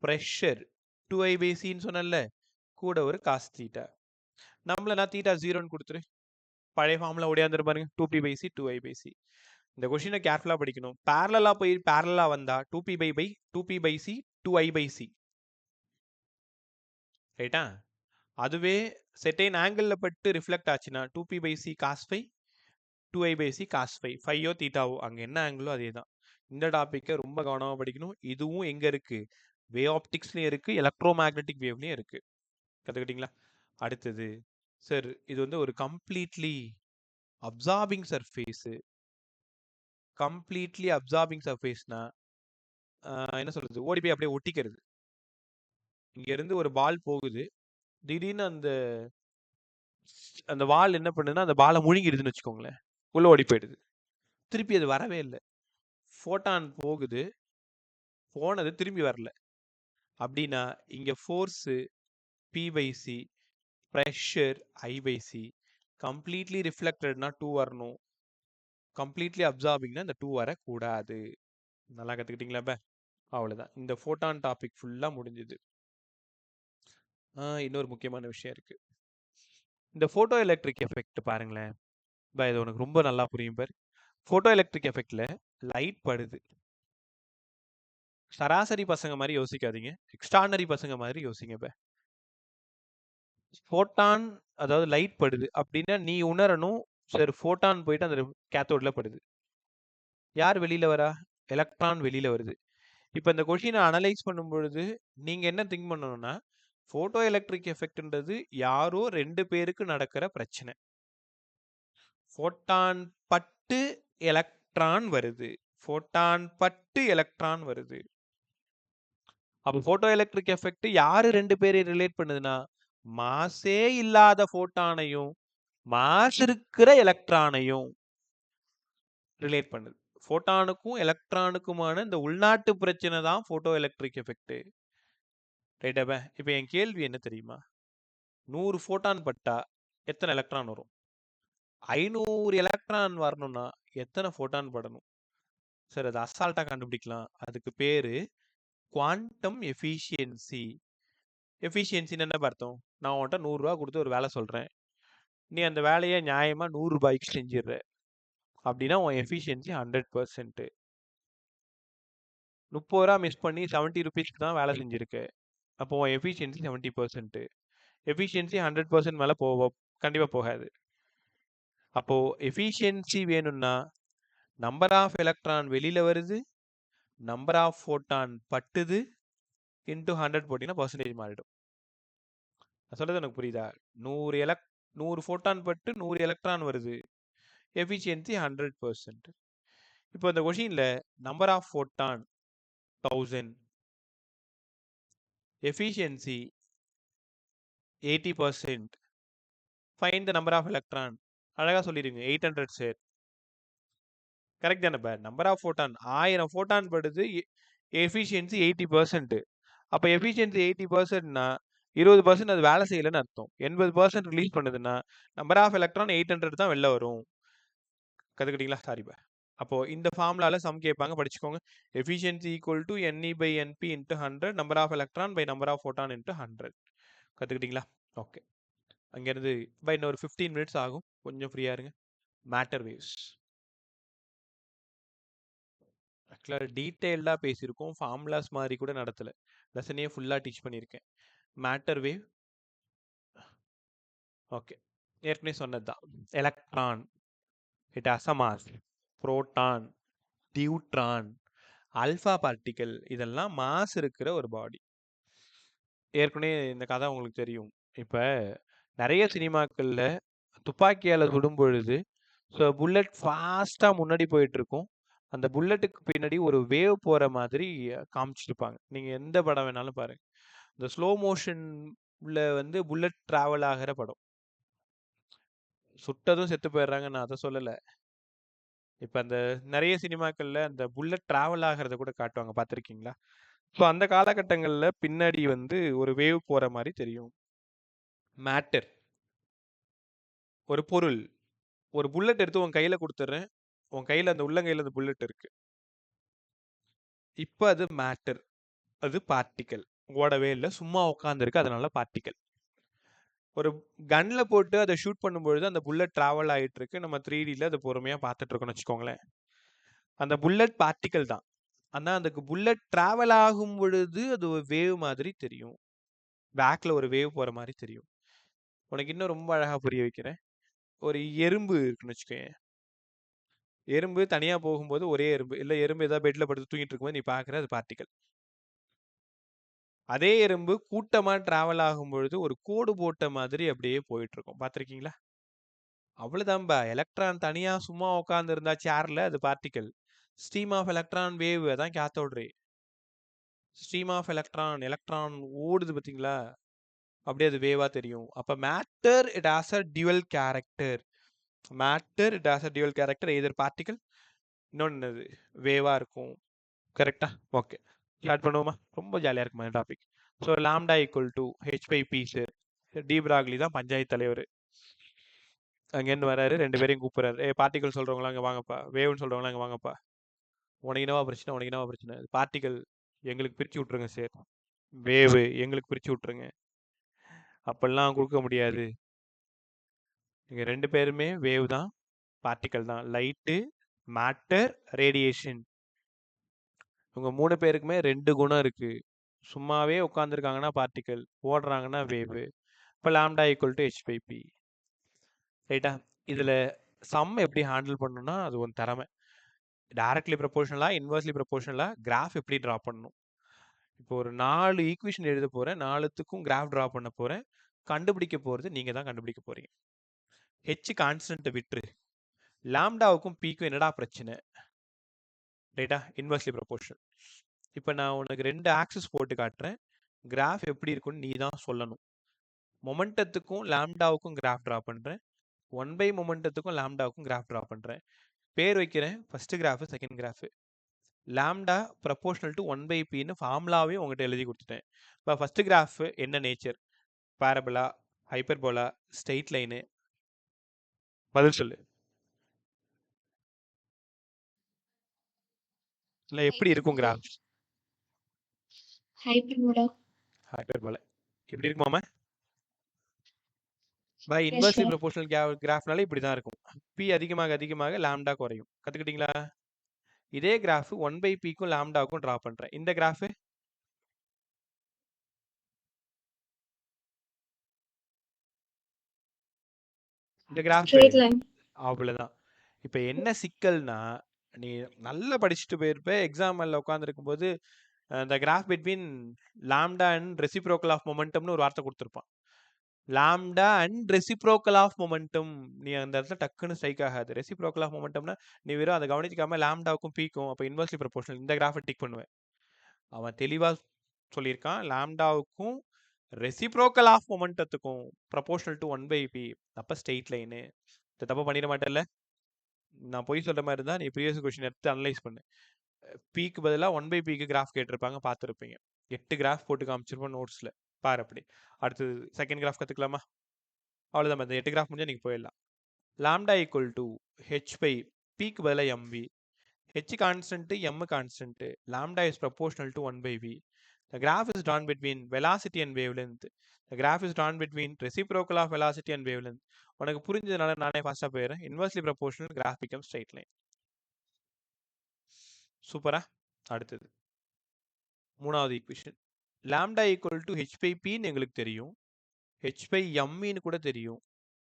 ப்ரெஷர் 2i/cன்னு சொன்னல, கூட ஒரு காஸ் தீட்டா. நம்மள நான் தீட்டா 0ன்னு கொடுத்துரு, பழைய ஃபார்முலா ஓடியாந்துரு பாருங்க. 2p/c 2i/c. இந்த கொஸ்டினை கேர்ஃபுல்லா படிக்கணும். பேரலா போய் பேரலா வந்தா 2p/c 2i/c. ரைட்டா? அதுவே செட்டைன் ஆங்கிள் பட்டு ரிஃப்ளெக்ட் ஆச்சுன்னா 2p/c cos phi 2i/c cos phi. ஃபையோ தீட்டாவோ அங்க என்ன ஆங்கிளோ அதே தான். இந்த டாபிக்கை ரொம்ப கவனமா படிக்கணும். இதுவும் எங்க இருக்கு? வே ஆப்டிக்ஸ்லயும் இருக்கு, எலக்ட்ரோ மேக்னெட்டிக் வேவ்லயும் இருக்கு. கத்துக்கிட்டீங்களா? அடுத்தது சார், இது வந்து ஒரு completely absorbing surface. Completely absorbing சர்ஃபேஸ்னா என்ன சொல்றது? ஓடி போய் அப்படியே ஒட்டிக்கிறது. இங்க இருந்து ஒரு பால் போகுது, திடீர்னு அந்த வால் என்ன பண்ணுதுன்னா அந்த பாலை முழுங்கிடுதுன்னு வச்சுக்கோங்களேன், உள்ள ஓடி போயிடுது, திருப்பி அது வரவே இல்லை. ஃபோட்டான் போகுது, போனது திரும்பி வரல. அப்படின்னா இங்க force p/c, pressure i/c. Completely ரிஃப்ளெக்டட்னா 2 வரணும், கம்ப்ளீட்லி அப்சார்பிங்னா இந்த 2 வரக்கூடாது. நல்லா கத்துக்கிட்டீங்களா? அவ்வளவுதான். இந்த ஃபோட்டான் டாபிக் ஃபுல்லா முடிஞ்சுது. இன்னொரு முக்கியமான விஷயம் இருக்கு. இந்த போட்டோ எலக்ட்ரிக் எஃபெக்ட் பாருங்களேன். இது உனக்கு ரொம்ப நல்லா புரியும் பாரு. போட்டோ எலக்ட்ரிக் எஃபெக்ட்ல லைட் படுது. சராசரி பசங்க மாதிரி யோசிக்காதீங்க, எக்ஸ்ட்ரானரி பசங்க மாதிரி யோசிங்க. ஃபோட்டான், அதாவது லைட் படுது அப்படின்னா நீ உணரணும், சரி ஃபோட்டான் போயிட்டு அந்த கேத்தோட்ல படுது. யார் வெளியில வரா? எலக்ட்ரான் வெளியில வருது. இப்போ இந்த கொஸ்டினை அனலைஸ் பண்ணும் பொழுது நீங்க என்ன திங்க் பண்ணணும்னா, போட்டோ எலக்ட்ரிக் எஃபெக்ட்ன்றது யாரோ 2 பேருக்கு நடக்கிற பிரச்சனை. ஃபோட்டான் பட்டு எலக்ட்ரான் வருது, ஃபோட்டான் பட்டு எலக்ட்ரான் வருது. அப்போ போட்டோ எலக்ட்ரிக் எஃபெக்ட் யாரு 2 பேரை ரிலேட் பண்ணுதுன்னா, மாஸே இல்லாத ஃபோட்டானையும் மாஸ் இருக்கிற எலக்ட்ரானையும் ரிலேட் பண்ணுது. ஃபோட்டானுக்கும் எலக்ட்ரானுக்குமான இந்த உள்நாட்டு பிரச்சனை தான் போட்டோ எலக்ட்ரிக் எஃபெக்ட். ரைட்டா? இப்போ என் கேள்வி என்ன தெரியுமா? 100 ஃபோட்டான் பட்டா எத்தனை எலக்ட்ரான் வரும்? 500 எலக்ட்ரான் வரணும்னா எத்தனை ஃபோட்டான் படணும்? சார், அது அசால்ட்டா கண்டுபிடிக்கலாம். அதுக்கு பேரு குவாண்டம் எஃபிஷியன்சி. எஃபிஷியன்சின்னு என்ன அர்த்தம்? நான் உன்கிட்ட 100 ரூபா கொடுத்து ஒரு வேலை சொல்றேன், நீ அந்த வேலையை நியாயமா 100 ரூபாய்க்கு செஞ்சிடுற அப்படின்னா உன் எஃபிஷியன்சி 100%. 30 ரூபா மிஸ் பண்ணி 70 ருபீஸ்க்கு தான் வேலை செஞ்சிருக்க, அப்போ உன் எஃபிஷியன்சி 70%. எஃபிஷியன்சி 100% மேல கண்டிப்பா போகாது. அப்போ எஃபிஷியன்சி வேணும்னா நம்பர் ஆஃப் எலக்ட்ரான் வெளியில வருது, நம்பர் ஆஃப் ஃபோட்டான் பட்டுது இன்டூ 100 போட்டிங்கன்னா பர்சன்டேஜ் மாறிடும். நான் சொல்றது எனக்கு புரியுதா? 100 ஃபோட்டான் பட்டு 100 எலக்ட்ரான் வருது. எஃபிஷியன்சி 100%. இப்போ இந்த கொஷின்ல number of photon 1000, efficiency 80%, find the number of electron. அழகா சொல்லிடுங்க 800 சார். கரெக்ட் தானே? நம்பர் ஆஃப் ஃபோட்டான் 1000 ஃபோட்டான் படுது, எஃபிஷியன்சி 80%. அப்போ எஃபிஷியன்சி 80%னா 20% அது வேலை செய்யலைன்னு அர்த்தம். 80% ரிலீஸ் பண்ணுதுன்னா நம்பர் ஆஃப் எலக்ட்ரான் 800 தான் வெளில வரும். கற்றுக்கிட்டீங்களா? சாரிப்பா. அப்போ இந்த ஃபார்முலால சம் கேட்பாங்க, படிச்சுக்கோங்க. Efficiency equal to NE by NP into 100, number of electron by number of photon into 100. கற்றுக்கிட்டீங்களா? ஓகே. அங்கேருந்து இன்னும் ஒரு 15 மினிட்ஸ் ஆகும், கொஞ்சம் ஃப்ரீயாக இருங்க. மேட்டர் வேவ்ஸ் ஆக்சுவலாக டீட்டெயில்டாக பேசியிருக்கோம், ஃபார்முலாஸ் மாதிரி கூட நடத்தலை, லெசனையே ஃபுல்லாக டீச் பண்ணியிருக்கேன். மேட்டர் வேவ் ஓகே, ஏற்கனவே சொன்னது தான். Electron it has a mass, proton, deuteron, alpha particle, இதெல்லாம் மாஸ் இருக்கிற ஒரு பாடி. ஏற்கனவே இந்த கதை உங்களுக்கு தெரியும். இப்போ நிறைய சினிமாக்களில் துப்பாக்கியால் சுடும் பொழுது ஸோ புல்லட் ஃபாஸ்ட்டாக முன்னாடி போயிட்டு இருக்கும், அந்த புல்லட்டுக்கு பின்னாடி ஒரு வேவ் போகிற மாதிரி காமிச்சிருப்பாங்க. நீங்கள் எந்த படம் வேணாலும் பாருங்கள், இந்த ஸ்லோ மோஷனில் வந்து புல்லட் ட்ராவல் ஆகிற படம். சுட்டதும் செத்து போயிடுறாங்க, நான் அதை சொல்லலை. இப்போ அந்த நிறைய சினிமாக்களில் அந்த புல்லட் ட்ராவல் ஆகிறத கூட காட்டுவாங்க, பார்த்துருக்கீங்களா? ஸோ அந்த காலகட்டங்களில் பின்னாடி வந்து ஒரு வேவ் போகிற மாதிரி தெரியும். மேட்டர் ஒரு பொருள், ஒரு புல்லட் எடுத்து உன் கையில் கொடுத்துட்றேன், உன் கையில் அந்த உள்ளங்கையில் அந்த புல்லட் இருக்கு. இப்போ அது மேட்டர், அது பார்ட்டிக்கல், ஓடவே இல்லை, சும்மா உட்காந்துருக்கு, அதனால பார்ட்டிக்கல். ஒரு கன்னில் போட்டு அதை ஷூட் பண்ணும்பொழுது அந்த புல்லட் ட்ராவல் ஆகிட்டு இருக்கு, நம்ம 3Dயில் அதை பொறுமையாக பார்த்துட்டு இருக்கோம்னு வச்சுக்கோங்களேன். அந்த புல்லட் பார்ட்டிக்கல் தான், ஆனால் அதுக்கு புல்லட் ட்ராவல் ஆகும் பொழுது அது ஒரு வேவ் மாதிரி தெரியும், பேக்கில் ஒரு வேவ் போகிற மாதிரி தெரியும். உனக்கு இன்னும் ரொம்ப அழகாக புரிய வைக்கிறேன். ஒரு எறும்பு இருக்குன்னு வச்சுக்கோங்க, எறும்பு தனியாக போகும்போது ஒரே எறும்பு, இல்லை எறும்பு ஏதாவது பெட்டில் படுத்து தூங்கிட்டு இருக்கும்போது நீ பார்க்குற அது பார்ட்டிக்கல். அதே எறும்பு கூட்டமாக ட்ராவல் ஆகும் பொழுது ஒரு கோடு போட்ட மாதிரி அப்படியே போயிட்டு இருக்கும், பார்த்துருக்கீங்களா? அவ்வளோதான்பா. எலக்ட்ரான் தனியாக சும்மா உட்காந்து இருந்தா சேர்ல, அது பார்ட்டிக்கல். ஸ்ட்ரீம் ஆஃப் எலக்ட்ரான் வேவ், அதான் cathode ray. Stream of electron, electron ஓடுது பார்த்தீங்களா, அப்படியே அது வேவா தெரியும். அப்போ matter it has a dual character. Matter it has a dual character, either particle, இன்னொன்று வேவா இருக்கும். கரெக்டா? ஓகே, ஸ்டார்ட் பண்ணுவோமா? ரொம்ப ஜாலியாக இருக்குமா இந்த topic. So lambda equal to H/P sir. De Broglie தான் பஞ்சாயத்து தலைவர். அங்கேருந்து வராரு, 2 பேரையும் கூப்பிட்றாரு. பார்ட்டிகல் சொல்கிறவங்களாம் அங்கே வாங்கப்பா, வேவ்னு சொல்கிறவங்களாம் அங்கே வாங்கப்பா. உனக்கு என்னவா பிரச்சனை, உனக்கு என்னவா பிரச்சனை? பார்ட்டிகல் எங்களுக்கு பிரித்து விட்ருங்க சார், வேவு எங்களுக்கு பிரித்து விட்ருங்க. அப்படிலாம் கொடுக்க முடியாது, நீங்கள் 2 பேருமே வேவ் தான், பார்ட்டிக்கல் தான். லைட்டு, மேட்டர், ரேடியேஷன், இவங்க 3 பேருக்குமே 2 குணம் இருக்குது. சும்மாவே உட்காந்துருக்காங்கன்னா பார்ட்டிக்கல், ஓடுறாங்கன்னா வேவு. இப்போ லாம்டா ஈக்குவல் டு H/P. ரைட்டா? இதில் சம் எப்படி ஹேண்டில் பண்ணணும்னா அது ஒரு திறமை. டைரக்ட்லி ப்ரொபோர்ஷனலாக, இன்வெர்ஸ்லி ப்ரொபோர்ஷனலாக கிராஃப் எப்படி ட்ரா பண்ணணும். இப்போ ஒரு 4 ஈக்குவேஷன் எழுத போகிறேன், 4த்துக்கும் கிராஃப் ட்ரா பண்ண போகிறேன். கண்டுபிடிக்க போகிறது நீங்கள் தான் கண்டுபிடிக்க போகிறீங்க. ஹெச் கான்ஸ்டன்ட்டை விட்டுரு, லாம்டாவுக்கும் பீக்கும் என்னடா பிரச்சனை? ரைட்டா? Inversely proportional. இப்போ நான் உனக்கு 2 ஆக்சிஸ் போட்டு காட்டுறேன், கிராஃப் எப்படி இருக்குன்னு நீ தான் சொல்லணும். மொமெண்டத்துக்கும் லாம்டாவுக்கும் கிராஃப் ட்ரா பண்ணுறேன், 1/, மொமெண்டத்துக்கும் லாம்டாவுக்கும் கிராஃப் ட்ரா பண்ணுறேன். பேர் வைக்கிறேன், first graph, second graph. Lambda proportional to 1/Pன்னு ஃபார்முலாவே உங்கள்கிட்ட எழுதி கொடுத்துட்டேன். இப்போ ஃபஸ்ட்டு கிராஃபு என்ன nature? Parabola, hyperbola, straight line? பதில் சொல்லு. இல்லை எப்படி இருக்கும் கிராஃப்? ஹைப்பர்போலா. ஹைப்பர்போலா எப்படி இருக்குமாமா? By Yes, inversely sir. Proportional கிராஃப்னால இப்படி தான் இருக்கும். பி அதிகமாக அதிகமாக லாம்டா குறையும். கற்றுக்கிட்டீங்களா? இதே கிராஃப் 1/Pக்கும் லாம்டாவுக்கும் ட்ரா பண்ணுறேன். இந்த கிராஃபு இந்த கிராஃப் Straight line. அவ்வளோதான். இப்போ என்ன சிக்கல்னா, நீ நல்லா படிச்சுட்டு போயிருப்ப. எக்ஸாம் ஹால்ல உட்கார்ந்திருக்கும்போது, the graph between lambda and reciprocal of momentumனு ஒரு வார்த்தை குடுத்திருப்பான். Lambda and reciprocal of momentum. நீ அந்த இடத்துல டக்குன்னு ஸ்ட்ரைக் ஆகாது. ரெசிப்ரோக்கல் ஆஃப் மொமெண்டம்னா நீ வெறும் அதை கவனிக்காம லாம்டாவுக்கும் பீக்கும் அப்போ இன்வெர்ஸ்லி ப்ரொபோர்ஷனல் இந்த கிராஃபை டிக் பண்ணுவேன். அவன் தெளிவா சொல்லியிருக்கான், லாம்டாவுக்கும் ரெசிப்ரோக்கல் ஆஃப் மொமெண்டத்துக்கும் ப்ரொபோர்ஷனல் டு 1/p. அப்போ ஸ்ட்ரெயிட் லைனு. இந்த தப்பை பண்ணிட மாட்டேன்ல. நான் போய் சொல்ற மாதிரி இருந்தா நீ ப்ரீவியஸ் கொஸ்டின் எடுத்து அனலைஸ் பண்ணு. பீக்கு பதிலாக 1/pக்கு கிராஃப் கேட்டிருப்பாங்க, பார்த்துருப்பீங்க. 8 கிராஃப் போட்டு காமிச்சிருப்போம் நோட்ஸில். பாரு அப்படி. அடுத்தது செகண்ட் கிராஃப் கற்றுக்கலாமா? அவ்வளோதான். இந்த 8 கிராஃப் முடிஞ்சால் நீங்கள் போயிடலாம். Lambda equal to H by பீக்கு பதிலாக m v. H constant, M constant. Lambda is proportional to 1/v. The graph is drawn between velocity and wavelength. The graph is drawn between reciprocal of velocity and wavelength. உனக்கு புரிஞ்சதுனால நானே ஃபாஸ்ட்டாக போயிடுறேன். Inversely proportional graph become straight line. சூப்பரா. அடுத்தது மூணாவது equation. Lambda equal to H by பின்னு எங்களுக்கு தெரியும், ஹெச் பை எம்இன்னு கூட தெரியும்,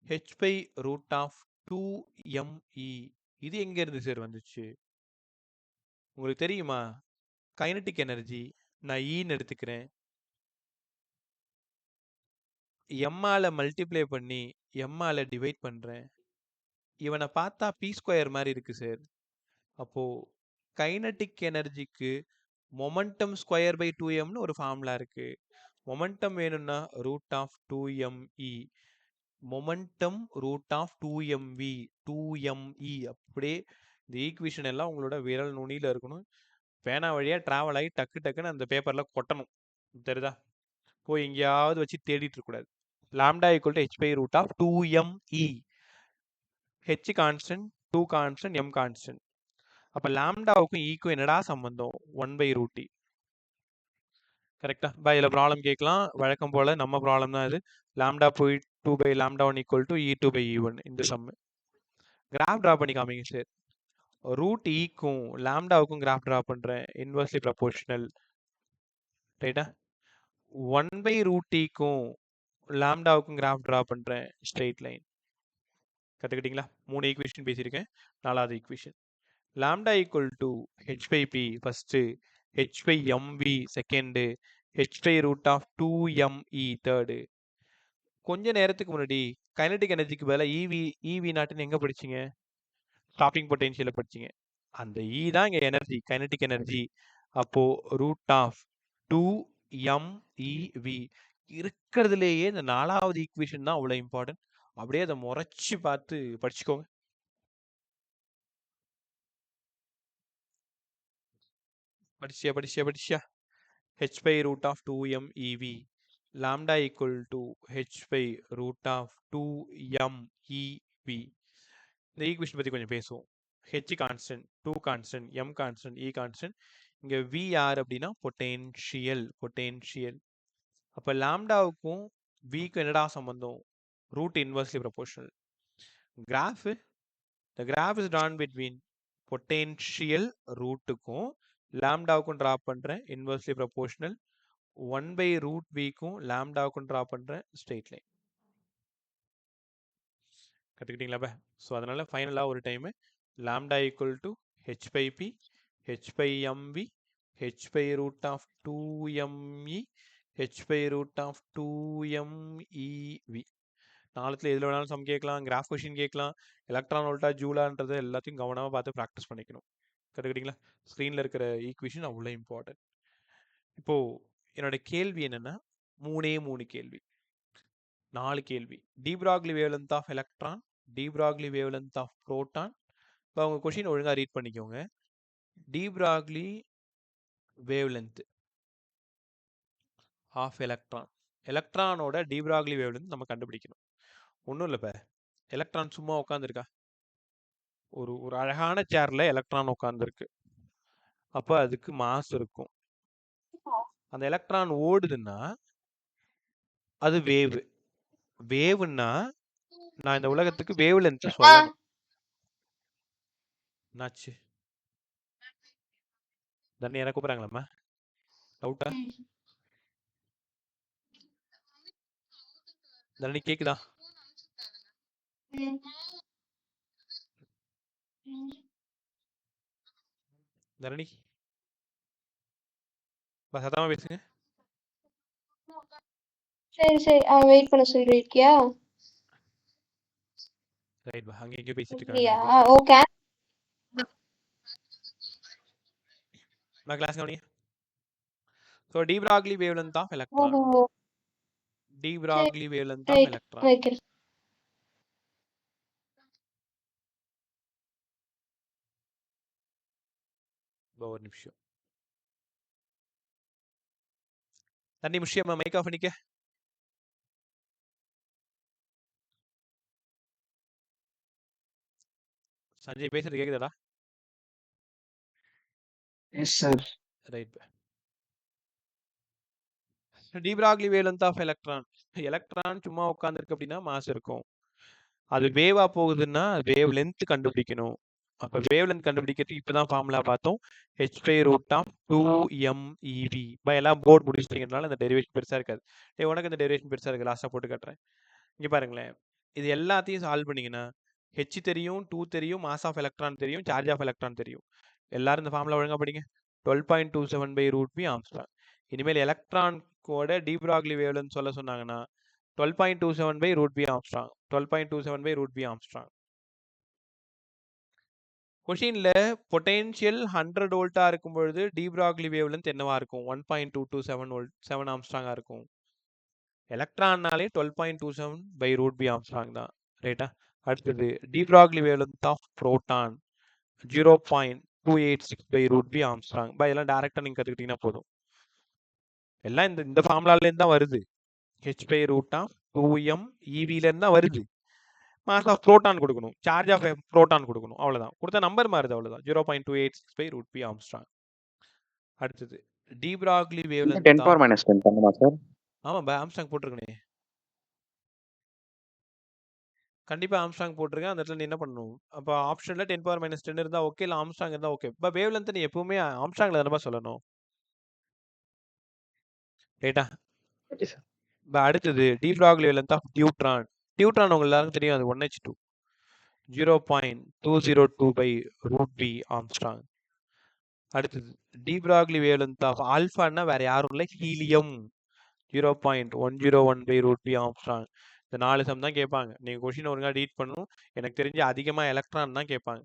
H by root of 2me. இது எங்க இருந்து சார் வந்துச்சு? உங்களுக்கு தெரியுமா? Kinetic energy. நான் ஈன்னு எடுத்துக்கிறேன், எம்மால மல்டிப்ளை பண்ணி எம்மால டிவைட் பண்றேன். இவனை பார்த்தா பி ஸ்கொயர் மாதிரி இருக்கு சார். அப்போ கைனடிக் எனர்ஜிக்கு மொமெண்டம் ஸ்கொயர் பை 2mனு ஒரு ஃபார்முலா இருக்கு. மொமெண்டம் வேணும்னா root of 2me. Momentum root of 2mv 2me. அப்படியே இந்த ஈக்குவேஷன் எல்லாம் உங்களோட விரல் நுனியில் இருக்கணும். பேனா வழியாக ட்ராவல் ஆகி டக்கு டக்குன்னு அந்த பேப்பரில் கொட்டணும். தெரியுதா? போய் எங்கேயாவது வச்சு தேடிட்டு இருக்கக்கூடாது. Lambda equal to H by root of 2me. H constant, 2 constant, M constant. அப்போ லாம்டாவுக்கும் ஈக்கும் என்னடா சம்பந்தம்? 1/√t. கரெக்டா? பா இதில் ப்ராப்ளம் கேட்கலாம். வழக்கம் போல் நம்ம ப்ராப்ளம் தான் இது. லாம்டா போய் 2/λ1 ஈக்குவல் டு E2/E1 இந்த சம்மு. கிராஃப் ட்ரா பண்ணி காமிங்க சார். ரூட் ஈக்கும் லாம்டாவுக்கும் கிராஃப் ட்ரா பண்ணுறேன், இன்வெர்ஸ்லி ப்ரொபோர்ஷனல். ரைட்டா? 1/√tக்கும் லாம்டாவுக்கும் கிராஃப் ட்ரா பண்ணுறேன், ஸ்ட்ரெயிட் லைன். கற்றுக்கிட்டீங்களா? 3 ஈக்குவேஷன் பேசியிருக்கேன். 4வது equation. Lambda equal to H by P first, H by M V second, H by root of 2me third. கொஞ்ச நேரத்துக்கு முன்னாடி கைனடிக் எனர்ஜிக்கு பதிலாக இவி நாட்டுன்னு எங்கே படிச்சிங்க? ஸ்டாப்பிங் பொட்டென்ஷியலை படிச்சிங்க. அந்த இ தான் இங்கே எனர்ஜி, கைனடிக் எனர்ஜி. அப்போது ரூட் ஆஃப் 2mev. இருக்கிறதுலேயே இந்த 4வது ஈக்குவேஷன் தான் அவ்வளோ இம்பார்ட்டன்ட். அப்படியே அதை முறைச்சி பார்த்து படிச்சுக்கோங்க. படிச்சியா? h by root of 2mev. Lambda equal to h by root of 2mev. இந்த ஈக்குவேஷன் பற்றி கொஞ்சம் பேசுவோம். h constant, 2 constant, m constant, e constant. இங்கே v யார் அப்படின்னா பொட்டென்ஷியல். அப்போ லாம்டாவுக்கும் விக்கும் என்னடா சம்பந்தம்? Root inversely proportional. the graph is drawn between potential ரூட்டுக்கும் லாம்டாவுக்கும் ட்ரா பண்ணுறேன், இன்வெர்ஸ்லி ப்ரொபோர்ஷனல். 1/√vக்கும் லாம்டாவுக்கும் ட்ரா பண்ணுறேன், ஸ்ட்ரெயிட் லைன். கற்றுக்கிட்டீங்களா? ஸோ அதனால் ஃபைனலாக ஒரு time lambda equal to H by B, H by m v, h by root of 2me, h by root of 2mev. 4த்தில் எதில் வேணாலும் சம் கேட்கலாம், கிராஃப் கொஷின் கேட்கலாம், எலக்ட்ரான் வோல்ட்டா ஜூலான்றது எல்லாத்தையும் கவனமாக பார்த்து ப்ராக்டிஸ் பண்ணிக்கணும். கற்றுக்கிட்டீங்களா? ஸ்க்ரீனில் இருக்கிற ஈக்குவேஷன் அவ்வளோ இம்பார்ட்டன்ட். இப்போது என்னோட கேள்வி என்னென்னா 3 கேள்வி, 4 கேள்வி. De Broglie wavelength of electron, de Broglie wavelength of proton. இப்போ அவங்க கொஷின் ஒழுங்காக ரீட் பண்ணிக்கோங்க. De Broglie wavelength of electron. எலக்ட்ரானோட டி ப்ராக்லி வேவ்லென்த் நம்ம கண்டுபிடிக்கணும். ஒன்றும் இல்லைப்ப, எலக்ட்ரான் சும்மா உட்காந்துருக்கா? ஒரு அழகான சேரில் எலக்ட்ரான் உட்காந்துருக்கு. அப்போ அதுக்கு மாஸ் இருக்கும். அந்த எலக்ட்ரான் ஓடுதுன்னா அது வேவ்னா நான் இந்த உலகத்துக்கு வேவ் லென்த் சொல்லணும். என்னாச்சு? தண்ணி யாரா கூப்பிட்றாங்களாம்மா? டவுட்டா? தண்ணி கேக்குதா? தரணி சத்தமா பேசுங்க. சரி வெயிட் பண்ண சொல்லிருக்கியா? ரைட் பா, அங்கே இங்கே பேசிட்டு இல்லையா? இருக்காங்க. ஓகே. நான் கிளாஸ் கவனிங்க. So de Broglie wavelength of electron. ஓஹோ. De Broglie wavelength of right electron. வைக்கிறேன். ஒரு நிமிஷம். தண்ணி முடிச்சியம்மா, மைக் ஆஃப் பண்ணிக்க. சஞ்சய் பேசுறது கேக்குதாடா? Yes, sir. Right. De Broglie wavelength of electron. Electron சும்மா உட்காந்துருக்கு அப்படின்னா மாஸ் இருக்கும். அது வேவா போகுதுன்னா வேவ் லென்த் கண்டுபிடிக்கணும். அப்ப வேவ் லென்த் கண்டுபிடிக்கிறதுக்கு இப்பதான் ஃபார்முலா பார்த்தோம். h/√2mEV. எல்லாம் போர்டு முடிச்சிட்டீங்கனால அந்த டெரிவேஷன் பெருசா இருக்காது. உனக்கு இந்த டெரிவேஷன் பெருசா இருக்கு, லாஸ்டா போட்டு காட்டுறேன். இங்க பாருங்களேன், இது எல்லாத்தையும் சால்வ் பண்ணீங்கன்னா h தெரியும், 2 தெரியும், மாஸ் ஆஃப் எலக்ட்ரான் தெரியும், சார்ஜ் ஆஃப் எலக்ட்ரான் தெரியும். எல்லாரும் இந்த ஃபார்முலா ஒழுங்கா படிங்க. 12.27/√v Armstrong. இனிமேல் எலக்ட்ரான் கோட டி பிராக்லி வேவ்லென்த் சொல்ல சொன்னாங்கன்னா 12.27/√v ஆம்ஸ்ட்ராங். 12.27/√v angstrom. கொஷின்ல பொட்டென்ஷியல் 100 வோல்ட்டா இருக்கும் பொழுது டி பிராக்லி வேவ்லென்த் என்னவா இருக்கும்? 1.227 ஆம்ஸ்ட்ராங்கா இருக்கும். எலக்ட்ரான்னாலே 12.27/√v ஆம்ஸ்ட்ராங் தான். ரைட்டா? அடுத்தது de Broglie wavelength of proton 0.286/√v angstrom. இதெல்லாம் டைரக்டா நீங்க கத்துக்கிட்டீங்கன்னா போதும். எல்லாம் இந்த ஃபார்முலால இருந்து தான் வருது. h/√2mEV ல இருந்து தான் வருது. மாஸ் ஆஃப் புரோட்டான் கொடுக்கணும், சார்ஜ் ஆஃப் புரோட்டான் கொடுக்கணும், அவ்வளவுதான். கொடுத்த நம்பர் மாறுது, அவ்வளவுதான். 0.286/√v Armstrong. அடுத்தது டி பிராக்லி வேவ்லென்த் 10⁻10 பண்ணுமா சார்? ஆமா ஆம்ஸ்ட்ராங் போட்டிருக்கனே. கண்டிப்பா ஆம்ஸ்ட்ராங் போட்டிருக்கேன். அந்த இடத்துல நீ என்ன பண்ணணும்? அப்ப ஆப்ஷன்ல 10⁻10 இருந்தா ஓகே, இல்ல ஆம்ஸ்ட்ராங் இருந்தா ஓகே. இப்ப வேவ் லென்த் நீ எப்பவுமே ஆம்ஸ்ட்ராங்ல தானே சொல்லணும். ரைட்டா? அடுத்தது de Broglie wavelength of deuteron. Deuteron உங்களுக்கு எல்லாருக்கும் தெரியும், அது 1h2. 0.202/√v Armstrong. அடுத்தது டி பிராக்லி வேவ்லென்த் ஆஃப் ஆல்ஃபான்னா வேற யாரும் இல்லை, ஹீலியம். 0.101/√v Armstrong. இந்த 4 சம் தான் கேட்பாங்க. நீங்க கொஸ்டின் ஒழுங்கா ரீட் பண்ணணும். எனக்கு தெரிஞ்சு அதிகமா எலக்ட்ரான் தான் கேட்பாங்க.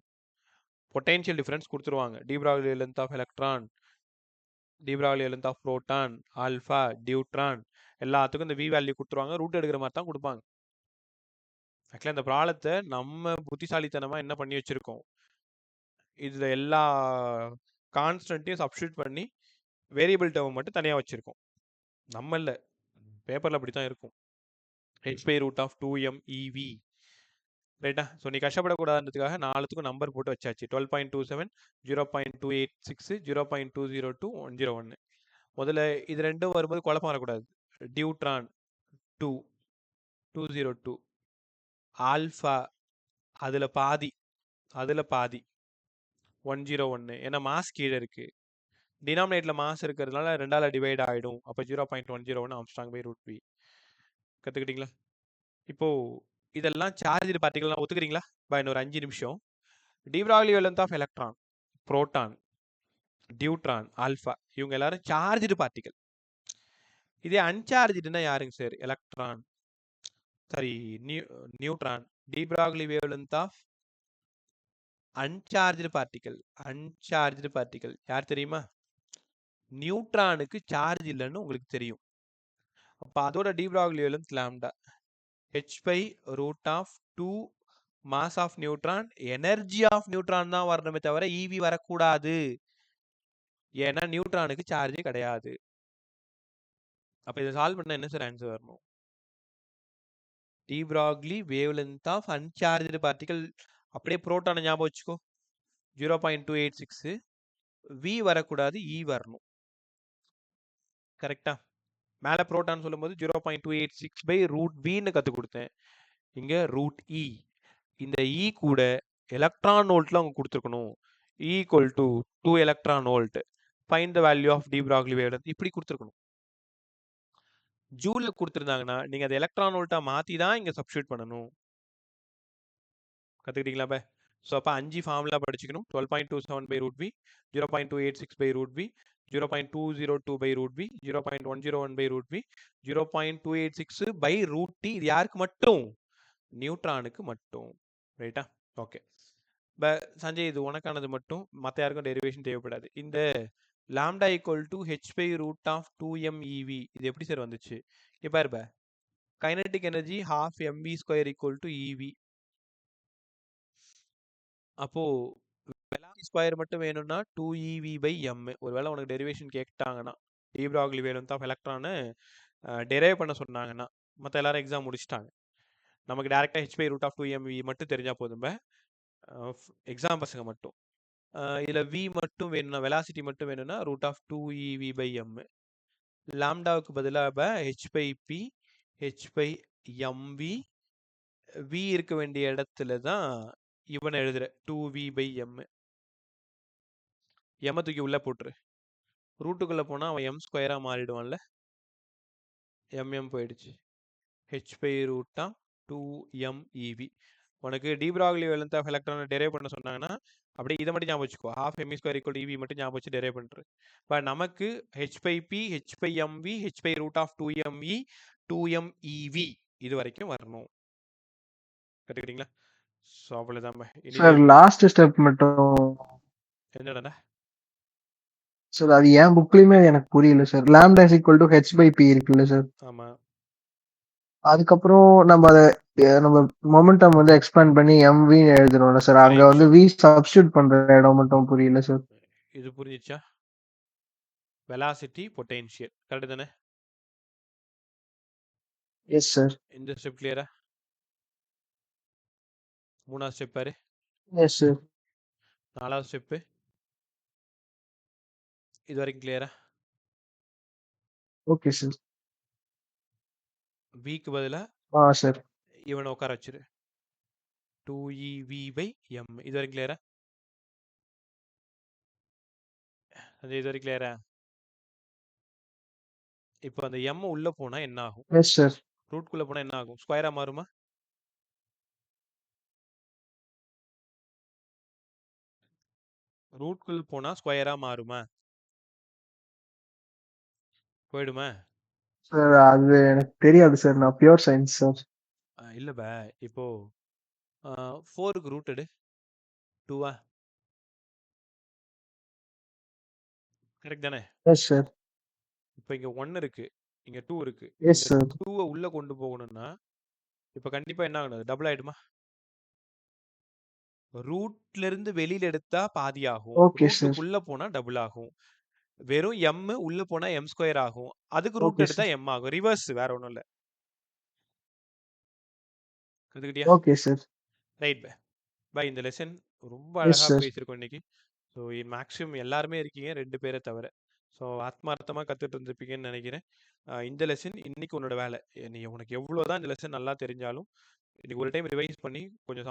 பொட்டென்ஷியல் டிஃபரன்ஸ் கொடுத்துருவாங்க. De Broglie wavelength of electron, de Broglie wavelength of proton, alpha, deuteron, எல்லாத்துக்கும் இந்த வி வேல்யூ கொடுத்துருவாங்க. ரூட் எடுக்கிற மாதிரி தான் கொடுப்பாங்க. ஆக்சுவலா இந்த ப்ராப்ளத்தை நம்ம புத்திசாலித்தனமா என்ன பண்ணி வச்சிருக்கோம், இதுல எல்லா கான்ஸ்டன்ட்டையும் சப்ஸ்டியூட் பண்ணி வேரியபிள் டேர்ம் மட்டும் தனியா வச்சிருக்கோம். நம்ம இல்ல, பேப்பர்ல அப்படித்தான் இருக்கும். h/√2mEV. ரைட்டா? ஸோ நீ கஷ்டப்படக்கூடாதுன்றதுக்காக 4த்துக்கும் நம்பர் போட்டு வச்சாச்சு. 12.27, 0.286, 0.202, 101. முதல்ல இது ரெண்டும் வரும்போது குழப்பம் வரக்கூடாது. டியூட்ரான் 2, 202, ஆல்ஃபா அதுல பாதி 101. ஏன்னா மாஸ் கீழே இருக்கு, டினாமினேட்ல மாஸ் இருக்கிறதுனால 2ஆல டிவைட் ஆயிடும். அப்ப 0.101 ஆம்ஸ்ட்ராங்/√v. கத்துக்கிட்டீங்களா? இப்போ இதெல்லாம் சார்ஜ் பார்ட்டிகல்லாம் ஒத்துக்கிறீங்களா? இன்னொரு 5 நிமிஷம். De Broglie wavelength of electron, proton, deuteron, alpha இவங்க எல்லாரும் சார்ஜ்டு பார்ட்டிகல். இதே அன்சார்ஜ்டுனா யாருங்க sir? Electron, sorry neutron. De Broglie wavelength of uncharged particle யார் தெரியுமா? நியூட்ரானுக்கு சார்ஜ் இல்லைன்னு உங்களுக்கு தெரியும். அப்ப அதோட de Broglie wavelength lambda. h/√2 mass of neutron, energy of neutron தான் வரணுமே தவிர ஈவி வரக்கூடாது. ஏன்னா நியூட்ரானுக்கு சார்ஜே கிடையாது. அப்ப இதை சால்வ் பண்ண என்ன சார் ஆன்சர் வரணும்? De Broglie wavelength of uncharged particle. அப்படியே புரோட்டானை ஞாபகம் வச்சுக்கோ. 0.286, வி வரக்கூடாது, இ வரணும். கரெக்டா? மேல புரோட்டான் சொல்லும்போது 0.286/√vன்னு கத்து கொடுத்தேன். இங்க √e. இந்த e கூட எலக்ட்ரான் வோல்ட்ல அவங்க கொடுத்துருக்கணும். E = 2 electron volt. Find the value of de Broglie wavelength இப்படி கொடுத்துருக்கணும். ஜூல்ல கொடுத்துருந்தாங்கன்னா நீங்க அதை எலக்ட்ரான் வோல்ட்டா மாத்தி தான் இங்க சப்ஸ்டியூட் பண்ணணும். கத்துக்கிட்டீங்களா? ஸோ அப்போ 5 ஃபார்முலா படிச்சுக்கணும். 12.27 by root v, 0.286 by root v, 0.202 by root v, 0.101 by root v, 0.286 by root t. இது யாருக்கு மட்டும்? நியூட்ரானுக்கு மட்டும். ரைட்டா? ஓகே. சஞ்சய், இது உனக்கானது மட்டும், மற்ற யாருக்கும் டெரிவேஷன் தேவைப்படாது. இந்த lambda equal to H by root of 2mEV இது எப்படி சார் வந்துச்சு? இப்போ இருப்ப kinetic energy half mv square equal to EV. அப்போ வெலாசிட்டி ஸ்கொயர் மட்டும் வேணும்னா 2EV பை m. ஒருவேளை உனக்கு டெரிவேஷன் கேட்டாங்கன்னா, டி ப்ராக்லி வேணும் தான் எலக்ட்ரானை டெரைவ் பண்ண சொன்னாங்கன்னா, மற்ற எல்லாரும் எக்ஸாம் முடிச்சிட்டாங்க. நமக்கு டேரெக்டாக H by root of 2mv மட்டும் தெரிஞ்சால் போதும். எக்ஸாம் பசங்க மட்டும். இதில் v மட்டும் வேணும்னா, வெலாசிட்டி மட்டும் வேணும்னா root of 2EV by m. லாம்டாவுக்கு பதிலாக H by B, H by mv, v இருக்க வேண்டிய இடத்துல தான் இவனை எழுதுற 2v பை m. எம் தூக்கி உள்ள போட்டுரு. ரூட்டுக்குள்ள போனா அவன் m ஸ்கொயரா மாறிடுவான்ல. mm போயிடுச்சு. h by root of 2mEV. உனக்கு டி ப்ராக்லி வேலன்த் ஆஃப் எலக்ட்ரானை டெரைவ் பண்ண சொன்னாங்கன்னா அப்படியே இதை மட்டும் ஞாபகம் வச்சுக்கோ. half mv square equal EV மட்டும் ஞாபகம் வச்சு டெரைவ் பண்ணுறது. இப்போ நமக்கு h பை பி, h by mv, h by root of 2me, 2mEV இது வரைக்கும் வரணும். கற்றுக்கிட்டீங்களா? ஸோ அவ்வளோதான். சார் லாஸ்ட் ஸ்டெப் மட்டும் என்னடா சார், அது ஏன் புக்லயுமே எனக்கு புரியல sir. Lambda is equal to H by P இருக்குல்ல சார். ஆமாம். அதுக்கப்புறம் நம்ம அதை நம்ம மொமெண்டம் வந்து எக்ஸ்பேண்ட் பண்ணி எம்வி எழுதுறோம்ல சார். அங்க வந்து வி சப்ஸ்டியூட் பண்ற இடம் மட்டும் புரியல சார். இது புரிஞ்சிச்சா? வெலாசிட்டி பொட்டென்ஷியல் கரெக்ட் தானே? Yes sir. இந்த ஸ்டெப் கிளியரா? மூணாவது ஸ்டெப் பாரு. Yes sir. நாலாவது ஸ்டெப்பு இது வரைக்கும் கிளியரா? Okay sir. விக்கு பதிலா சார். இவனை உட்கார வச்சிரு. 2EV by m. இது வரைக்கும் கிளியரா? அது இது வரைக்கும் கிளியரா? இப்போ அந்த m உள்ள போனா என்ன ஆகும்? Yes sir. ரூட்குள்ள போனா என்ன ஆகும்? ஸ்கொயரா மாறுமா? ரூட்குள்ள போனா ஸ்கொயரா மாறுமா? போயிடுமா? சார் அது எனக்கு தெரியாது சார். நான் பியூர் சயின்ஸ் சார். இல்ல பே, இப்போ 4க்கு ரூட் எடு. 2வா? கரெக்ட் தானே? Yes sir. இப்போ இங்க 1 இருக்கு, இங்க 2 இருக்கு. Yes sir. 2வை உள்ள கொண்டு போகணும்னா இப்போ கண்டிப்பா என்ன ஆகணும்? டபுள் ஆயிடுமா? ரூட்ல இருந்து வெளியில எடுத்தா பாதி ஆகும். Okay sir. ரூட்டுக்குள்ள போனா டபுள் ஆகும். வெறும் m உள்ள போனா m ஸ்கொயர் ஆகும். அதுக்கு ரூட் ஓகே எடுத்தா சார். m ஆகும். ரிவர்ஸ், வேற ஒண்ணும் இல்ல. கத்துக்கிட்டியா? Okay sir. Right bye. இந்த லெசன் ரொம்ப எஸ் அழகா சார். பேசியிருக்கோம் இன்னைக்கு. ஸோ மேக்ஸிமம் எல்லாருமே இருக்கீங்க, 2 பேரை தவிர. ஸோ ஆத்மார்த்தமா கத்துட்டு இருந்திருப்பீங்கன்னு நினைக்கிறேன். இந்த லெசன் இன்னைக்கு உன்னோட வேலை. நீ உனக்கு எவ்வளோதான் இந்த லெசன் நல்லா தெரிஞ்சாலும் இன்னைக்கு ஒரு டைம் ரிவைஸ் பண்ணி கொஞ்சம்